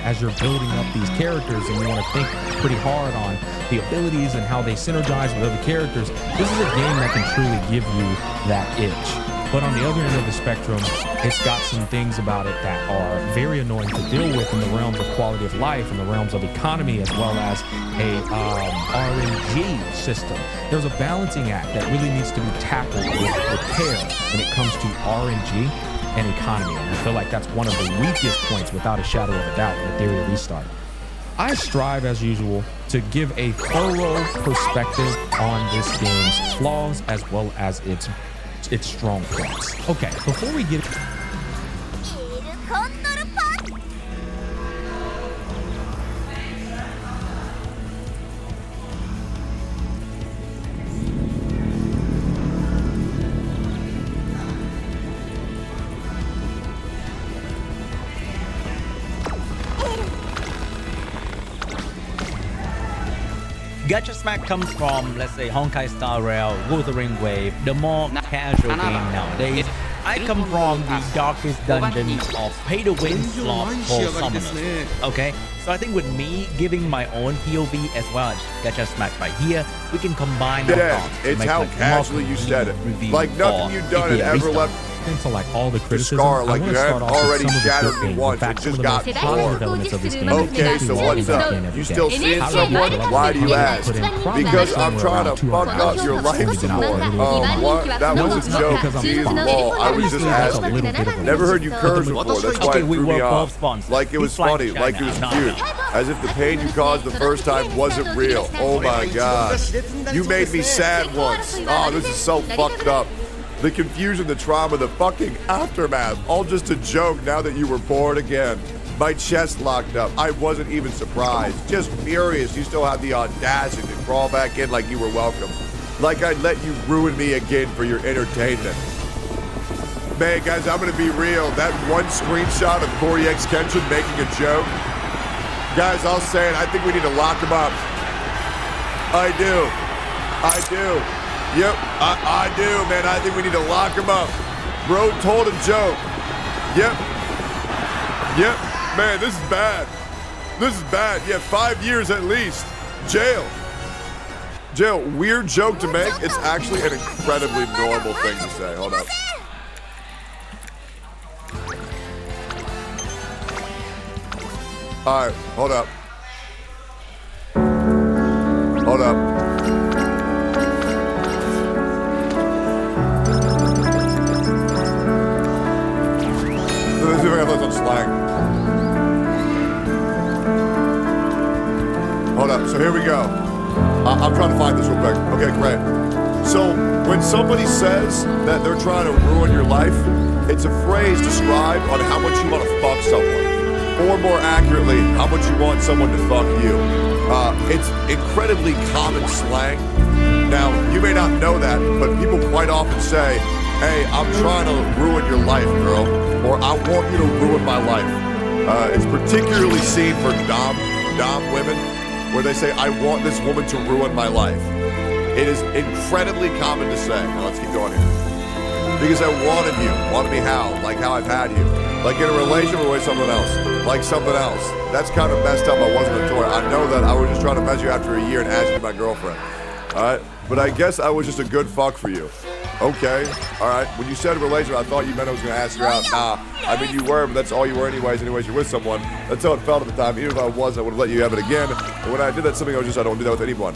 as you're building up these characters, and you want to think pretty hard on the abilities and how they synergize with other characters, this is a game that can truly give you that itch. But on the other end of the spectrum, it's got some things about it that are very annoying to deal with in the realms of quality of life, in the realms of economy, as well as a RNG system. There's a balancing act that really needs to be tackled with care when it comes to RNG and economy. And I feel like that's one of the weakest points, without a shadow of a doubt, in Etheria Restart. I strive, as usual, to give a thorough perspective on this game's flaws as well as its strong points. Okay, before we get... Gacha Smack comes from, let's say, Honkai Star Rail, Wuthering Wave, the more casual game nowadays. I come from the darkest dungeons of pay-to-win slot for summoners. Okay, so I think with me giving my own POV as well as Gacha Smack right here, we can combine our thoughts. It's how casually you said it. Like nothing you've done had ever left. Into like all the criticism, scar, like you have already shattered me once. It just got more. Okay, so what's up? You still seeing someone? Why do you ask? Because I'm trying to fuck up your life some more. What? That was a joke. Geez, Paul, I was just asking. Never heard you curse before. That's why it threw me off. Like it was funny. Like it was cute. As if the pain you caused the first time wasn't real. Oh my gosh. You made me sad once. Oh, this is so fucked up. The confusion, the trauma, the fucking aftermath, all just a joke now that you were born again. My chest locked up. I wasn't even surprised. Just furious you still had the audacity to crawl back in like you were welcome. Like I'd let you ruin me again for your entertainment. Man, guys, I'm gonna be real. That one screenshot of Corey X Kenshin making a joke. Guys, I'll say it. I think we need to lock him up. I do. Yep, I do, man. I think we need to lock him up. Bro told a joke. Yep. Man, this is bad. Yeah, 5 years at least. Jail. Weird joke to make. It's actually an incredibly normal thing to say. Hold up. All right, hold up. Let's see if I can on slang. Hold up, so here we go. I'm trying to find this real quick. Okay, great. So when somebody says that they're trying to ruin your life, it's a phrase described on how much you want to fuck someone. Or more accurately, how much you want someone to fuck you. It's incredibly common slang. Now, you may not know that, but people quite often say, hey, I'm trying to ruin your life, girl. Or I want you to ruin my life. It's particularly seen for dom women, where they say, I want this woman to ruin my life. It is incredibly common to say. Now let's keep going here. Because I wanted you. Wanted me how? Like how I've had you. Like in a relationship with someone else. Like something else. That's kind of messed up. I wasn't a toy. I know that I was just trying to mess you after a year and ask you to be my girlfriend. Alright? but I guess I was just a good fuck for you. Okay, all right. When you said relation, I thought you meant I was going to ask you out. Nah, I mean, you were, but that's all you were anyways. Anyways, you're with someone. That's how it felt at the time. Even if I wasn't, I would have let you have it again. And when I did that, something I was just, I don't do that with anyone.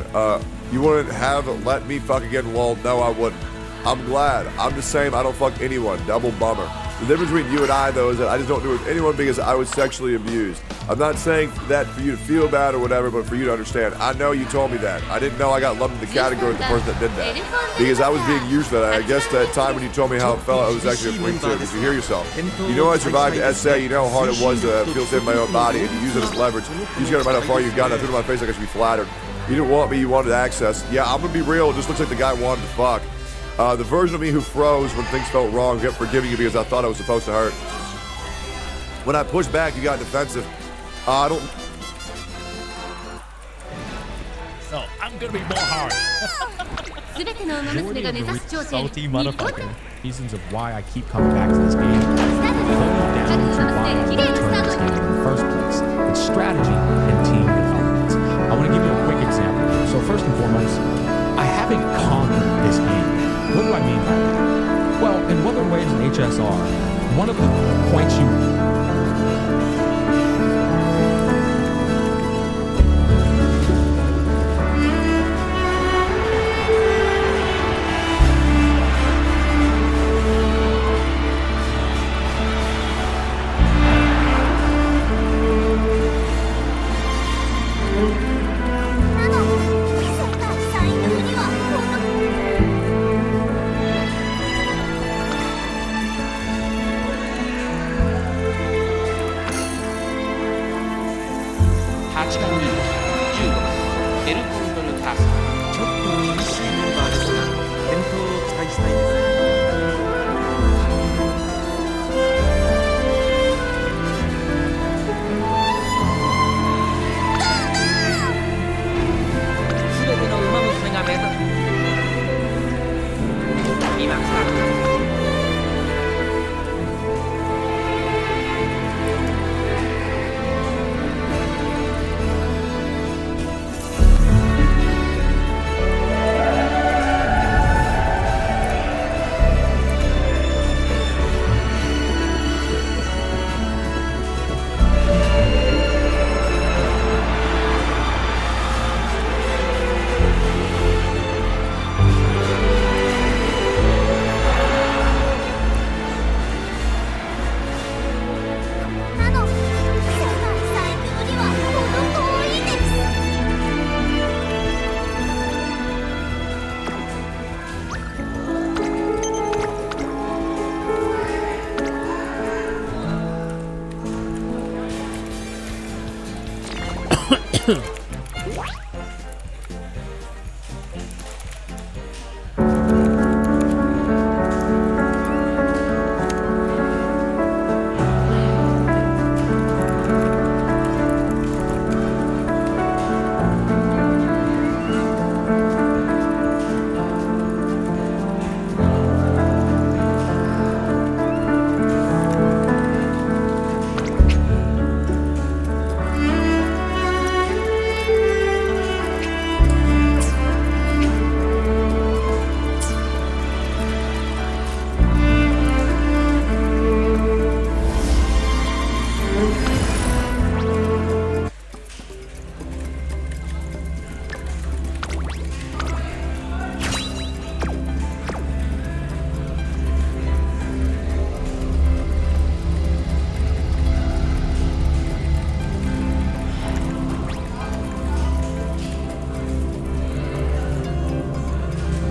You wouldn't have let me fuck again? Well, no, I wouldn't. I'm glad. I'm the same. I don't fuck anyone. Double bummer. The difference between you and I, though, is that I just don't do it with anyone because I was sexually abused. I'm not saying that for you to feel bad or whatever, but for you to understand. I know you told me that. I didn't know I got lumped in the category of the person that did that. Because I was being used for that. I guess that time when you told me how it felt, I was actually a freak too. Because you hear yourself. You know I survived the SA. You know how hard it was to feel safe in my own body. And you use it as leverage. You just got to know how far you've gotten. I threw it in my face like I should be flattered. You didn't want me. You wanted access. Yeah, I'm going to be real. It just looks like the guy wanted to fuck. The version of me who froze when things felt wrong kept forgiving you because I thought I was supposed to hurt. When I pushed back, you got defensive. I don't... So, I'm gonna be more hard. Majority of the salty motherfucker. Reasons of why I keep coming back to this game. Down to why I turn this game in the first place. It's strategy and team development. I want to give you a quick example. So first and foremost, I haven't conquered this game. What do I mean by that? Well, in other ways in HSR, one of the points you...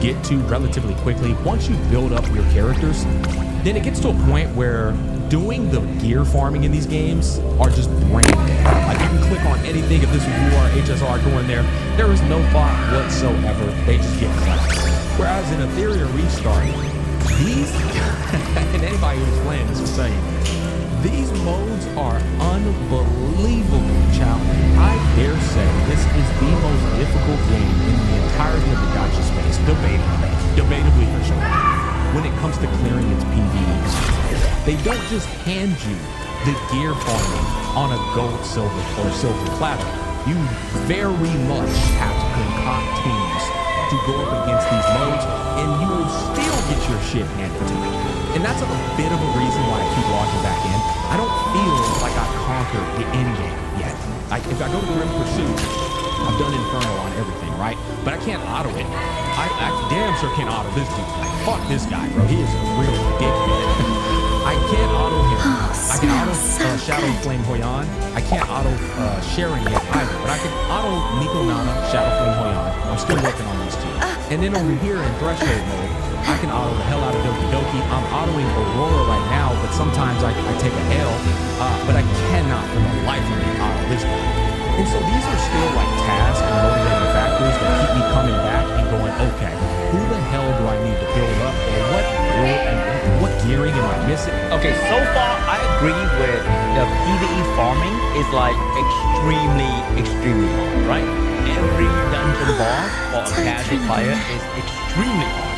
get to relatively quickly. Once you build up your characters, then it gets to a point where doing the gear farming in these games are just brain dead. Like you can click on anything if this is you or HSR going there. There is no thought whatsoever. They just get clapped. Whereas in Ethereal Restart, these and anybody who's playing this will tell you, these modes are unbelievably challenging. I dare say this is the most difficult game in the entirety of the gacha space, debatably for sure. When it comes to clearing its PvEs, they don't just hand you the gear farming on a gold, silver, or silver platter. You very much have to concoct teams to go up against these modes, and you will still get your shit handed to you. And that's a bit of a reason why I keep logging back in. I don't feel like I conquered the end game yet. Like, if I go to Grim Pursuit, I've done Inferno on everything, right? But I can't auto it. I damn sure can't auto this dude. Like, fuck this guy, bro. He is a real dickhead. I can't auto him. I can auto Shadow Flame Hoyan. I can't auto Sharon yet either, but I can auto Nico Nana, Shadow Flame Hoyan. I'm still working on these two. And then over here in Threshold mode, I can auto the hell out of Doki Doki. I'm autoing Aurora right now, but sometimes I take a L, but I cannot for the life of me auto this guy. And so these are still like tasks and motivating factors that keep me coming back and going, okay, who the hell do I need to build up, or what build and what gearing am I missing? Okay, so far I agree with the PvE farming is like extremely hard, right? Every dungeon boss for a casual player is extremely hard.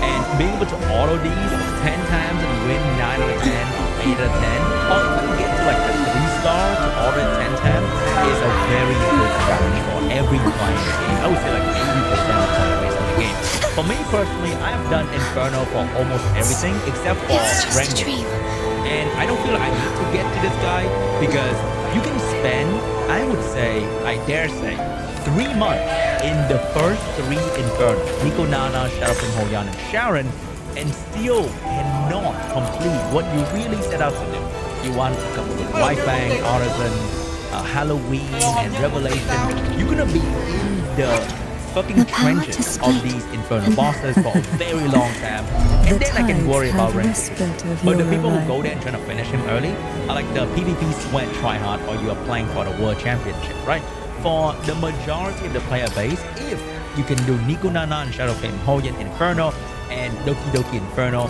And being able to auto these 10 times and win 9 out of 10, 8 out of 10, or even get to like the 3-star to auto it 10 times is a very good strategy for every player in the game. I would say like 80% of players in the game. For me personally, I've done Inferno for almost everything except for Rengar. And I don't feel like I need to get to this guy because you can spend, I would say, I dare say, 3 months in the first 3 Inferno, Nico Nana, Shadow Flame Hoyan, and Sharon, and still cannot complete what you really set out to do. You want to come with White Fang, Artisan, Halloween, and Revelation. You're gonna be in the fucking trenches of these Inferno bosses for a very long time, and then I can worry about ranking. But the people who go there and try to finish him early are like the PvP sweat tryhard, or you are playing for the World Championship, right? For the majority of the player base, if you can do Nico Nana and Shadow Flame Hoyan Inferno and Doki Doki Inferno,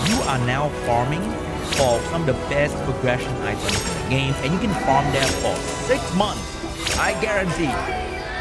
you are now farming for some of the best progression items in the game, and you can farm them for 6 months, I guarantee.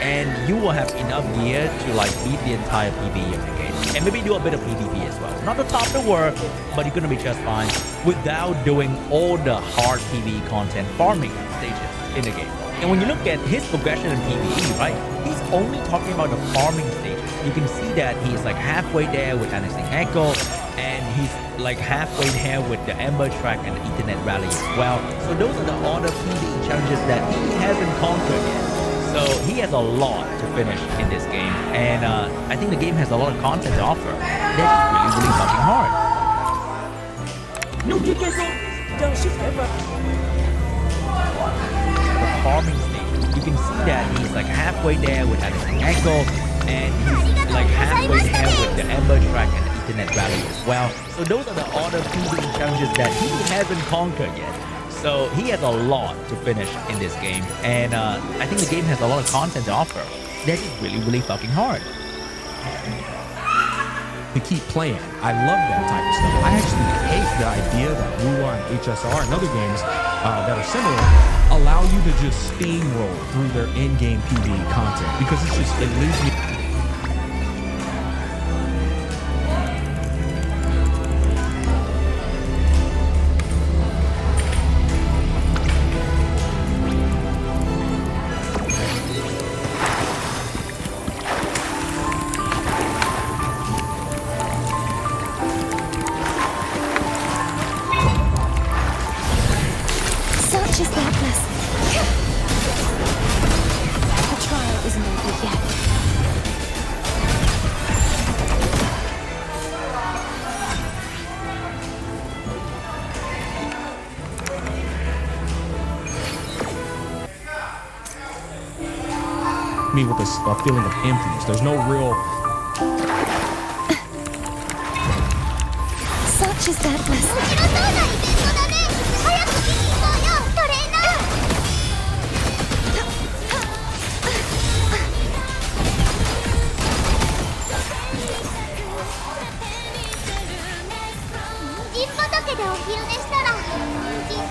And you will have enough gear to like beat the entire PvE of the game, and maybe do a bit of PvP as well. Not the top of the world, but you're gonna be just fine without doing all the hard PvE content farming stages in the game. And when you look at his progression in PvE, right, he's only talking about the farming stages. You can see that he's like halfway there with Annexing Echo, and he's like halfway there with the Ember Track and the Ethernet Rally as well. So those are the other PvE challenges that he hasn't conquered yet. So he has a lot to finish in this game, and I think the game has a lot of content to offer. That's really fucking hard. The farming stage, you can see that he's like halfway there with Annexing Echo, and he's like halfway there with the Ember Track and the Ethernet Rally as well. So those are the other PvE challenges that he hasn't conquered yet. So he has a lot to finish in this game, and I think the game has a lot of content to offer. That is really fucking hard. To keep playing, I love that type of stuff. I actually hate the idea that Rua and HSR and other games that are similar allow you to just steamroll through their in-game PvE content, because it's just, it leaves me. Me with a feeling of emptiness. There's no real. Such is that blessing.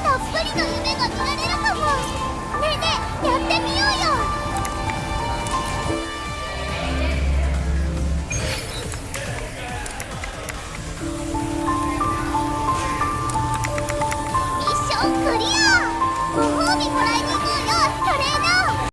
たっぷりの夢が見られるかも。ねえねえ、やってみようよ。